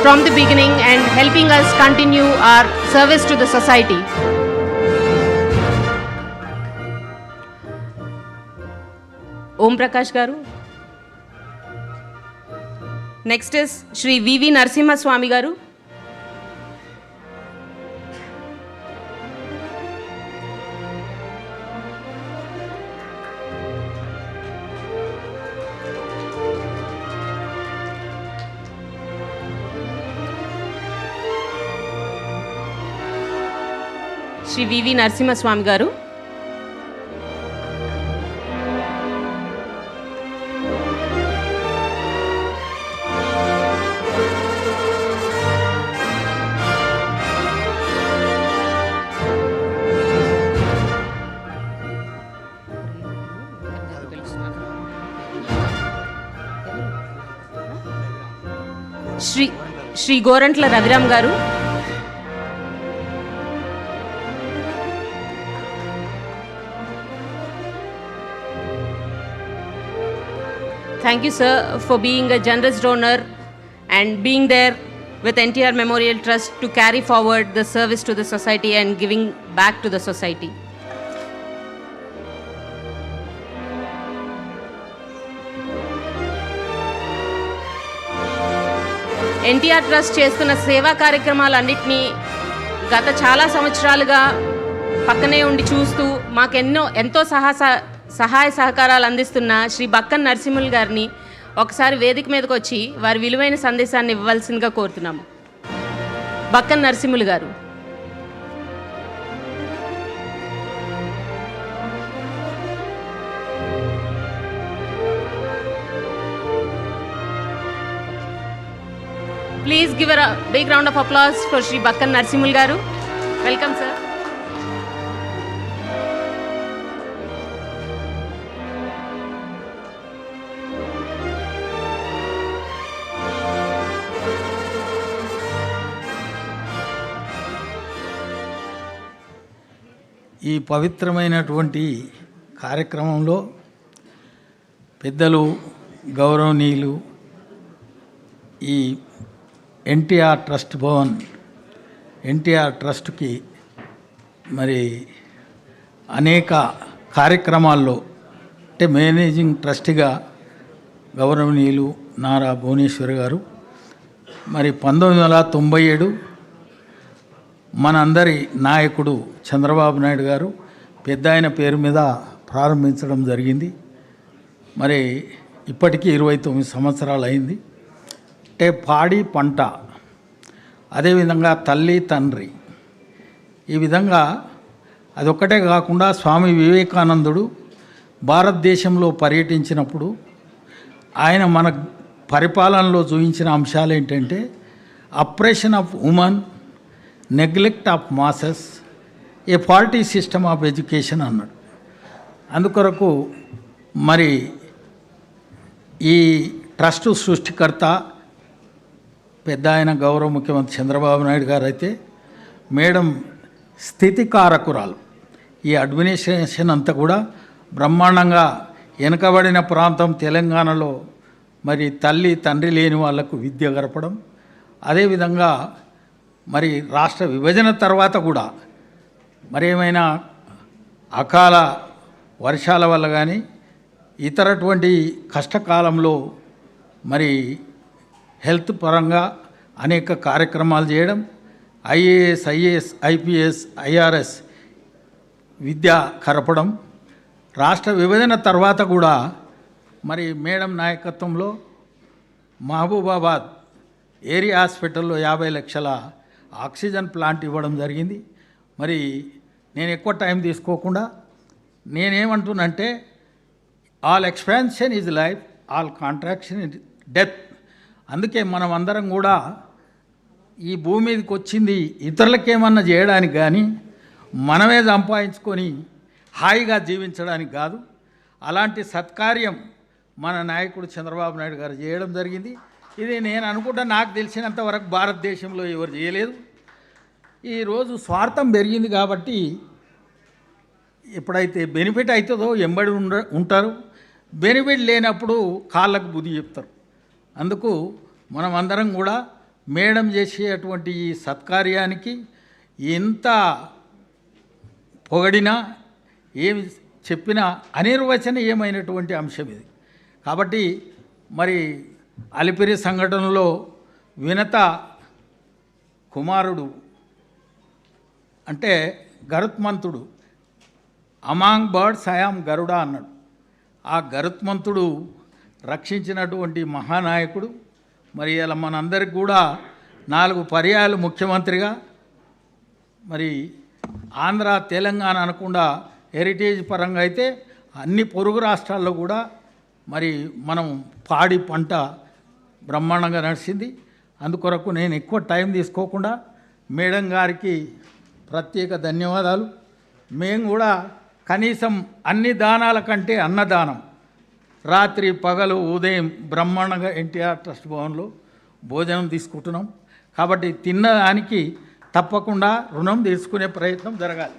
from the beginning and helping us continue our service to the society. Om Prakash garu. Next is Shri V.V. Narasimha Swami garu. Shri వివి నరసింహస్వామి గారు, శ్రీ గోరంట్ల రవిరామ్ గారు, thank you sir for being a generous donor and being there with NTR Memorial Trust to carry forward the service to the society and giving back to the society. NTR Trust చేస్తున్న సేవా కార్యక్రమాలన్నింటినీ గత చాలా సంవత్సరాలుగా పక్కనే ఉండి చూస్తూ ఎంతో సహాయ సహకారాలు అందిస్తున్న శ్రీ బక్కన్ నరసింహులు గారిని ఒకసారి వేదిక మీదకి వచ్చి వారి విలువైన సందేశాన్ని ఇవ్వాల్సిందిగా కోరుతున్నాము. బక్కన్ నరసింహులు గారు. Please give a big round of applause for Shri Bakkan Narasimhul garu. Welcome sir. ఈ పవిత్రమైనటువంటి కార్యక్రమంలో పెద్దలు గౌరవనీయులు ఈ ఎన్టీఆర్ ట్రస్ట్ భవన్ ఎన్టీఆర్ ట్రస్ట్కి మరి అనేక కార్యక్రమాల్లో అంటే మేనేజింగ్ ట్రస్టీగా గౌరవనీయులు నారా భువనేశ్వరి గారు మరి 1997 మనందరి నాయకుడు చంద్రబాబు నాయుడు గారు పెద్ద ఆయన పేరు మీద ప్రారంభించడం జరిగింది. మరి ఇప్పటికీ 29 సంవత్సరాలు అయింది. అంటే పాడి పంట, అదేవిధంగా తల్లి తండ్రి, ఈ విధంగా అదొక్కటే కాకుండా స్వామి వివేకానందుడు భారతదేశంలో పర్యటించినప్పుడు ఆయన మన పరిపాలనలో చూపించిన అంశాలు ఏంటంటే oppression of women, neglect of masses, A party system of education అన్నాడు. అందుకొరకు మరి ఈ ట్రస్ట్ సృష్టికర్త పెద్ద ఆయన గౌరవ ముఖ్యమంత్రి చంద్రబాబు నాయుడు గారు అయితే మేడం స్థితికారకురాలు. ఈ అడ్మినిస్ట్రేషన్ అంతా కూడా బ్రహ్మాండంగా వెనుకబడిన ప్రాంతం తెలంగాణలో మరి తల్లి తండ్రి లేని వాళ్లకు విద్య గడపడం, అదేవిధంగా మరి రాష్ట్ర విభజన తర్వాత కూడా మరి ఏమైనా అకాల వర్షాల వల్ల కానీ ఇతరటువంటి కష్టకాలంలో మరి హెల్త్ పరంగా అనేక కార్యక్రమాలు చేయడం, ఐఏఎస్, ఐఏఎస్, ఐపీఎస్, ఐఆర్ఎస్ విద్య కరపడం, రాష్ట్ర విభజన తర్వాత కూడా మరి మేడం నాయకత్వంలో మహబూబాబాద్ ఏరియా హాస్పిటల్లో 50 లక్షల ఆక్సిజన్ ప్లాంట్ ఇవ్వడం జరిగింది. మరి నేను ఎక్కువ టైం తీసుకోకుండా నేనేమంటున్నంటే all expansion is life, all contraction is death. అందుకే మనం అందరం కూడా ఈ భూమి మీదకి వచ్చింది ఇతరులకేమన్నా చేయడానికి కానీ మనమే సంపాదించుకొని హాయిగా జీవించడానికి కాదు. అలాంటి సత్కార్యం మన నాయకుడు చంద్రబాబు నాయుడు గారు చేయడం జరిగింది. ఇది నేను అనుకుంటా, నాకు తెలిసినంత వరకు భారతదేశంలో ఎవరు చేయలేదు. ఈరోజు స్వార్థం పెరిగింది కాబట్టి ఎప్పుడైతే బెనిఫిట్ అవుతుందో ఎంబడి ఉంటారు, బెనిఫిట్ లేనప్పుడు కాళ్ళకు బుద్ధి చెప్తారు. అందుకు మనం అందరం కూడా మేడం చేసేటువంటి ఈ సత్కార్యానికి ఎంత పొగడినా ఏమి చెప్పినా అనిర్వచనీయమైనటువంటి అంశం ఇది. కాబట్టి మరి అలిపిరి సంఘటనలో వినత కుమారుడు అంటే గరుత్మంతుడు, అమాంగ్ బర్డ్స్ ఐయామ్ గరుడ అన్నాడు. ఆ గరుత్మంతుడు రక్షించినటువంటి మహానాయకుడు. మరి ఇలా మనందరికి కూడా 4 పర్యాయాలు ముఖ్యమంత్రిగా, మరి ఆంధ్ర తెలంగాణ అనకుండా హెరిటేజ్ పరంగా అయితే అన్ని పొరుగు రాష్ట్రాల్లో కూడా మరి మనం పాడి పంట బ్రహ్మాండంగా నడిచింది. అందుకొరకు నేను ఎక్కువ టైం తీసుకోకుండా మేడం గారికి ప్రత్యేక ధన్యవాదాలు. మేము కూడా కనీసం అన్ని దానాల కంటే అన్నదానం, రాత్రి పగలు ఉదయం బ్రహ్మాండంగా ఎన్టీఆర్ ట్రస్ట్ భవన్లో భోజనం తీసుకుంటున్నాం. కాబట్టి తిన్నదానికి తప్పకుండా రుణం తీసుకునే ప్రయత్నం జరగాలి.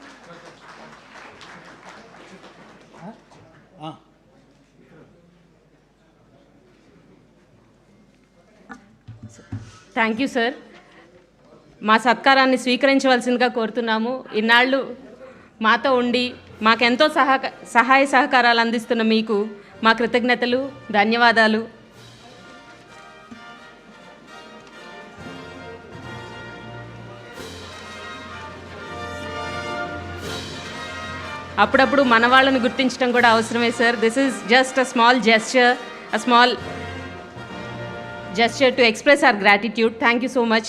Thank you sir. మా సత్కారాన్ని స్వీకరించవలసిందిగా కోరుతున్నాము. ఇన్నాళ్ళు మాతో ఉండి మాకెంతో సహాయ సహకారాలు అందిస్తున్న మీకు మా కృతజ్ఞతలు, ధన్యవాదాలు. అప్పుడప్పుడు మన వాళ్ళని గుర్తించడం కూడా అవసరమే sir. This is just a small gesture to express our gratitude. Thank you so much.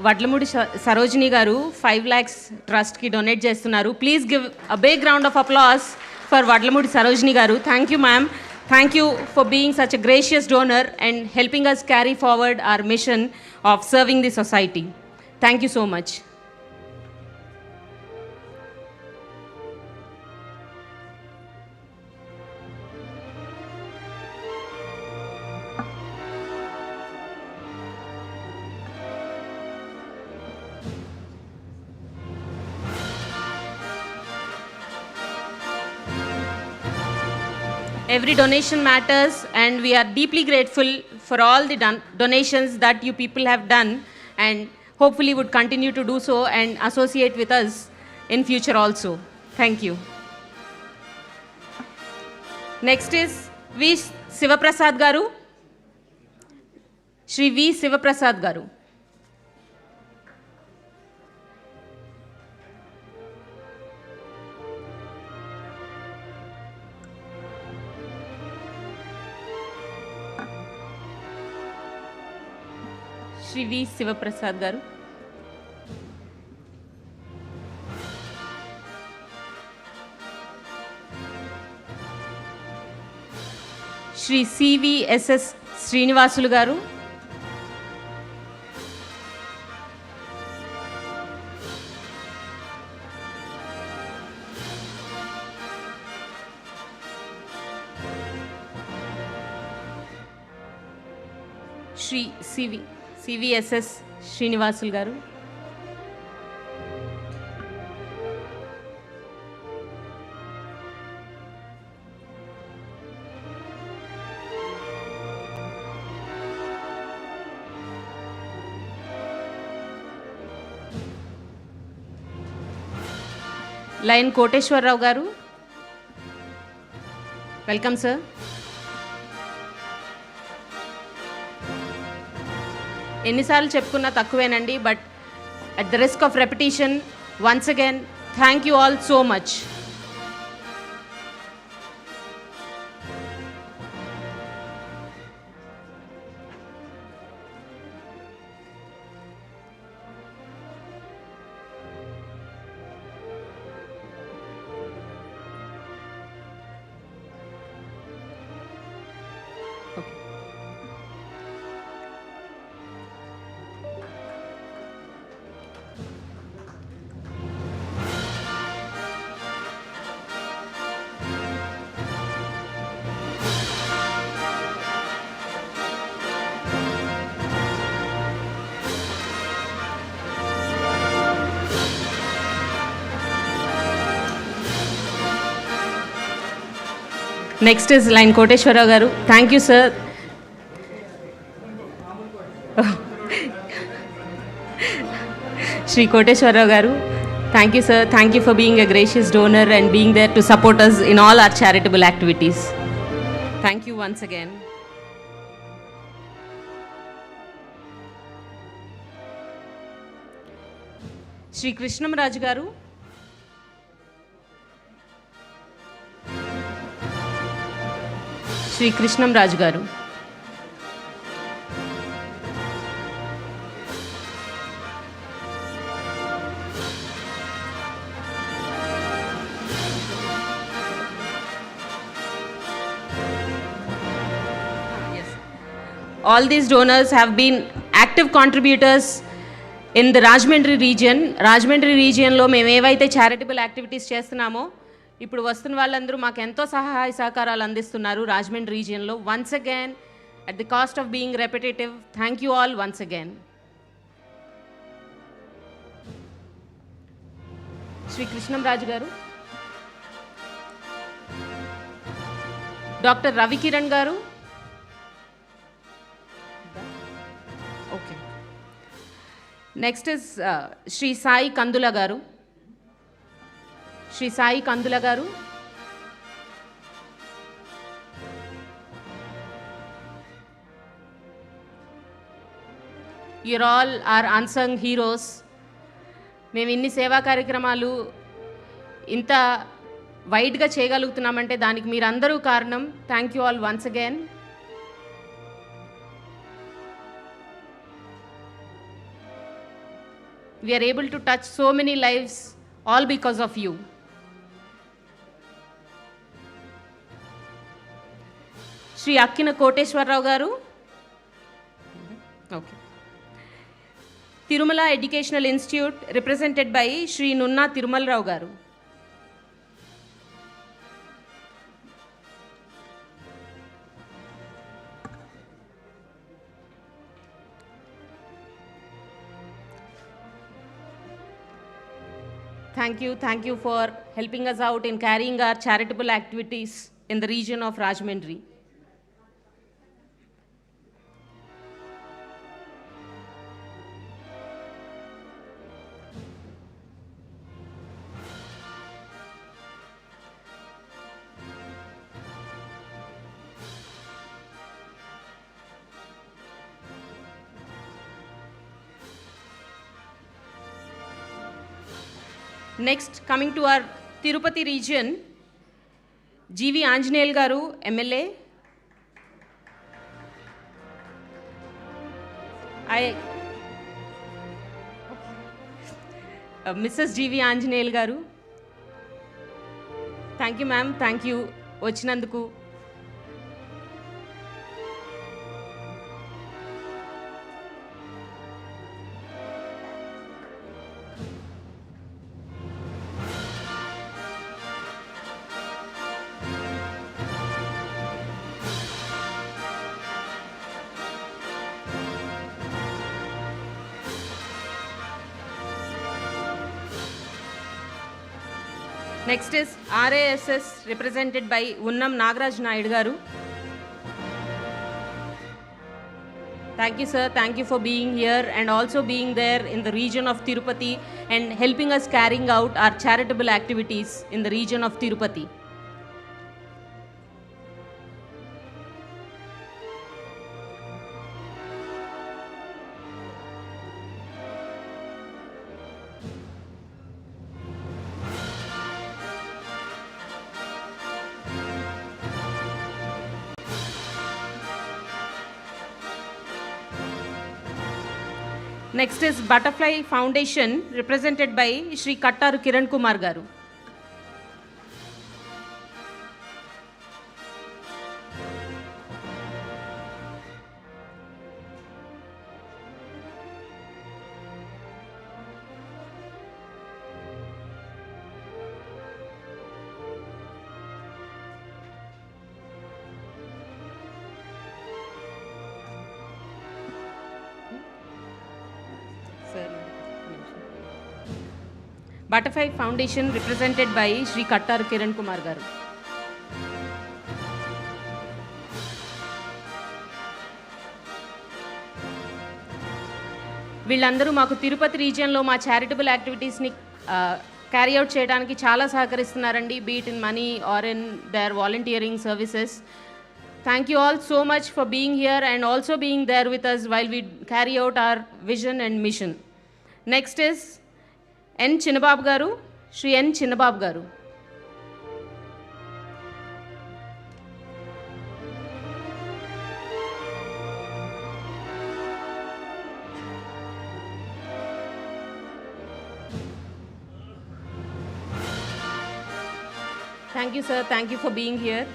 Vadlamudi Sarojini garu 5 lakhs ట్రస్ట్కి డొనేట్ చేస్తున్నారు. Please give a big round of applause for Vadlamudi Sarojini garu. Thank you ma'am. Thank you for being such a gracious donor and helping us carry forward our mission of serving the society. Thank you so much. Every donation matters, and we are deeply grateful for all the donations that you people have done, and hopefully would continue to do so and associate with us in future also. Thank you. Next is V. Sivaprasad garu. Shri V. Sivaprasad garu. Shri V. Sivaprasad garu. Shri CVSS Srinivasulu garu. Shri CVSS Srinivasulu garu. Lion Koteshwar Rao garu. Welcome, sir. ఎన్నిసార్లు చెప్పుకున్నా తక్కువేనండి, but at the risk of repetition once again thank you all so much. Next is Line Koteshwar Rao garu. Thank you, sir. Shri Koteshwar Rao garu. Thank you, sir. Thank you for being a gracious donor and being there to support us in all our charitable activities. Thank you once again. Shri Krishnam Raj garu. Shri Krishnam Raj garu. All these donors have been active contributors in the Rajahmundry region. Rajahmundry region లో మేము ఏవైతే charitable activities చేస్తున్నామో ఇప్పుడు వస్తున్న వాళ్ళందరూ మాకు ఎంతో సహాయ సహకారాలు అందిస్తున్నారు రాజమండ్రి రీజియన్లో. Once again at the cost of being repetitive, thank you all once again. Shri Krishnam Raju garu. Doctor Ravikiran garu. Okay. Next is Shri Sai Kandula garu. Shri Sai Kandula garu. You're all are unsung heroes. మేము ఇన్ని సేవా కార్యక్రమాలు ఇంత వైడ్గా చేయగలుగుతున్నామంటే దానికి మీరందరూ కారణం. Thank you all once again. We are able to touch so many lives all because of you. Shri Akkina Koteshwar Rao garu. Okay. Tirumala Educational Institute represented by Shri Nunna Tirumal Rao garu. Thank you for helping us out in carrying our charitable activities in the region of Rajahmundry. Next, coming to our Tirupati region, G.V. Anjaneyal Garu, MLA. Mrs. G.V. Anjaneyal Garu. Thank you, ma'am. Thank you. Vachinanduku. Next is RASS represented by Unnam Nagaraj Naidu Garu. Thank you, sir. Thank you for being here and also being there in the region of Tirupati and helping us carrying out our charitable activities in the region of Tirupati. Next is Butterfly Foundation represented by Shri Kattaru Kiran Kumar Garu. Butterfly Foundation represented by Shri Kattaru Kiran Kumar Garu. వీళ్ళందరూ మాకు తిరుపతి రీజియన్లో మా charitable యాక్టివిటీస్ని carry out చేయడానికి చాలా సహకరిస్తున్నారండి, be it in money or in their volunteering services. Thank you all so much for being here and also being there with us while we carry out our vision and mission. Next is N. Chinnabab Garu, Shri N. Chinnabab Garu. Thank you, sir. Thank you for being here.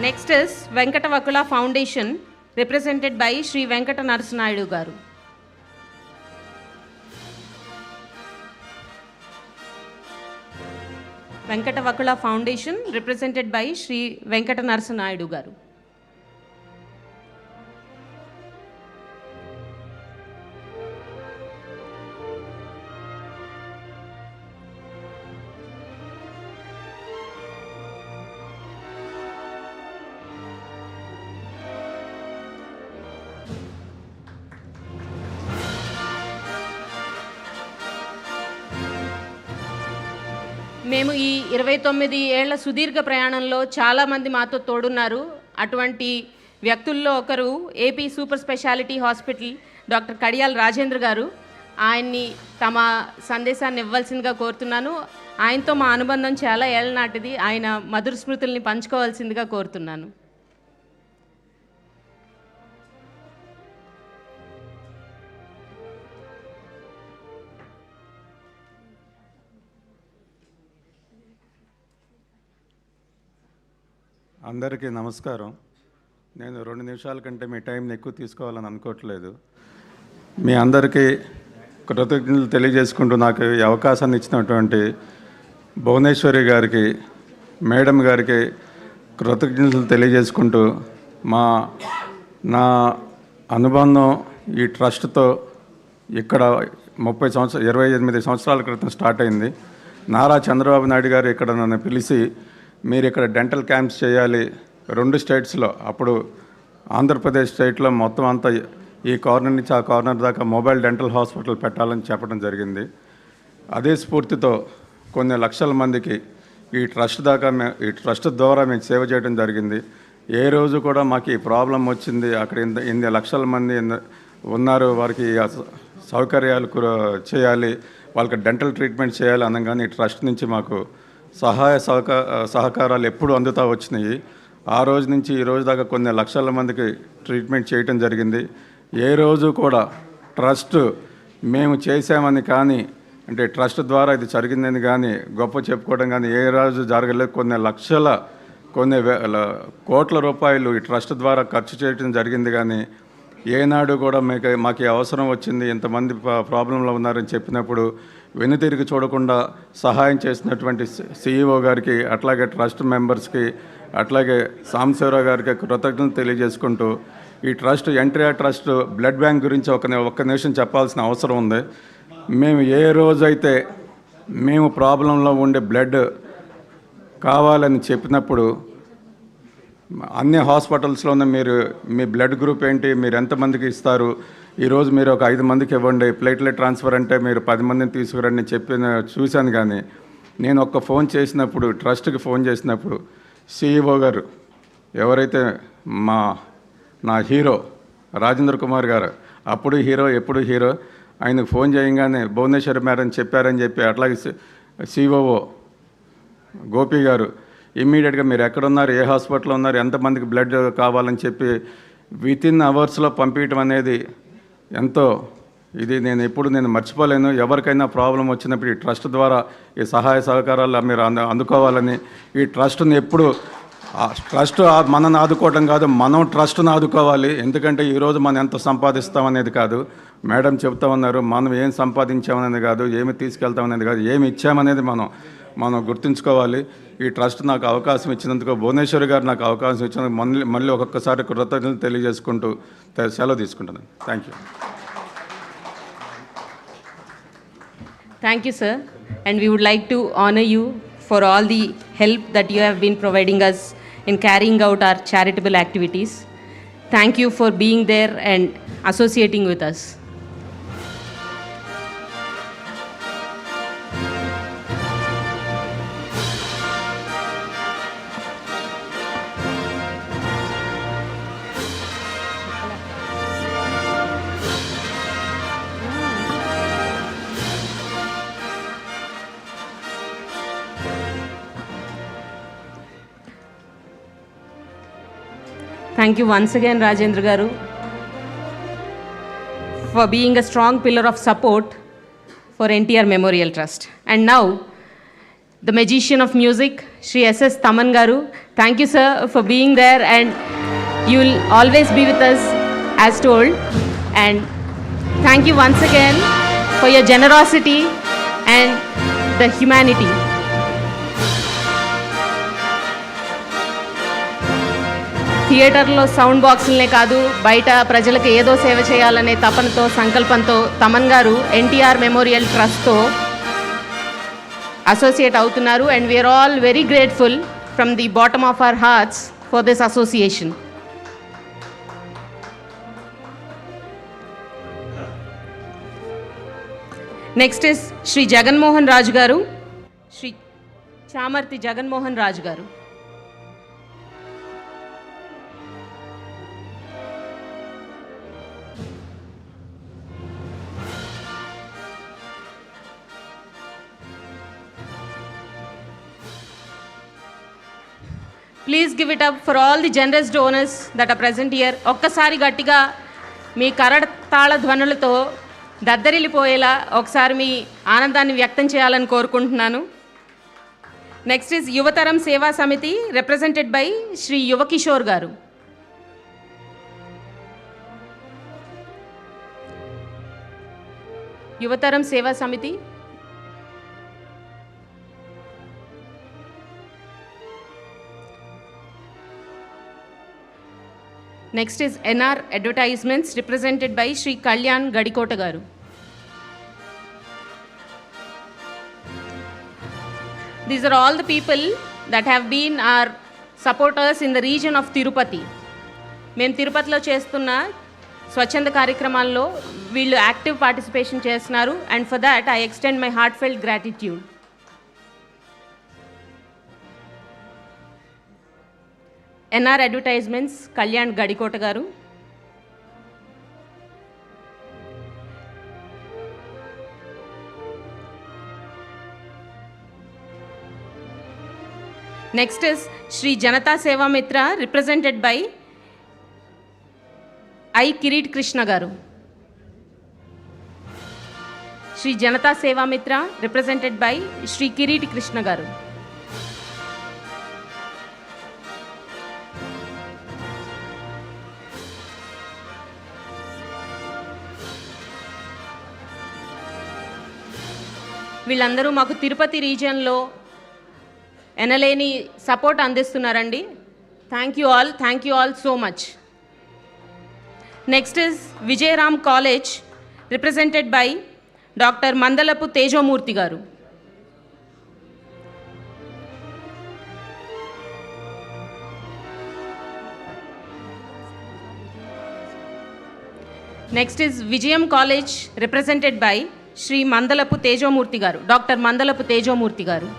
Next is Venkatavakula Foundation represented by Shri Venkata Narasimha Garu. Venkatavakula Foundation represented by Shri Venkata Narasimha Garu. మేము ఈ 29 ఏళ్ల సుదీర్ఘ ప్రయాణంలో చాలామంది మాతో తోడున్నారు. అటువంటి వ్యక్తుల్లో ఒకరు AP super speciality hospital doctor Kadiyal Rajendra garu. ఆయన్ని తమ సందేశాన్ని ఇవ్వాల్సిందిగా కోరుతున్నాను. ఆయనతో మా అనుబంధం చాలా ఏళ్ల నాటిది. ఆయన మధుర స్మృతుల్ని పంచుకోవాల్సిందిగా కోరుతున్నాను. అందరికీ నమస్కారం. నేను 2 నిమిషాల కంటే మీ టైంని ఎక్కువ తీసుకోవాలని అనుకోవట్లేదు. మీ అందరికీ కృతజ్ఞతలు తెలియజేసుకుంటూ నాకు ఈ అవకాశాన్ని ఇచ్చినటువంటి భువనేశ్వరి గారికి, మేడం గారికి కృతజ్ఞతలు తెలియజేసుకుంటూ నా అనుబంధం ఈ ట్రస్ట్తో ఇక్కడ 28 సంవత్సరాల క్రితం స్టార్ట్ అయింది. నారా చంద్రబాబు నాయుడు గారు ఇక్కడ నన్ను పిలిచి మీరు ఇక్కడ డెంటల్ క్యాంప్స్ చేయాలి 2 స్టేట్స్లో. అప్పుడు ఆంధ్రప్రదేశ్ స్టేట్లో మొత్తం అంతా ఈ కార్నర్ నుంచి ఆ కార్నర్ దాకా మొబైల్ డెంటల్ హాస్పిటల్ పెట్టాలని చెప్పడం జరిగింది. అదే స్ఫూర్తితో కొన్ని లక్షల మందికి ఈ ట్రస్ట్ ద్వారా మేము సేవ చేయడం జరిగింది. ఏ రోజు కూడా మాకు ఈ ప్రాబ్లం వచ్చింది, అక్కడ ఇన్ని లక్షల మంది ఉన్నారు, వారికి సౌకర్యాలు చేయాలి, వాళ్ళకి డెంటల్ ట్రీట్మెంట్ చేయాలి అనగానే ఈ ట్రస్ట్ నుంచి మాకు సహకారాలు ఎప్పుడు అందుతూ వచ్చినాయి. ఆ రోజు నుంచి ఈ రోజు దాకా కొన్ని లక్షల మందికి ట్రీట్మెంట్ చేయటం జరిగింది. ఏ రోజు కూడా ట్రస్ట్ మేము చేసామని కానీ, అంటే ట్రస్ట్ ద్వారా ఇది జరిగిందని కానీ గొప్ప చెప్పుకోవడం కానీ ఏ రోజు జరగలేదు. కొన్ని కోట్ల రూపాయలు ఈ ట్రస్ట్ ద్వారా ఖర్చు చేయడం జరిగింది. కానీ ఏనాడు కూడా మాకు అవసరం వచ్చింది, ఇంతమంది ప్రాబ్లంలో ఉన్నారని చెప్పినప్పుడు వెనుతిరిగి చూడకుండా సహాయం చేసినటువంటి CEO గారికి, అట్లాగే ట్రస్ట్ మెంబర్స్కి, అట్లాగే సాంబశివరావు గారికి కృతజ్ఞతలు తెలియజేసుకుంటూ, ఈ trust NTR trust blood bank గురించి ఒక్క నిమిషం చెప్పాల్సిన అవసరం ఉంది. మేము ఏ రోజైతే మేము ప్రాబ్లంలో ఉండే బ్లడ్ కావాలని చెప్పినప్పుడు అన్ని హాస్పిటల్స్లోనే మీరు మీ బ్లడ్ గ్రూప్ ఏంటి, మీరు ఎంతమందికి ఇస్తారు, ఈరోజు మీరు ఒక 5 మందికి ఇవ్వండి, ప్లేట్లెట్ ట్రాన్స్ఫర్ అంటే మీరు 10 మందిని తీసుకురండి చూశాను. కానీ నేను ఒక్క ఫోన్ చేసినప్పుడు, ట్రస్ట్కి ఫోన్ చేసినప్పుడు CEO గారు, ఎవరైతే నా హీరో రాజేంద్ర కుమార్ గారు, అప్పుడు హీరో ఎప్పుడు హీరో, ఆయనకు ఫోన్ చేయగానే భువనేశ్వరి మేడం చెప్పారని చెప్పి, అట్లాగే COO గోపి గారు ఇమ్మీడియట్గా మీరు ఎక్కడున్నారు, ఏ హాస్పిటల్లో ఉన్నారు, ఎంతమందికి బ్లడ్ కావాలని చెప్పి వితిన్ అవర్స్లో పంపించడం అనేది ఎంతో నేను మర్చిపోలేను. ఎవరికైనా ప్రాబ్లం వచ్చినప్పుడు ఈ ట్రస్ట్ ద్వారా ఈ సహాయ సహకారాలు మీరు అందుకోవాలని, ఈ ట్రస్ట్ని ఎప్పుడు ట్రస్ట్ మనని ఆదుకోవడం కాదు, మనం ట్రస్ట్ని ఆదుకోవాలి. ఎందుకంటే ఈరోజు మనం ఎంత సంపాదిస్తామనేది కాదు, మేడం చెప్తా ఉన్నారు, మనం ఏం సంపాదించామనేది కాదు, ఏమి తీసుకెళ్తామనేది కాదు, ఏమి ఇచ్చామనేది మనం గుర్తుంచుకోవాలి. ఈ ట్రస్ట్ నాకు అవకాశం ఇచ్చినందుకు, భువనేశ్వరి గారు నాకు అవకాశం ఇచ్చినందుకు మళ్ళీ ఒక్కొక్కసారి కృతజ్ఞతలు తెలియజేసుకుంటూ సెలవు తీసుకుంటున్నాను. Thank you. Thank you, sir. And we would like to honor you for all the help that you have been providing us in carrying out our charitable activities. Thank you for being there and associating with us. Thank you once again, Rajendra Garu, for being a strong pillar of support for NTR Memorial Trust. And now, the magician of music, Shri S.S. Taman Garu. Thank you, sir, for being there, and you will always be with us as told. And thank you once again for your generosity and the humanity. థియేటర్లో sound బాక్సులనే కాదు, బయట ప్రజలకు ఏదో సేవ చేయాలనే తపనతో, సంకల్పంతో Thaman garu NTR memorial ట్రస్ట్తో అసోసియేట్ అవుతున్నారు. And we are all very grateful from the bottom of our hearts for this association. Next is Shri Jaganmohan Raju garu, Shri Chamarthi Jaganmohan Raju garu. Please give it up for all the generous donors that are present here. ఒక్కసారి గట్టిగా మీ కరతాళ ధ్వనులతో దద్దరిల్లిపోయేలా ఒకసారి మీ ఆనందాన్ని వ్యక్తం చేయాలని కోరుకుంటున్నాను. Next is యువతరం సేవా సమితి రిప్రజెంటెడ్ బై శ్రీ యువకిషోర్ గారు. యువతరం సేవా సమితి. Next is NR Advertisements represented by Shri Kalyan Gadikota Garu. These are all the people that have been our supporters in the region of Tirupati. మేము తిరుపతిలో చేస్తున్న స్వచ్ఛంద కార్యక్రమాల్లో వీళ్ళు యాక్టివ్ పార్టిసిపేషన్ చేస్తున్నారు, and for that I extend my heartfelt gratitude. NR advertisements Kalyan Gadikota garu. Next is Shri Janata Seva Mitra, represented by I. Kirit Krishna Garu. Shri Janata Seva Mitra, represented by Shri Kirit Krishna Garu. వీళ్ళందరూ మాకు తిరుపతి రీజియన్లో ఎనలేని support అందిస్తున్నారండి. Thank you all so much. Next is Vijayaram college, represented by doctor Mandalapu Tejomurthy garu. Next is Vijayam college, represented by Shri Mandalapu Tejomurthy garu, doctor Mandalapu Tejomurthy గారు.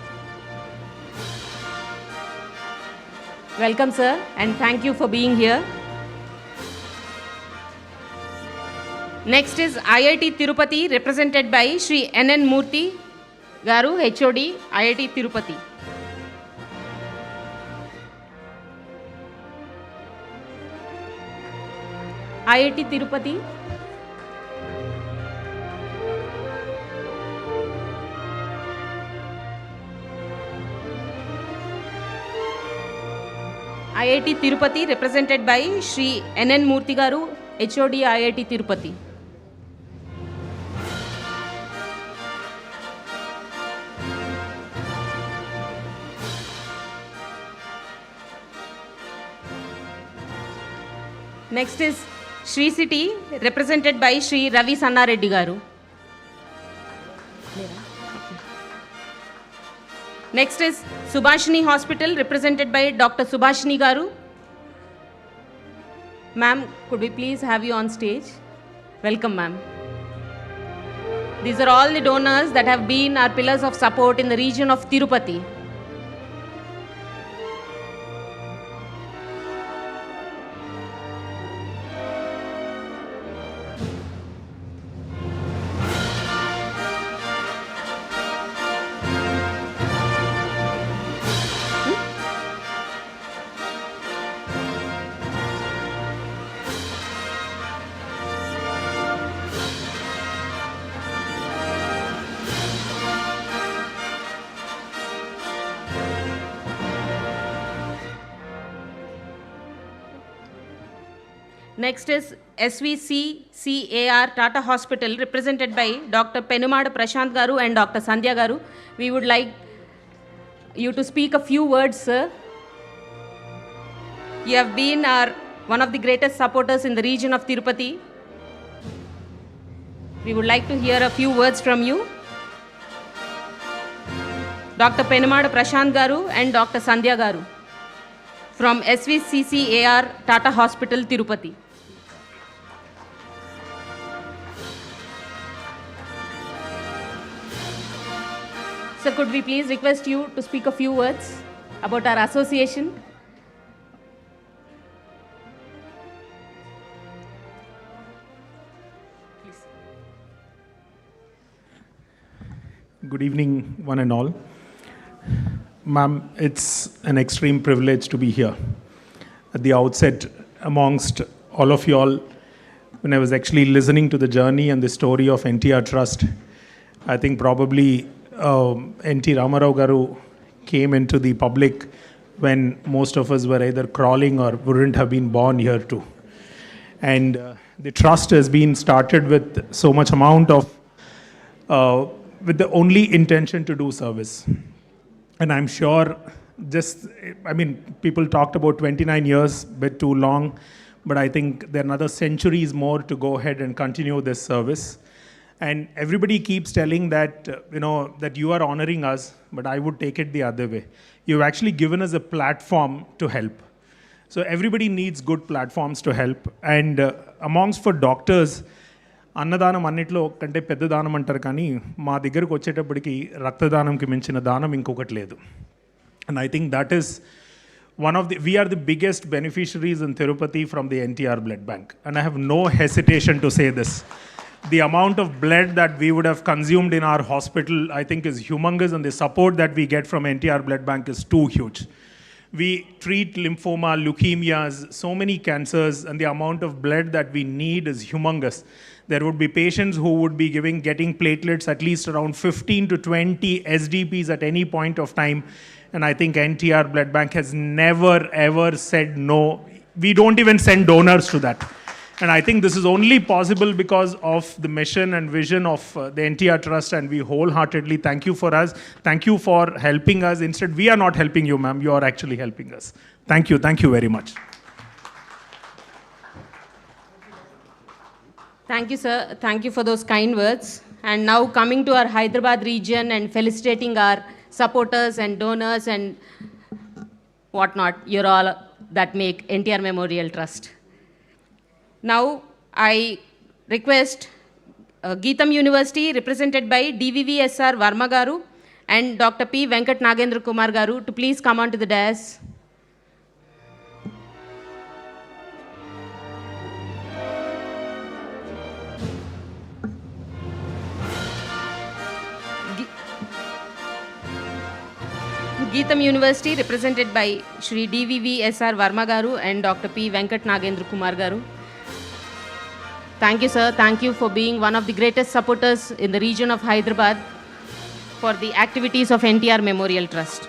Welcome sir, and thank you for being here. Next is IIT Tirupati, represented by Shri NN Murthy Garu, HOD, IIT Tirupati. IIT Tirupati. IIT Tirupati, represented by Shri NN Murthy Garu, HOD, IIT Tirupati. Next is Shri City, represented by Shri Ravi Sanna Reddy Garu. Next is Subhashini Hospital, represented by Dr. Subhashini Garu. Ma'am, could we please have you on stage? Welcome, ma'am. These are all the donors that have been our pillars of support in the region of Tirupati. Next is SVCCAR Tata Hospital, represented by Dr. Penumada Prashant Garu and Dr. Sandhya Garu. We would like you to speak a few words, sir. You have been one of the greatest supporters in the region of Tirupati. We would like to hear a few words from you. Dr. Penumada Prashant Garu and Dr. Sandhya Garu from SVCCAR Tata Hospital, Tirupati. Sir, could we please request you to speak a few words about our association? Please. Good evening, one and all. Ma'am, it's an extreme privilege to be here. At the outset, amongst all of you all, when I was actually listening to the journey and the story of NTR Trust, I think probably NT Rama Rao Garu came into the public when most of us were either crawling or wouldn't have been born here too. And the trust has been started with so much amount of, with the only intention to do service. And I'm sure people talked about 29 years, bit too long, but I think there are another centuries more to go ahead and continue this service. And everybody keeps telling that, that you are honoring us, but I would take it the other way. You've actually given us a platform to help. So everybody needs good platforms to help. And amongst for doctors, అన్నదానం అన్నిట్లో కంటే పెద్ద దానం అంటారు కానీ మా దగ్గరకు వచ్చేటప్పటికి రక్తదానంకి మించిన దానం ఇంకొకటి లేదు. And I think that is we are the biggest beneficiaries in Tirupati from the NTR blood bank. And I have no hesitation to say this. The amount of blood that we would have consumed in our hospital, I think, is humongous, and the support that we get from NTR blood bank is too huge. We treat lymphoma, leukemias, so many cancers, and the amount of blood that we need is humongous. There would be patients who would be getting platelets at least around 15 to 20 SDPs at any point of time. And I think NTR Blood Bank has never, ever said no. We don't even send donors to that. And I think this is only possible because of the mission and vision of the NTR Trust, and we wholeheartedly thank you for us. Thank you for helping us. Instead, we are not helping you, ma'am. You are actually helping us. Thank you. Thank you very much. Thank you, sir. Thank you for those kind words. And now coming to our Hyderabad region and felicitating our supporters and donors and whatnot. You're all that make NTR Memorial Trust. Now, I request Geetham University, represented by DVVSR Varma Garu and Dr. P. Venkat Nagendra Kumar Garu, to please come onto the dais. Geetham University, represented by Shri DVVSR Varma Garu and Dr. P. Venkat Nagendra Kumar Garu. Thank you, sir. Thank you for being one of the greatest supporters in the region of Hyderabad for the activities of NTR Memorial Trust.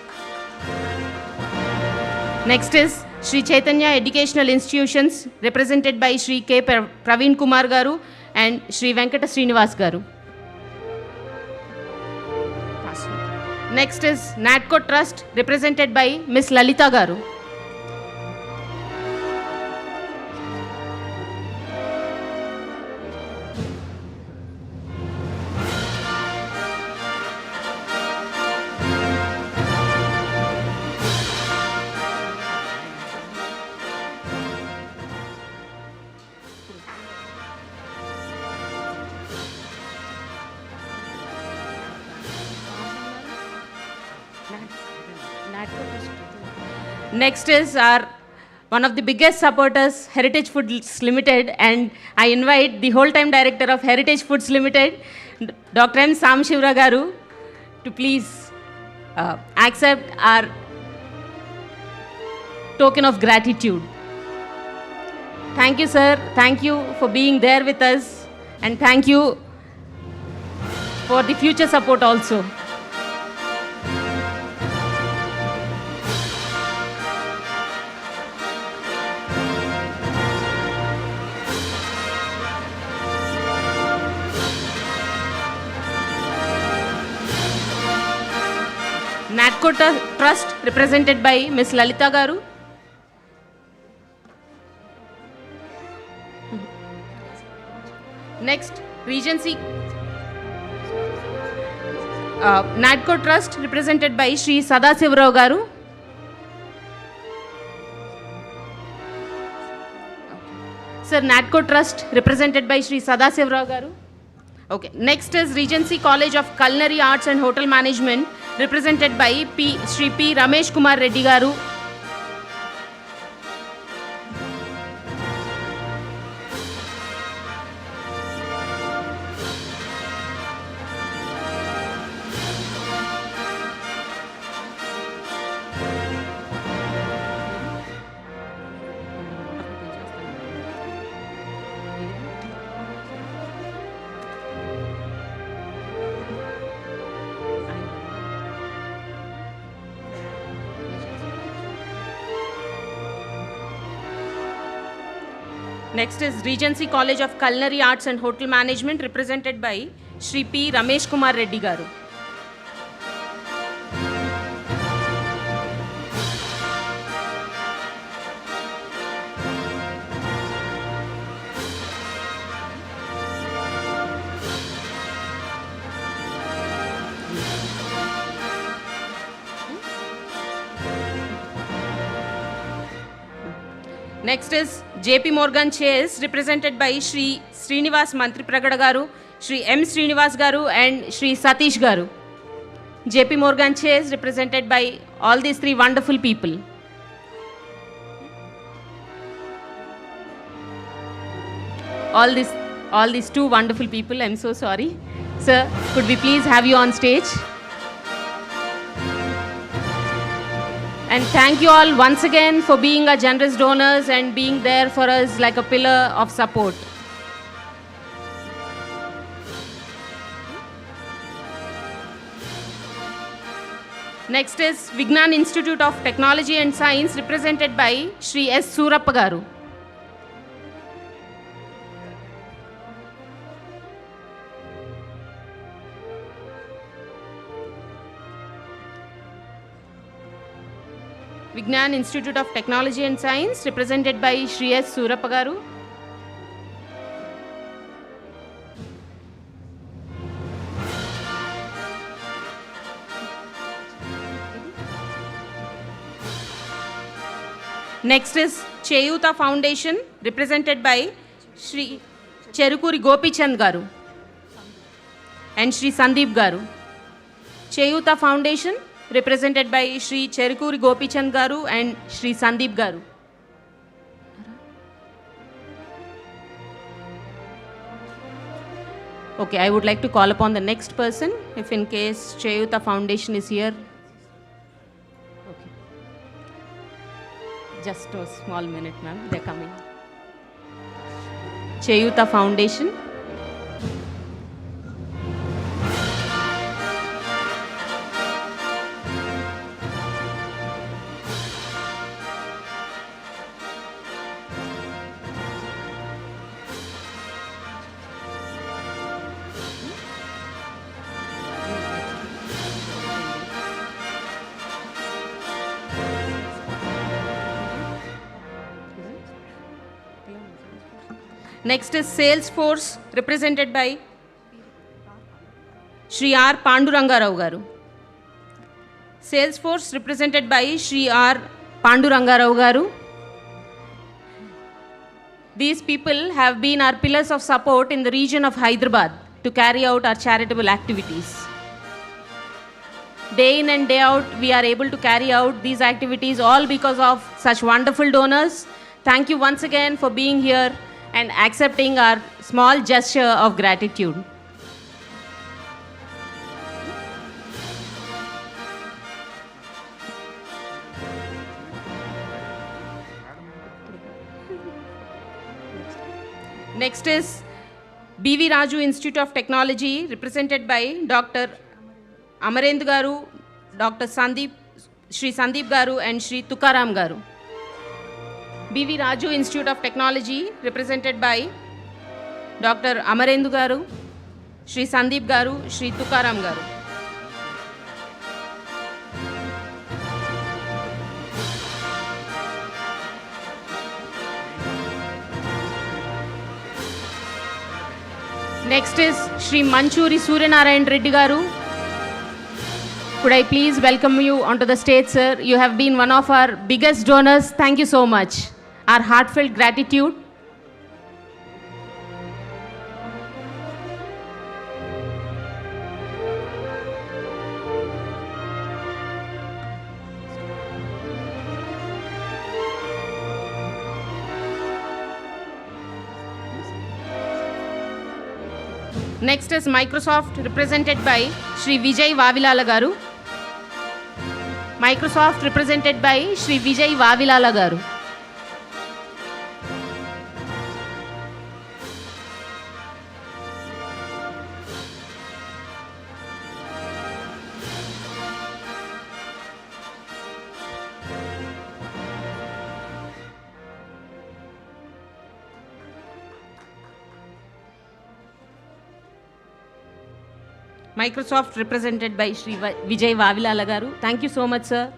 Next is Shri Chaitanya Educational Institutions, represented by Shri K. Praveen Kumar Garu and Shri Venkata Srinivas Garu. Next is NATCO Trust, represented by Ms. Lalita Garu. Next is our one of the biggest supporters, Heritage Foods Limited, and I invite the whole-time director of Heritage Foods Limited, Dr. M. Samshivra Garu, to please accept our token of gratitude. Thank you, sir. Thank you for being there with us, and thank you for the future support also. NATCO Trust, represented by Ms. Lalita Garu. Next, Regency. NATCO Trust, represented by Shri Sadasivrao Garu. Sir, NATCO Trust, represented by Shri Sadasivrao Garu. Okay. Next is Regency College of Culinary Arts and Hotel Management, represented by Shri P. Ramesh Kumar Reddy Garu. Next is Regency College of Culinary Arts and Hotel Management, represented by Shri P. Ramesh Kumar Reddy Garu. Next is JP Morgan Chase, represented by Shri Srinivas Mantri Pragada Garu, Shri M. Srinivas Garu, and Shri Satish Garu. JP Morgan Chase, represented by all these three wonderful people. All these two wonderful people, I'm so sorry. Sir, could we please have you on stage? And thank you all once again for being our generous donors and being there for us like a pillar of support. Next is Vignan Institute of Technology and Science, represented by Shri S. Surappa Garu. Vignan Institute of Technology and Science, represented by Shri S. Surappa Garu. Next is Cheyuta Foundation, represented by Shri Cherukuri Gopichand Garu and Shri Sandeep Garu. Cheyuta Foundation, represented by Shri Cherukuri Gopichand Garu and Shri Sandeep Garu. Okay, I would like to call upon the next person, if in case Cheyuta Foundation is here. Okay. Just a small minute, ma'am. They're coming. Cheyuta Foundation. Next is Salesforce, represented by Shri R. Panduranga Rao Garu. Salesforce, represented by Shri R. Panduranga Rao Garu. These people have been our pillars of support in the region of Hyderabad to carry out our charitable activities. Day in and day out, we are able to carry out these activities all because of such wonderful donors. Thank you once again for being here and accepting our small gesture of gratitude. Next is B.V. Raju Institute of Technology, represented by Dr. Amarendu Garu, Dr. Shri Sandeep Garu and Shri Tukaram Garu. B.V. Raju Institute of Technology, represented by Dr. Amarendu Garu, Shri Sandeep Garu, Shri Tukaram Garu. Next is Shri Manchuri Suryanarayan Reddy Garu. Could I please welcome you onto the stage, sir? You have been one of our biggest donors. Thank you so much. Our heartfelt gratitude. Next is Microsoft, represented by Shri Vijay Vavilala Garu. Microsoft, represented by Shri Vijay Vavilala Garu. Microsoft, represented by Shri Vijay Vavilala Garu. Thank you so much, sir.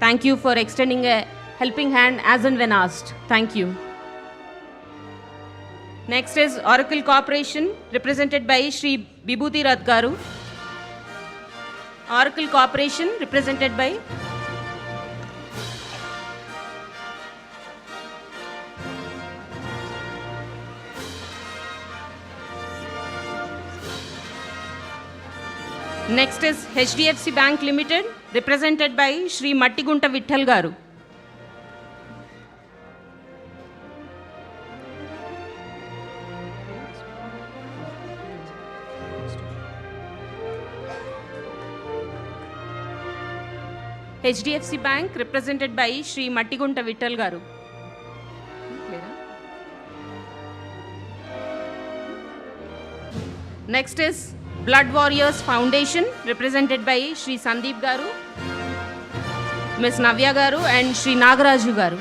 Thank you for extending a helping hand as and when asked. Thank you. Next is Oracle Corporation, represented by Shri Bibhuti Rath Garu. Oracle Corporation, represented by Next is HDFC Bank Limited, represented by Shri Mattigunta Vitthal Garu. HDFC Bank, represented by Shri Mattigunta Vitthal Garu. Next is Blood Warriors Foundation, represented by Shri Sandeep Garu, Ms. Navya Garu and Shri Nagaraju Garu.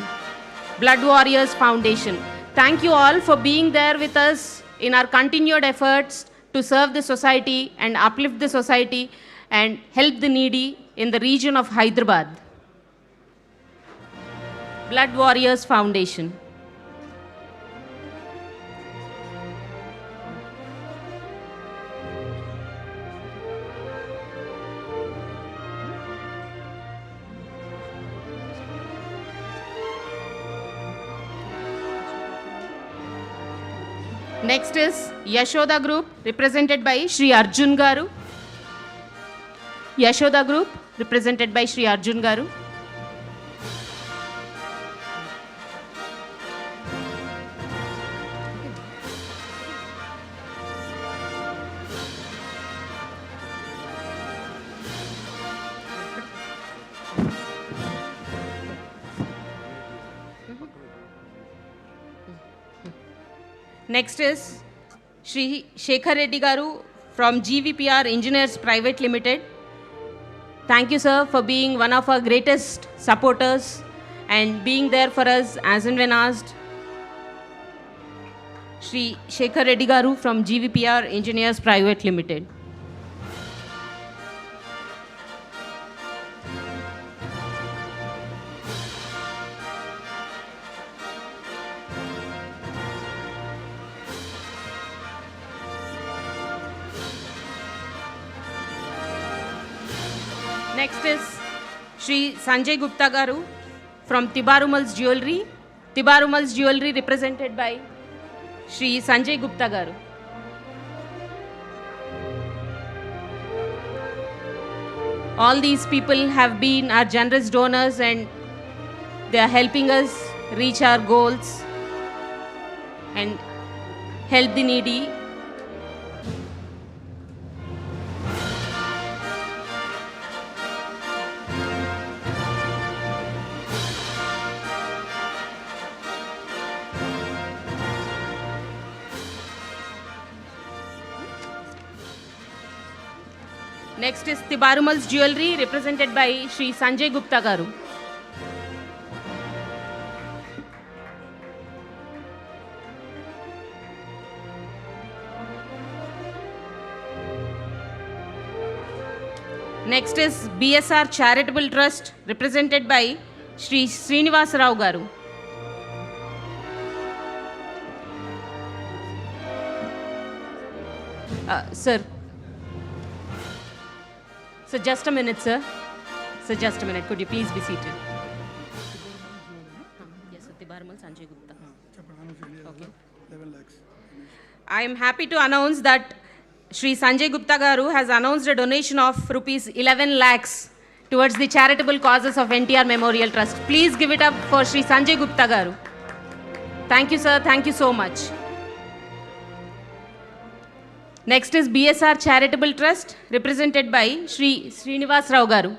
Blood Warriors Foundation. Thank you all for being there with us in our continued efforts to serve the society and uplift the society and help the needy in the region of Hyderabad. Blood Warriors Foundation. Next is Yashoda Group, represented by Shri Arjun Garu. Yashoda Group, represented by Shri Arjun Garu. Next is Shri Shekhar Reddy Garu from GVPR Engineers Private Limited. Thank you, sir, for being one of our greatest supporters and being there for us as and when asked. Shri Shekhar Reddy Garu from GVPR Engineers Private Limited. Next is Shri Sanjay Gupta Garu from Tibarumal's Jewelry. Tibarumal's Jewelry, represented by Shri Sanjay Gupta Garu. All these people have been our generous donors and they are helping us reach our goals and help the needy. Next is Tibarumal's Jewelry, represented by Shri Sanjay Gupta Garu. Next is BSR Charitable Trust, represented by Shri Srinivas Rao Garu. Sir. So just a minute, sir. So just a minute. Could you please be seated? Yes, sir. Tibarumal Sanjay Gupta. Okay. 11 lakhs. I am happy to announce that Shri Sanjay Gupta Garu has announced a donation of rupees 11 lakhs towards the charitable causes of NTR Memorial Trust. Please give it up for Shri Sanjay Gupta Garu. Thank you, sir. Thank you so much. Next is BSR Charitable Trust, represented by Shri Srinivas Rao Garu.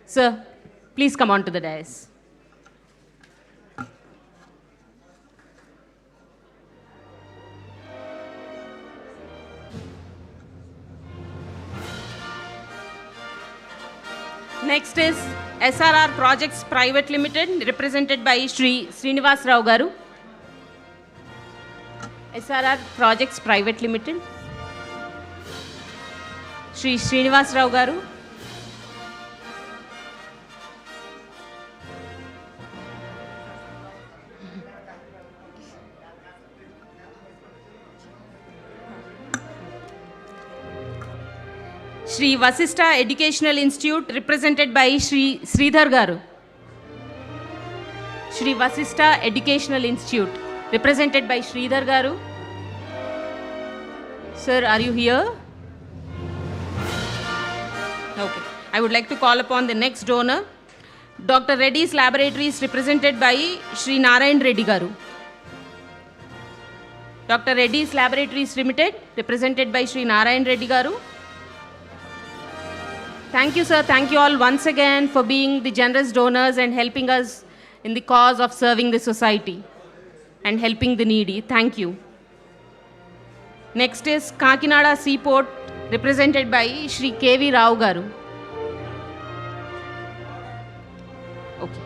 Sir, please come on to the dais. Next is SRR Projects Private Limited, represented by Shri Srinivas Rao Garu. SRR Projects Private Limited. Shri Srinivas Rao Garu. Shri Vasista Educational Institute, represented by Shri Sridhar Garu. Shri Vasista Educational Institute, represented by Sridhar Garu. Sir, are you here? Okay. I would like to call upon the next donor, Dr. Reddy's Laboratories, represented by Shri Narayan Reddy Garu. Dr. Reddy's Laboratories Limited, represented by Shri Narayan Reddy Garu. Thank you, sir. Thank you all once again for being the generous donors and helping us in the cause of serving the society and helping the needy. Thank you. Next is Kakinada Seaport, represented by Shri K.V. Rao Garu. Okay.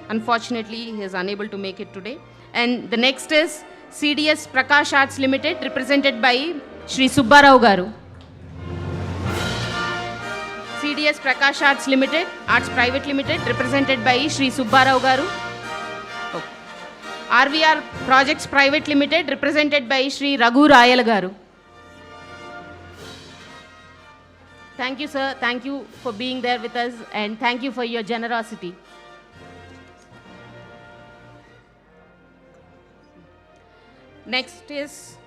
Unfortunately, he is unable to make it today. And the next is CDS Prakash Arts Limited, represented by Shri Subba Rao Garu. CDS Prakash Arts Limited, Arts Private Limited, represented by Shri Subba Rao Garu. Okay. RVR Projects Private Limited, represented by Shri Raghu Rayal Garu. Thank you, sir. Thank you for being there with us, and thank you for your generosity. Next is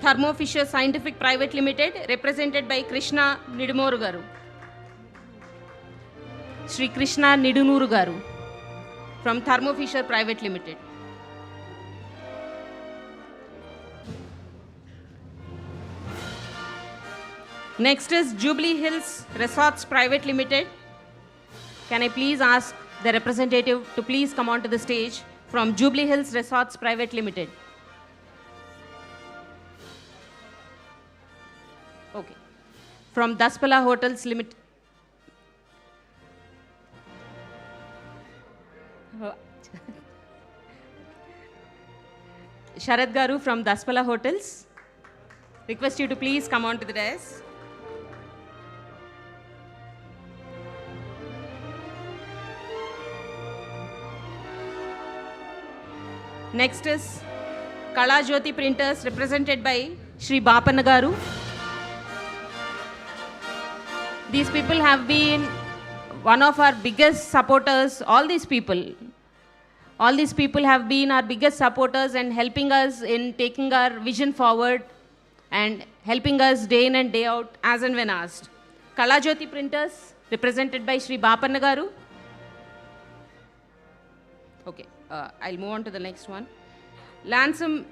Thermo Fisher Scientific Private Limited, represented by Krishna Nidumoru Garu. Shri Krishna Nidunuru Garu from Thermo Fisher Private Limited. Next is Jubilee Hills Resorts Private Limited. Can I please ask the representative to please come onto the stage from Jubilee Hills Resorts Private Limited. Okay. From Daspala Hotels Limited. Sharad Garu from Daspala Hotels. Request you to please come on to the dais. Next is Kala Jyoti Printers, represented by Shri Bapanna Garu. These people have been one of our biggest supporters. All these people have been our biggest supporters and helping us in taking our vision forward and helping us day in and day out as and when asked. Kala Jyoti Printers, represented by Shri Bapanna Garu. Okay, I'll move on to the next one. Lansum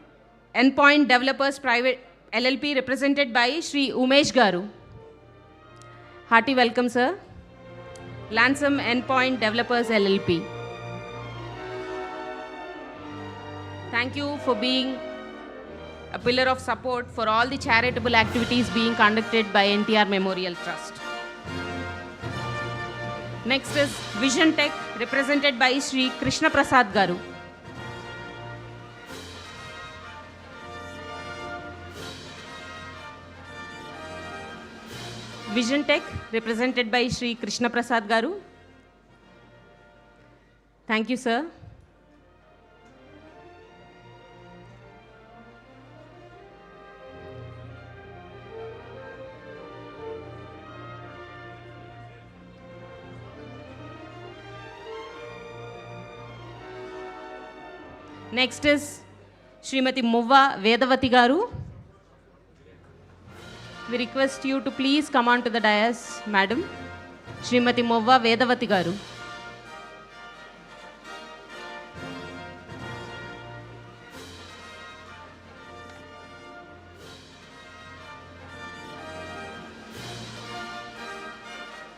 Endpoint Developers Private LLP, represented by Shri Umesh Garu. Hearty welcome, sir. Lansum Endpoint Developers LLP. Thank you for being a pillar of support for all the charitable activities being conducted by NTR Memorial Trust. Next is Vision Tech, represented by Shri Krishna Prasad Garu. Vision Tech, represented by Shri Krishna Prasad Garu. Thank you, sir. Next is Srimati Muvva Vedavati Garu. We request you to please come on to the dais, madam. Srimati Muvva Vedavati Garu.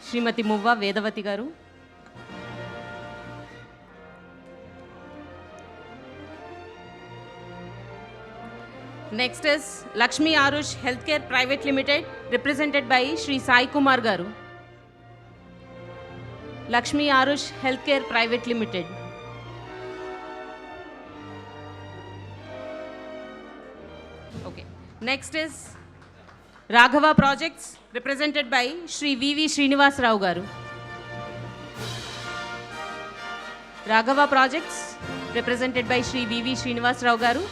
Srimati Muvva Vedavati Garu. Next is Lakshmi Arush Healthcare Private Limited, represented by Shri Sai Kumar Garu. Lakshmi Arush Healthcare Private Limited. Okay. Next is Raghava Projects, represented by Shri V.V. Srinivas Rao Garu. Raghava Projects, represented by Shri V.V. Srinivas Rao Garu.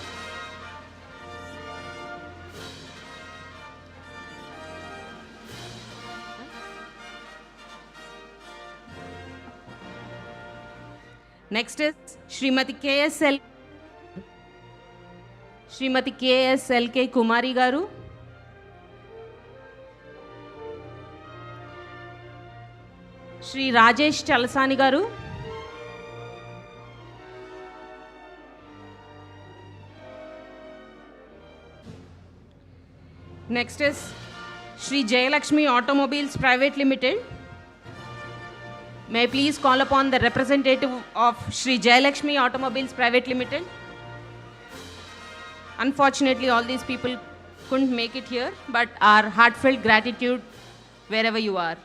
Next is Srimati KSLK Kumari Garu. Shri Rajesh Chalasani garu. Next is Shri Jayalakshmi Automobiles Private Limited. May I please call upon the representative of Shri Jayalakshmi Automobiles Private Limited. Unfortunately, all these people couldn't make it here, but our heartfelt gratitude wherever you are.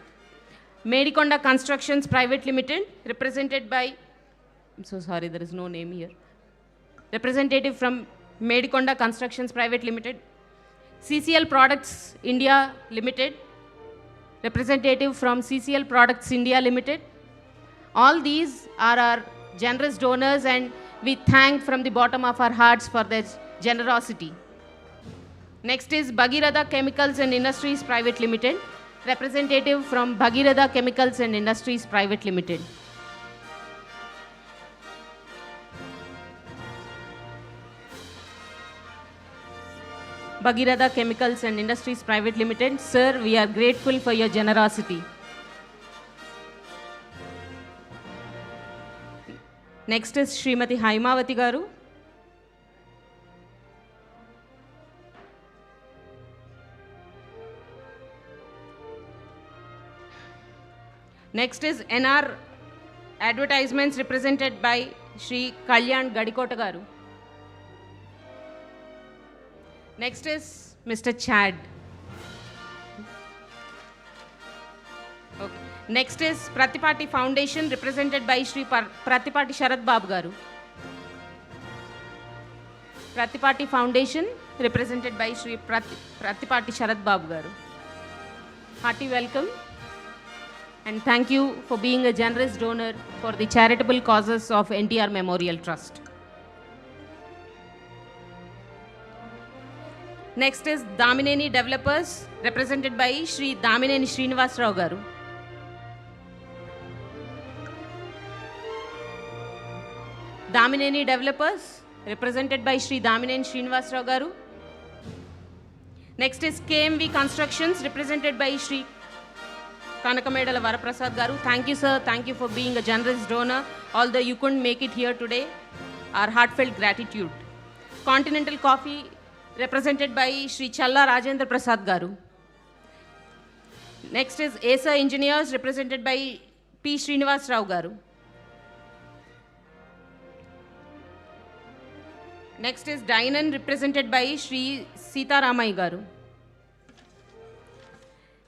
Medikonda Constructions Private Limited, represented by, I'm so sorry, there is no name here. Representative from Medikonda Constructions Private Limited. CCL Products India Limited, representative from CCL Products India Limited. All these are our generous donors, and we thank from the bottom of our hearts for their generosity. Next is Bhagiratha Chemicals and Industries Private Limited, representative from Bhagiratha Chemicals and Industries Private Limited. Bhagiratha Chemicals and Industries Private Limited. Sir, we are grateful for your generosity. Next is Srimati Haimavati garu. Next is NR Advertisements, represented by Shri Kalyan Gadikota garu. Next is Mr. Chad. Okay. Next is Pratipati Foundation, represented by Shri Pratipati Sharad Babu garu. Pratipati Foundation, represented by Shri Pratipati Sharad Babu garu. Hearty welcome, and thank you for being a generous donor for the charitable causes of NTR Memorial Trust. Next is Damineni Developers, represented by Shri Damineni Srinivas Rao garu. Damineni Developers, represented by Shri Damineni Srinivas Rao garu. Next is KMV Constructions, represented by Shri Kanakamedala Varaprasad garu. Thank you, sir. Thank you for being a generous donor. Although you couldn't make it here today, our heartfelt gratitude. Continental Coffee, represented by Shri Challa Rajendra Prasad garu. Next is ASA Engineers, represented by P. Srinivas Rao garu. Next is Dainan, represented by Shri Sita Ramai garu.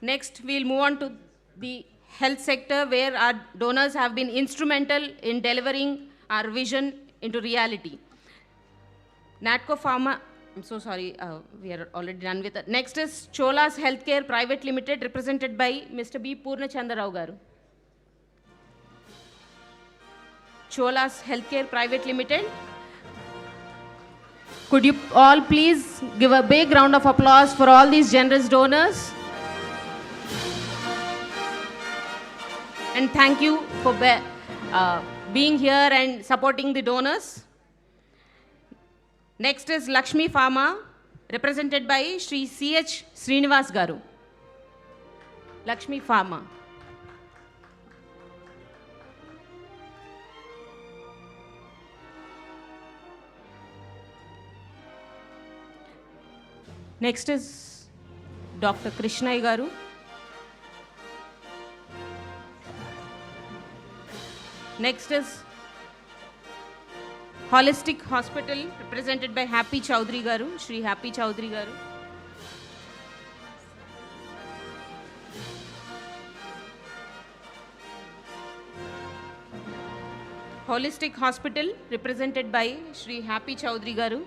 Next, we'll move on to the health sector, where our donors have been instrumental in delivering our vision into reality. Natco Pharma, I'm so sorry, we are already done with it. Next is Chola's Healthcare Private Limited, represented by Mr. B. Purnachandra Rao garu. Chola's Healthcare Private Limited. Could you all please give a big round of applause for all these generous donors? And thank you for being here and supporting the donors. Next is Lakshmi Pharma, represented by Shri C.H. Srinivas garu. Lakshmi Pharma. Next is Dr. Krishnai garu. Next is Holistic Hospital, represented by Happy Chowdhury garu, Shri Happy Chowdhury garu. Holistic Hospital, represented by Shri Happy Chowdhury garu.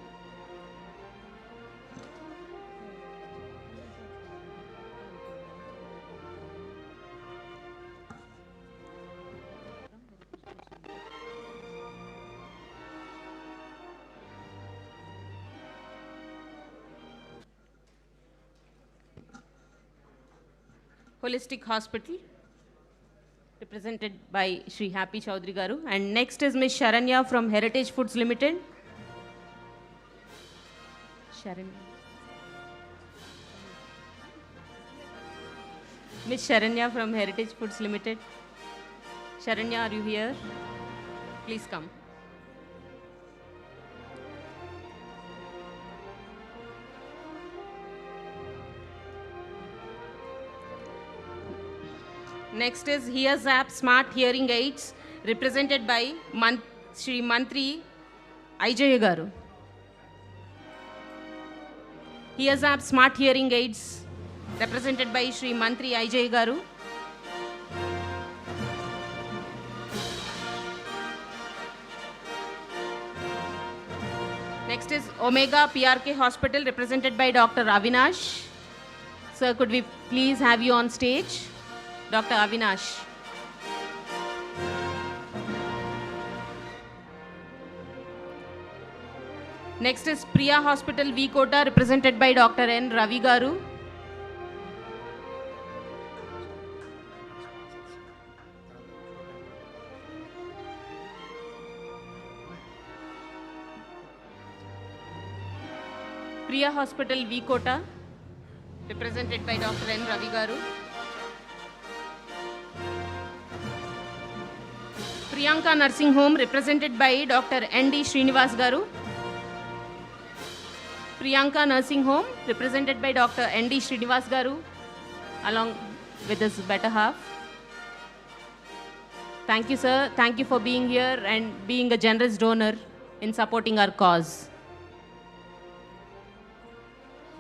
Holistic Hospital, represented by Shri Happy Chowdhury garu. And next is Ms. Sharanya from Heritage Foods Limited. Sharanya. Ms. Sharanya from Heritage Foods Limited. Sharanya, are you here? Please come. Next is Hears App Smart Hearing Aids, represented by Shri Mantri Ajay Garu. Hears App Smart Hearing Aids, represented by Shri Mantri Ajay Garu. Next is Omega PRK Hospital, represented by Dr. Avinash. Sir, could we please have you on stage? Dr. Avinash. Next is Priya Hospital, V Kota, represented by Dr. N. Ravi Garu. Priya Hospital, V Kota, represented by Dr. N. Ravi Garu. Priyanka Nursing Home, represented by Dr. N.D. Srinivas Garu. Priyanka Nursing Home, represented by Dr. N.D. Srinivas Garu, along with his better half. Thank you, sir. Thank you for being here and being a generous donor in supporting our cause.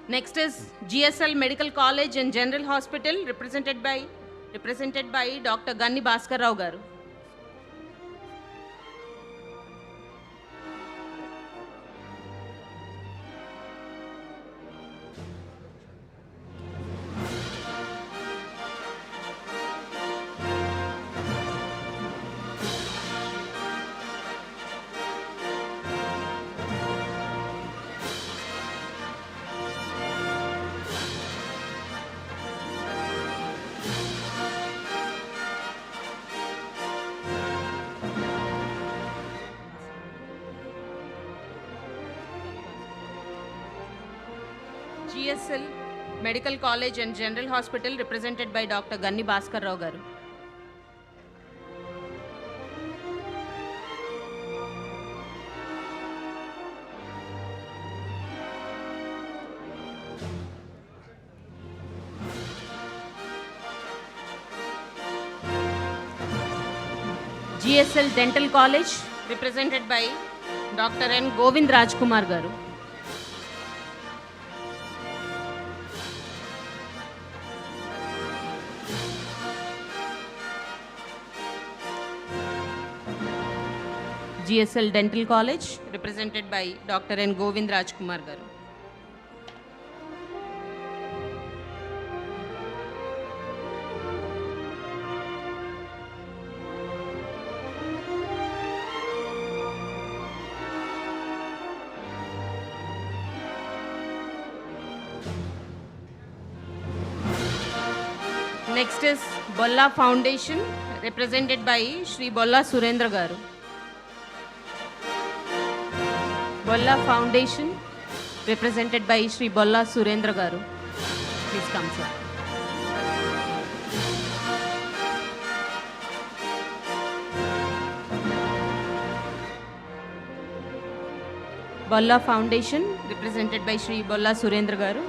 Next is GSL Medical College and General Hospital, represented by Dr. Ganni Bhaskar Rao Garu. GSL Medical College and General Hospital, represented by Dr. Ganni Bhaskar Rao Garu. GSL Dental College, represented by Dr. N. Govind Rajkumar Garu. GSL Dental College, represented by Dr. N. Govind Rajkumar Garu. Next is Bolla Foundation, represented by Shri Bolla Surendra Garu. Bolla Foundation, represented by Shri Bolla Surendra Garu. Please come, sir. Bolla Foundation, represented by Shri Bolla Surendra Garu.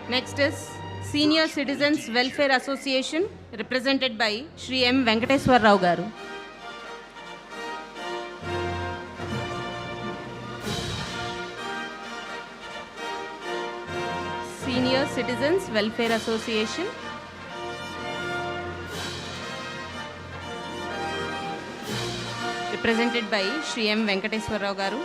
Next is Senior Citizens Welfare Association, represented by Shri M. Venkateswar Rao Garu. Senior Citizens Welfare Association. Represented by Shri M. Venkateswar Rao Garu.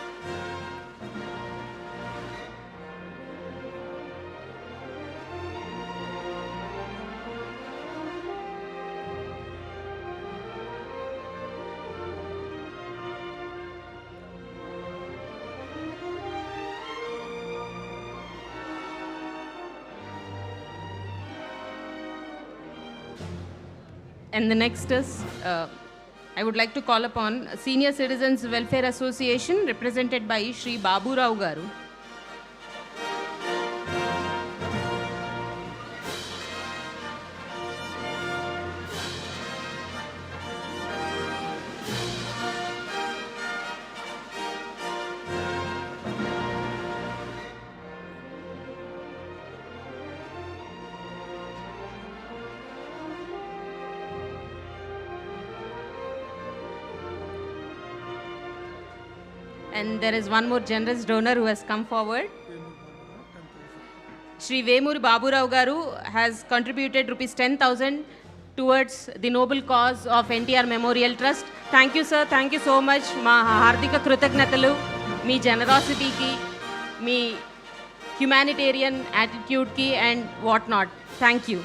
And the next is I would like to call upon Senior Citizens Welfare Association represented by Shri Babu Rao Garu. And there is one more generous donor who has come forward. Shri Vemuri Babu Rao Garu has contributed rupees 10,000 towards the noble cause of NTR Memorial Trust. Thank you, sir. Thank you so much. Ma hardika krutajnatalu, me generosity-ki, me humanitarian attitude-ki and what not. Thank you.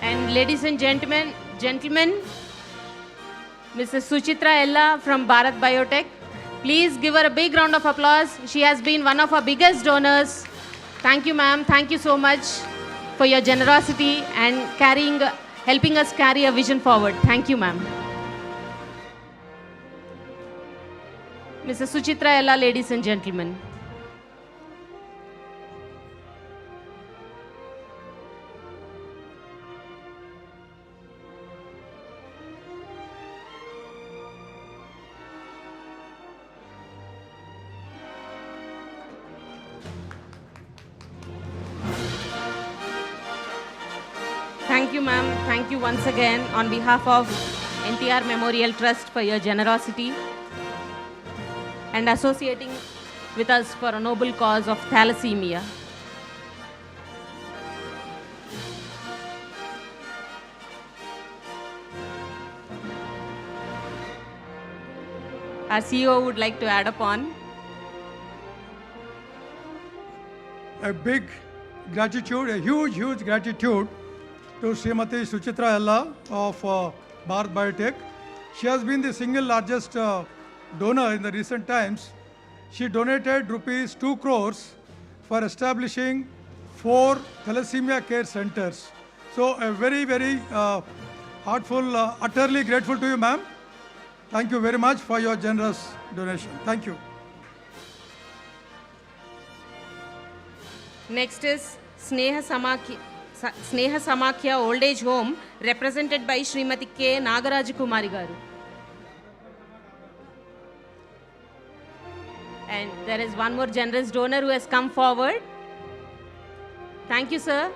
And ladies and gentlemen, Mrs. Suchitra Ella from Bharat Biotech. Please give her a big round of applause. She has been one of our biggest donors. Thank you, ma'am. Thank you so much for your generosity and helping us carry a vision forward. Thank you, ma'am. Mrs. Suchitra Ella, ladies and gentlemen. Thank you, ma'am. Thank you once again on behalf of NTR Memorial Trust for your generosity and associating with us for a noble cause of thalassemia. Our CEO would like to add upon. A big gratitude, a huge gratitude to Srimati Suchitra Ella of Bharat Biotech. She has been the single largest donor in the recent times. She donated rupees 2 crores for establishing 4 thalassemia care centers. So a very heartful, utterly grateful to you, ma'am. Thank you very much for your generous donation. Thank you. Next is Sneha Samakhya Old Age Home, represented by Srimati K. Nagaraj Kumari Garu. And there is one more generous donor who has come forward. Thank you, sir.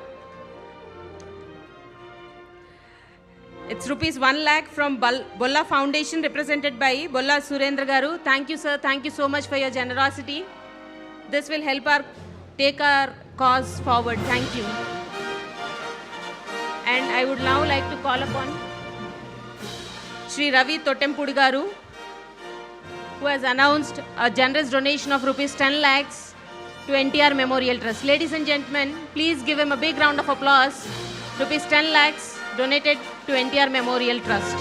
It's rupees 1 lakh from Bolla Foundation, represented by Bolla Surendra Garu. Thank you, sir. Thank you so much for your generosity. This will help take our cause forward. Thank you. And I would now like to call upon Shri Ravi Tottempudi Garu, who has announced a generous donation of rupees 10 lakhs to NTR Memorial Trust. Ladies and gentlemen, please give him a big round of applause. Rupees 10 lakhs donated to NTR Memorial Trust.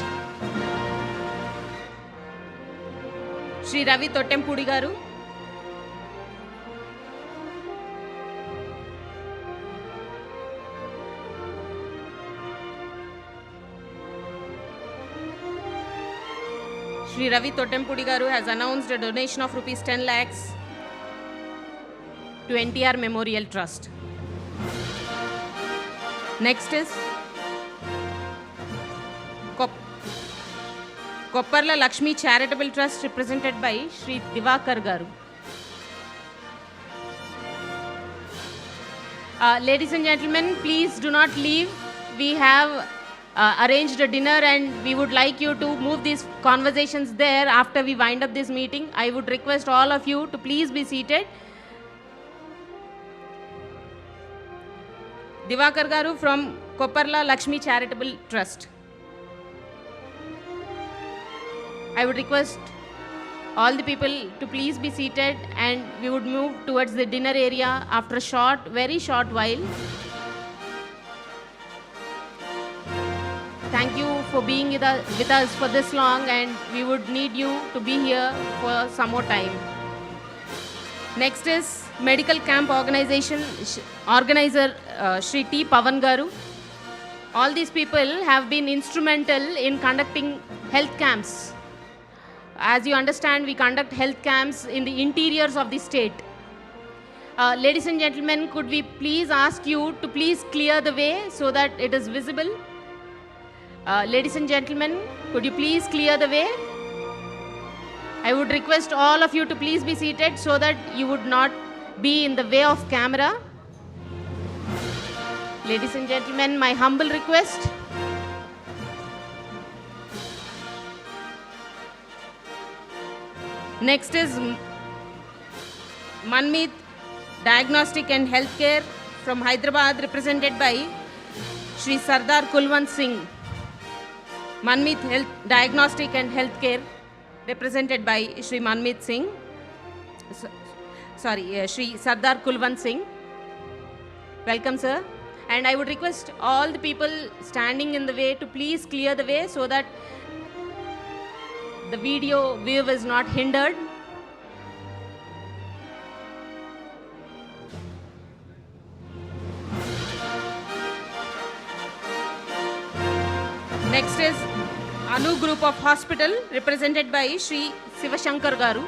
Shri Ravi Tottempudi Garu. Shri Ravi Tottempudi Garu has announced a donation of rupees 10 lakhs to NTR Memorial Trust. Next is Kopparla Lakshmi Charitable Trust, represented by Shri Divakar Garu. Ladies and gentlemen, please do not leave. We have arranged a dinner and we would like you to move these conversations there after we wind up this meeting. I would request all of you to please be seated. Divakar Garu from Kopparla Lakshmi Charitable Trust. I would request all the people to please be seated, and we would move towards the dinner area after a very short while. Thank you for being with us for this long, and we would need you to be here for some more time. Next is Medical Camp Organizer Shri T. Pavan Garu. All these people have been instrumental in conducting health camps. As you understand, we conduct health camps in the interiors of the state. Ladies and gentlemen, could we please ask you to please clear the way so that it is visible? Ladies and gentlemen, could you please clear the way? I would request all of you to please be seated so that you would not be in the way of camera. Ladies and gentlemen, my humble request. Next is Manmeet Diagnostic and Healthcare from Hyderabad, represented by Shri Sardar Kulwant Singh. Manmeet Diagnostic and Healthcare, represented by Shri Manmeet Singh. Shri Sardar Kulwant Singh. Welcome, sir. And I would request all the people standing in the way to please clear the way so that the video view is not hindered. Next is Anu Group of Hospital, represented by Shri Sivashankar Garu.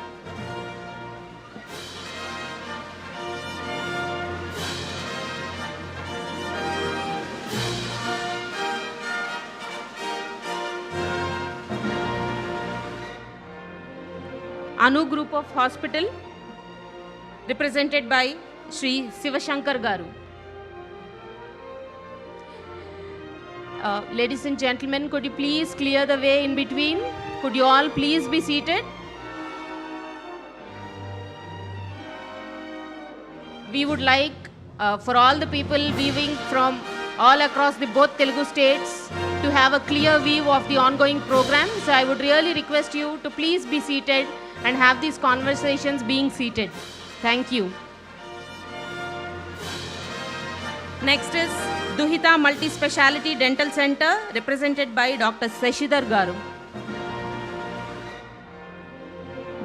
Anu Group of Hospital, represented by Shri Sivashankar Garu. Ladies and gentlemen, could you please clear the way in between? Could you all please be seated? We would like for all the people viewing from all across the both Telugu states to have a clear view of the ongoing program. So I would really request you to please be seated and have these conversations being seated. Thank you. Next is Duhita Multi-Speciality Dental Center, represented by Dr. Seshidhar Garu.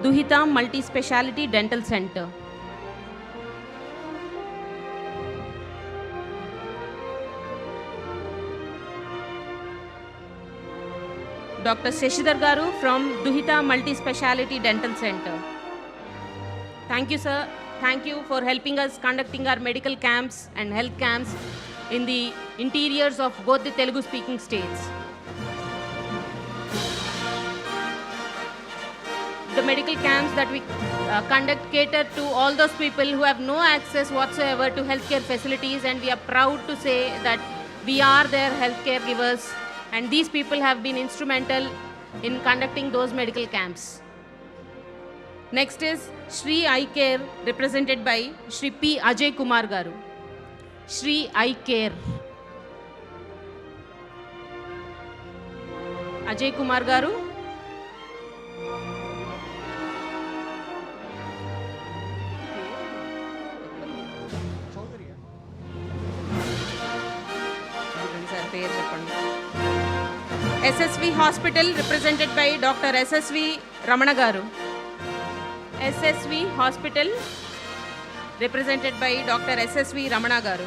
Duhita Multi-Speciality Dental Center. Dr. Seshidhar Garu from Duhita Multi-Speciality Dental Center. Thank you, sir. Thank you for helping us conducting our medical camps and health camps in the interiors of both the Telugu-speaking states. The medical camps that we conduct cater to all those people who have no access whatsoever to healthcare facilities, and we are proud to say that we are their healthcare givers, and these people have been instrumental in conducting those medical camps. Next is Shri Eye Care, represented by Shri P. Ajay Kumar Garu. Shri Eye Care. Ajay Kumar Garu. SSV Hospital, represented by Dr. SSV Ramana Garu. SSV Hospital, represented by Dr. SSV Ramana Garu.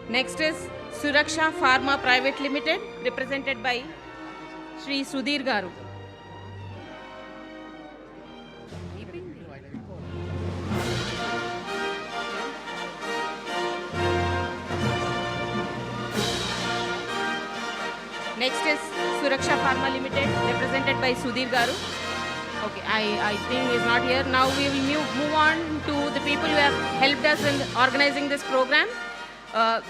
Next is Suraksha Pharma Private Limited, represented by Shri Sudhir Garu. Next is Suraksha Pharma Limited, represented by Sudhir Garu. Okay, I think he's not here. Now we will move on to the people who have helped us in organizing this program.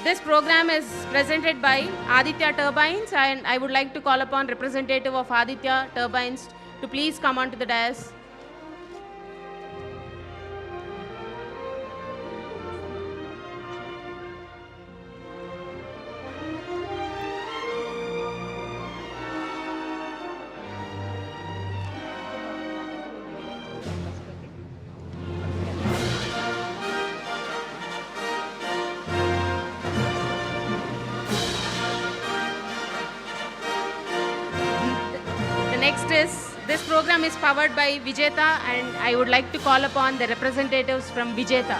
This program is presented by Aditya Turbines, and I would like to call upon representative of Aditya Turbines to please come onto the dais. This program is powered by Vijeta, and I would like to call upon the representatives from Vijeta.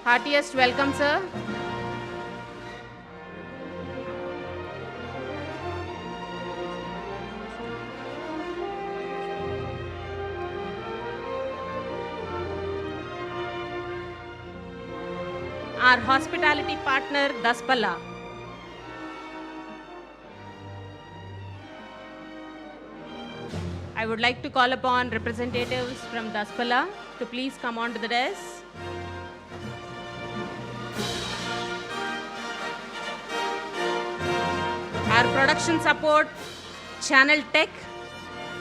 Heartiest welcome, sir. Our hospitality partner, Daspalla. I would like to call upon representatives from Daspalla to please come on to the desk. Our production support, Channel Tech.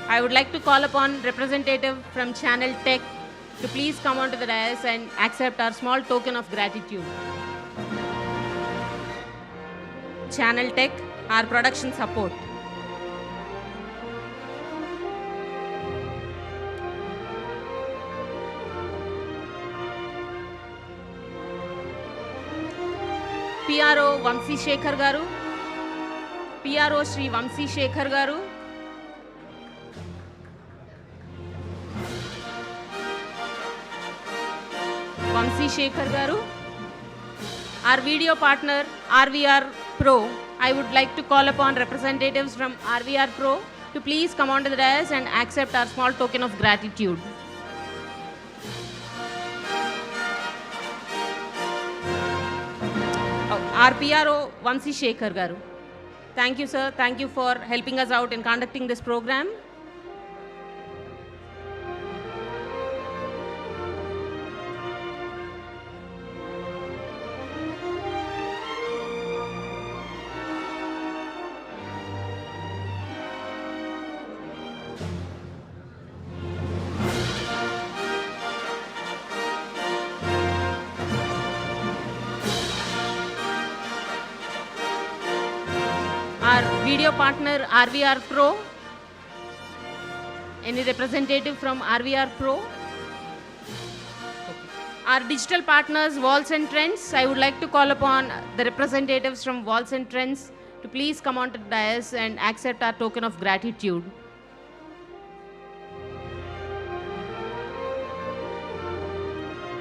I would like to call upon representative from Channel Tech to please come on to the dais and accept our small token of gratitude. Channel Tech, our production support. PRO Vamsi Shekhar Garu, PRO Sri Vamsi Shekhar Garu, Vamsi Shekhar Garu. Our video partner RVR Pro, I would like to call upon representatives from RVR Pro to please come onto the dais and accept our small token of gratitude. Our PRO Vamsi Shekhar Garu. Thank you, sir. Thank you for helping us out in conducting this program. Our video partner RVR Pro. Any representative from RVR Pro? Our digital partners Walls and Trends. I would like to call upon the representatives from Walls and Trends to please come on to the dais and accept our token of gratitude.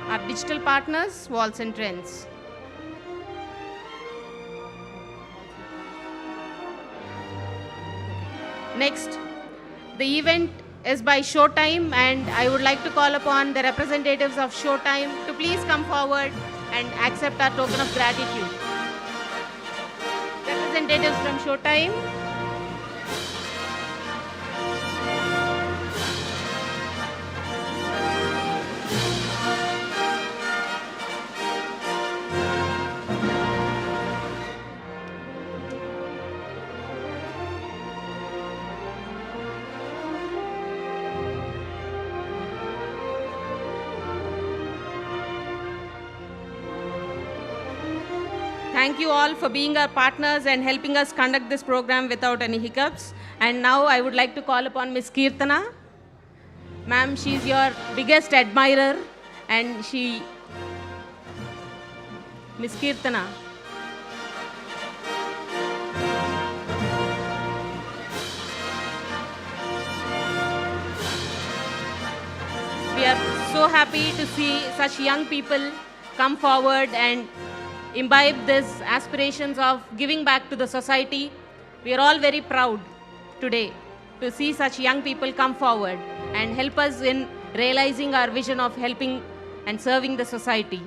Our digital partners Walls and Trends. Next, the event is by Showtime, and I would like to call upon the representatives of Showtime to please come forward and accept our token of gratitude. Representatives from Showtime. Thank you all for being our partners and helping us conduct this program without any hiccups. And now I would like to call upon Ms. Kirtana. Ma'am, she's your biggest admirer, and Ms. Kirtana. We are so happy to see such young people come forward and imbibe these aspirations of giving back to the society. We are all very proud today to see such young people come forward and help us in realizing our vision of helping and serving the society.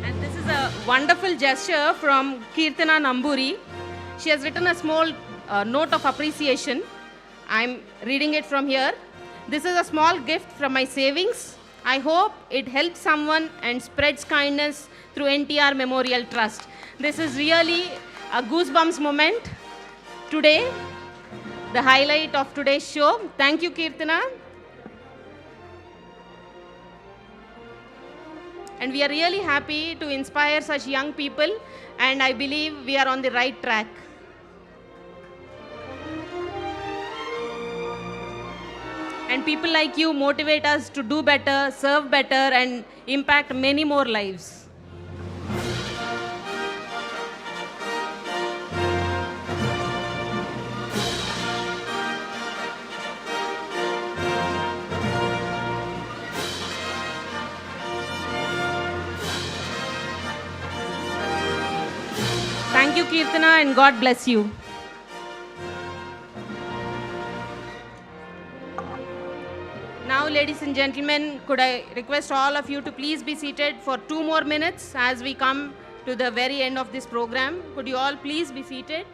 And this is a wonderful gesture from Kirtana Namburi. She has written a small note of appreciation. I'm reading it from here. This is a small gift from my savings. I hope it helps someone and spreads kindness through NTR Memorial Trust. This is really a goosebumps moment today, the highlight of today's show. Thank you, Kirtana. And we are really happy to inspire such young people, and I believe we are on the right track. And people like you motivate us to do better, serve better, and impact many more lives. Thank you, Kirtana, and God bless you. Now, ladies and gentlemen, could I request all of you to please be seated for 2 more minutes as we come to the very end of this program. Could you all please be seated?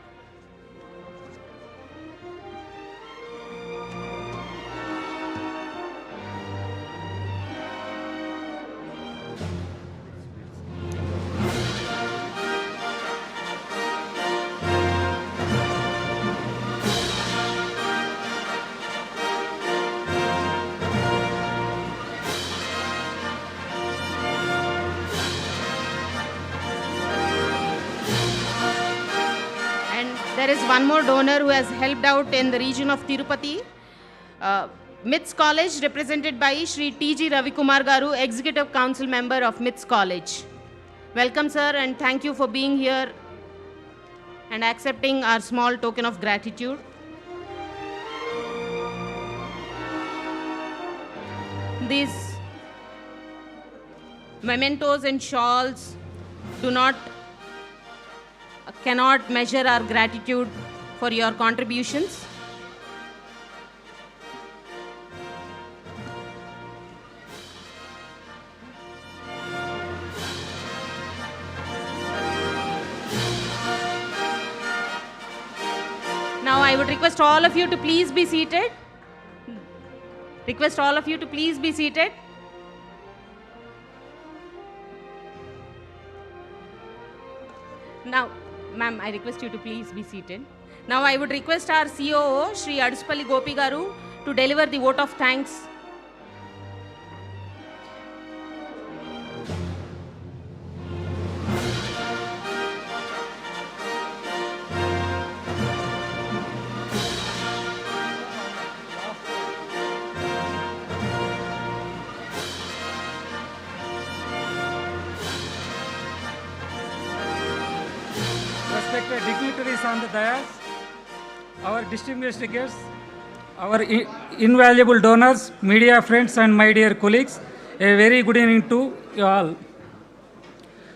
There is one more donor who has helped out in the region of Tirupati. MITS College, represented by Shri T.G. Ravikumar Garu, Executive Council Member of MITS College. Welcome, sir, and thank you for being here and accepting our small token of gratitude. These mementos and shawls cannot measure our gratitude for your contributions. Now I would request all of you to please be seated. Now, ma'am, I request you to please be seated. Now I would request our COO, Shri Aduspalli Gopi Garu, to deliver the vote of thanks. Respected dignitaries on the dais, our distinguished guests, our invaluable donors, media friends and my dear colleagues, a very good evening to you all.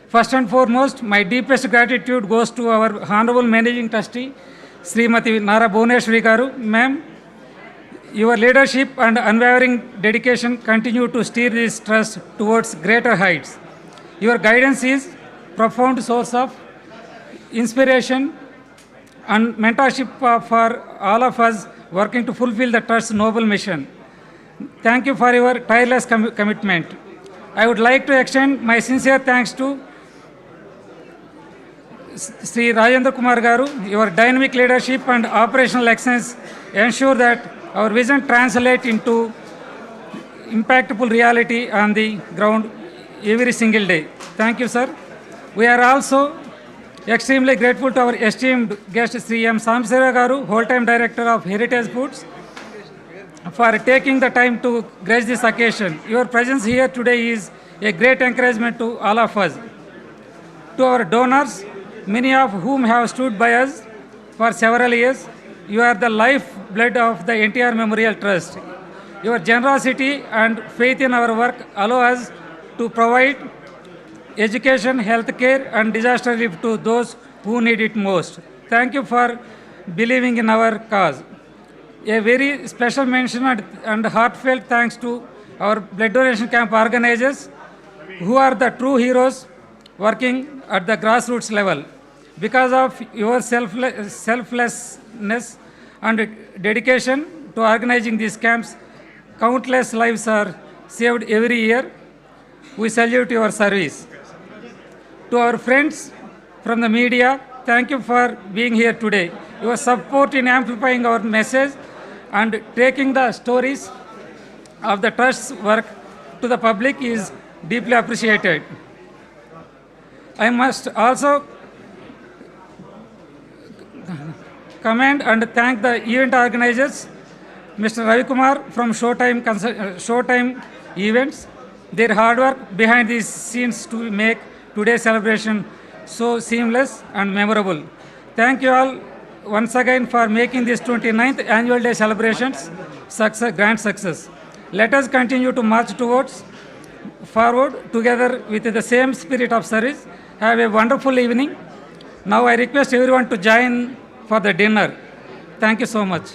First and foremost, my deepest gratitude goes to our Honorable Managing Trustee, Srimati Nara Bhuvaneshwari Garu. Ma'am, your leadership and unwavering dedication continue to steer this trust towards greater heights. Your guidance is profound source of inspiration and mentorship for all of us working to fulfill the Trust's noble mission. Thank you for your tireless commitment. I would like to extend my sincere thanks to Sri Rajendra Kumar Garu. Your dynamic leadership and operational excellence ensure that our vision translates into impactful reality on the ground every single day. Thank you, sir. We are also extremely grateful to our esteemed guest, Sri M. Samsera Garu, whole-time director of Heritage Foods, for taking the time to grace this occasion. Your presence here today is a great encouragement to all of us. To our donors, many of whom have stood by us for several years, you are the lifeblood of the NTR Memorial Trust. Your generosity and faith in our work allow us to provide education, healthcare, and disaster relief to those who need it most. Thank you for believing in our cause. A very special mention and heartfelt thanks to our blood donation camp organizers who are the true heroes working at the grassroots level. Because of your selflessness and dedication to organizing these camps, countless lives are saved every year. We salute your service. To our friends from the media, thank you for being here today. Your support in amplifying our message and taking the stories of the Trust's work to the public is deeply appreciated. I must also commend and thank the event organizers, Mr. Ravi Kumar from Showtime Events, their hard work behind these scenes to make today's celebration so seamless and memorable. Thank you all once again for making this 29th annual day celebrations grand success. Let us continue to march forward together with the same spirit of service. Have a wonderful evening. Now I request everyone to join for the dinner. Thank you so much.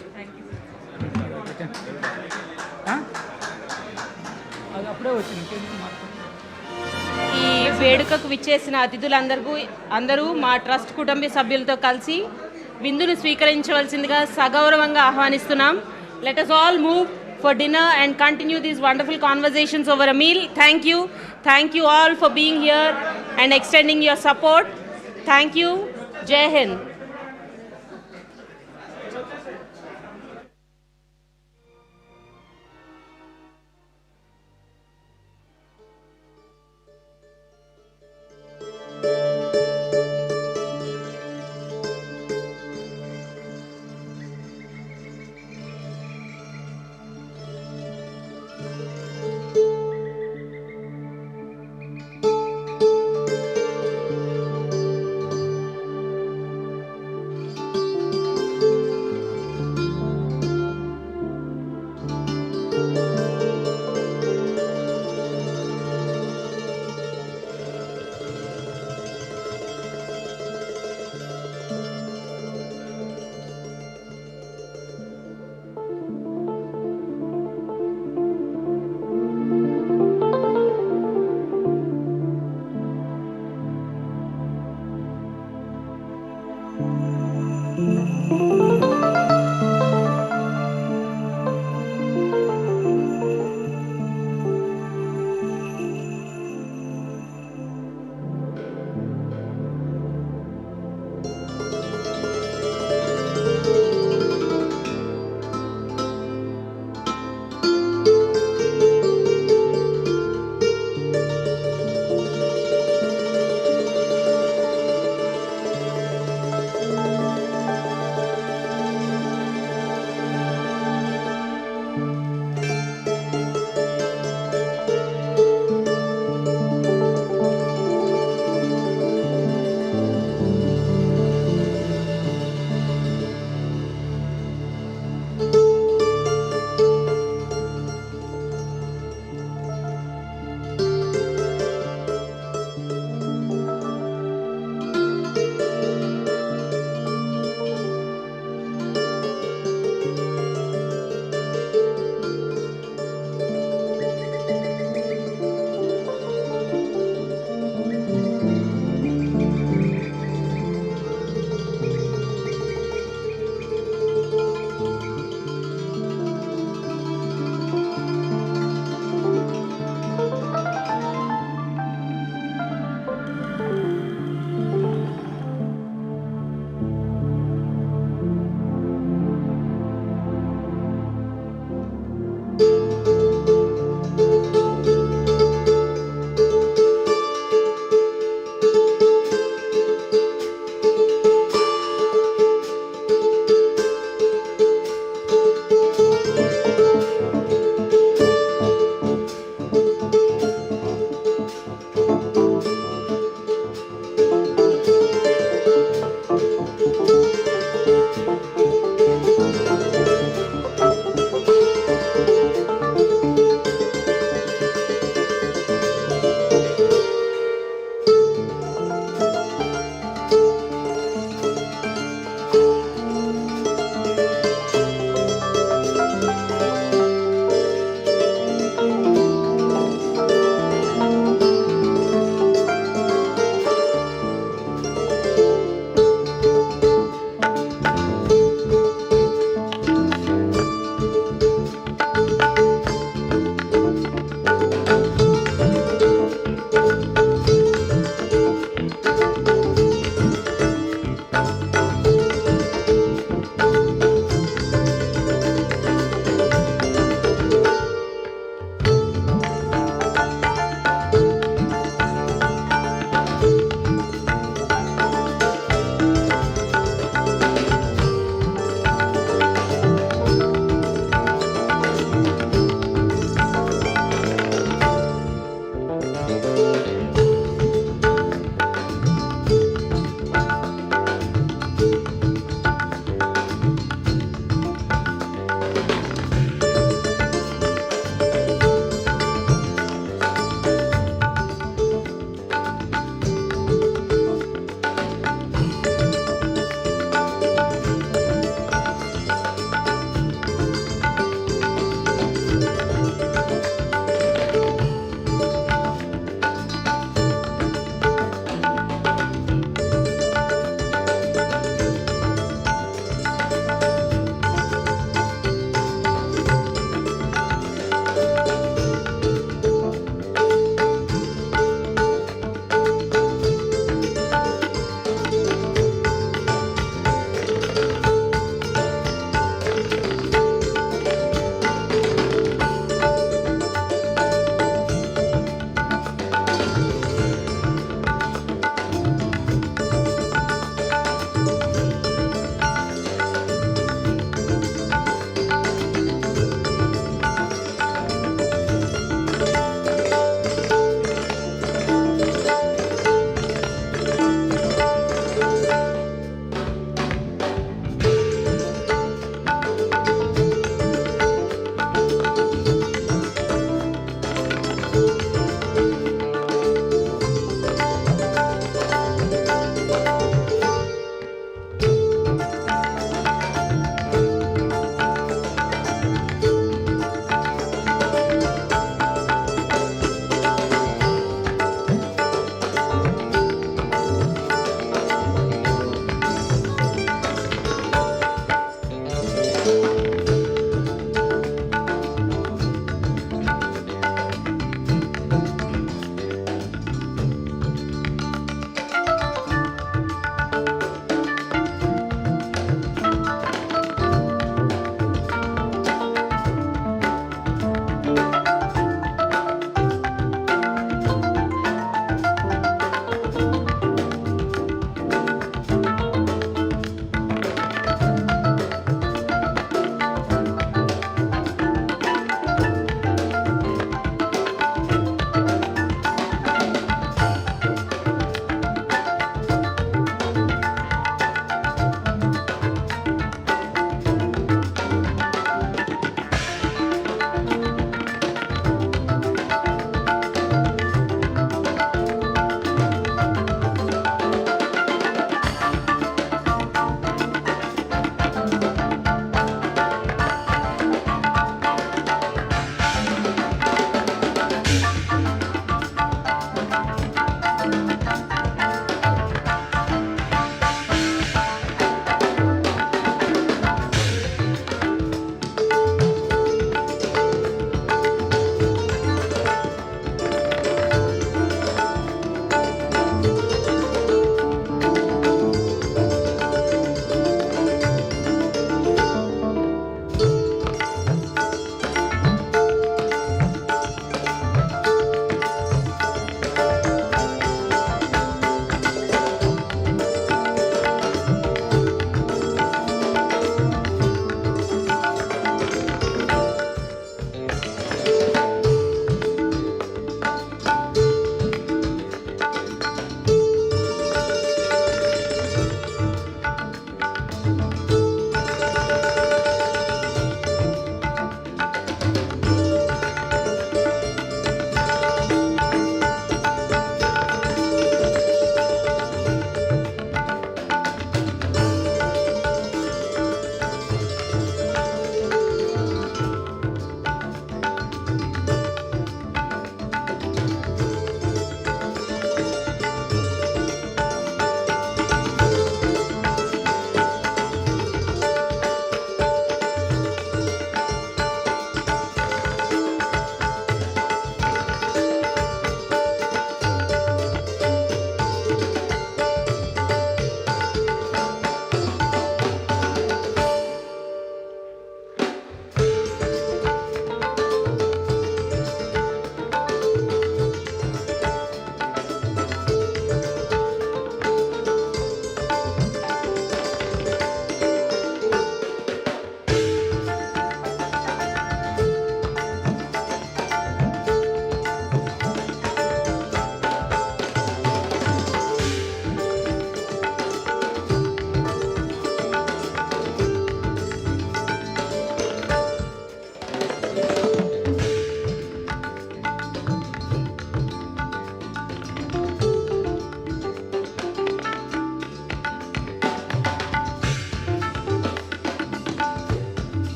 ఈ వేడుకకు విచ్చేసిన అందరూ మా trust కుటుంబ సభ్యులతో కలిసి విందును స్వీకరించవలసిందిగా సగౌరవంగా ఆహ్వానిస్తున్నాం. Let us all move for dinner and continue these wonderful conversations over a meal. Thank you all for being here and extending your support. Thank you. Jai Hind.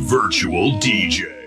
Virtual DJ.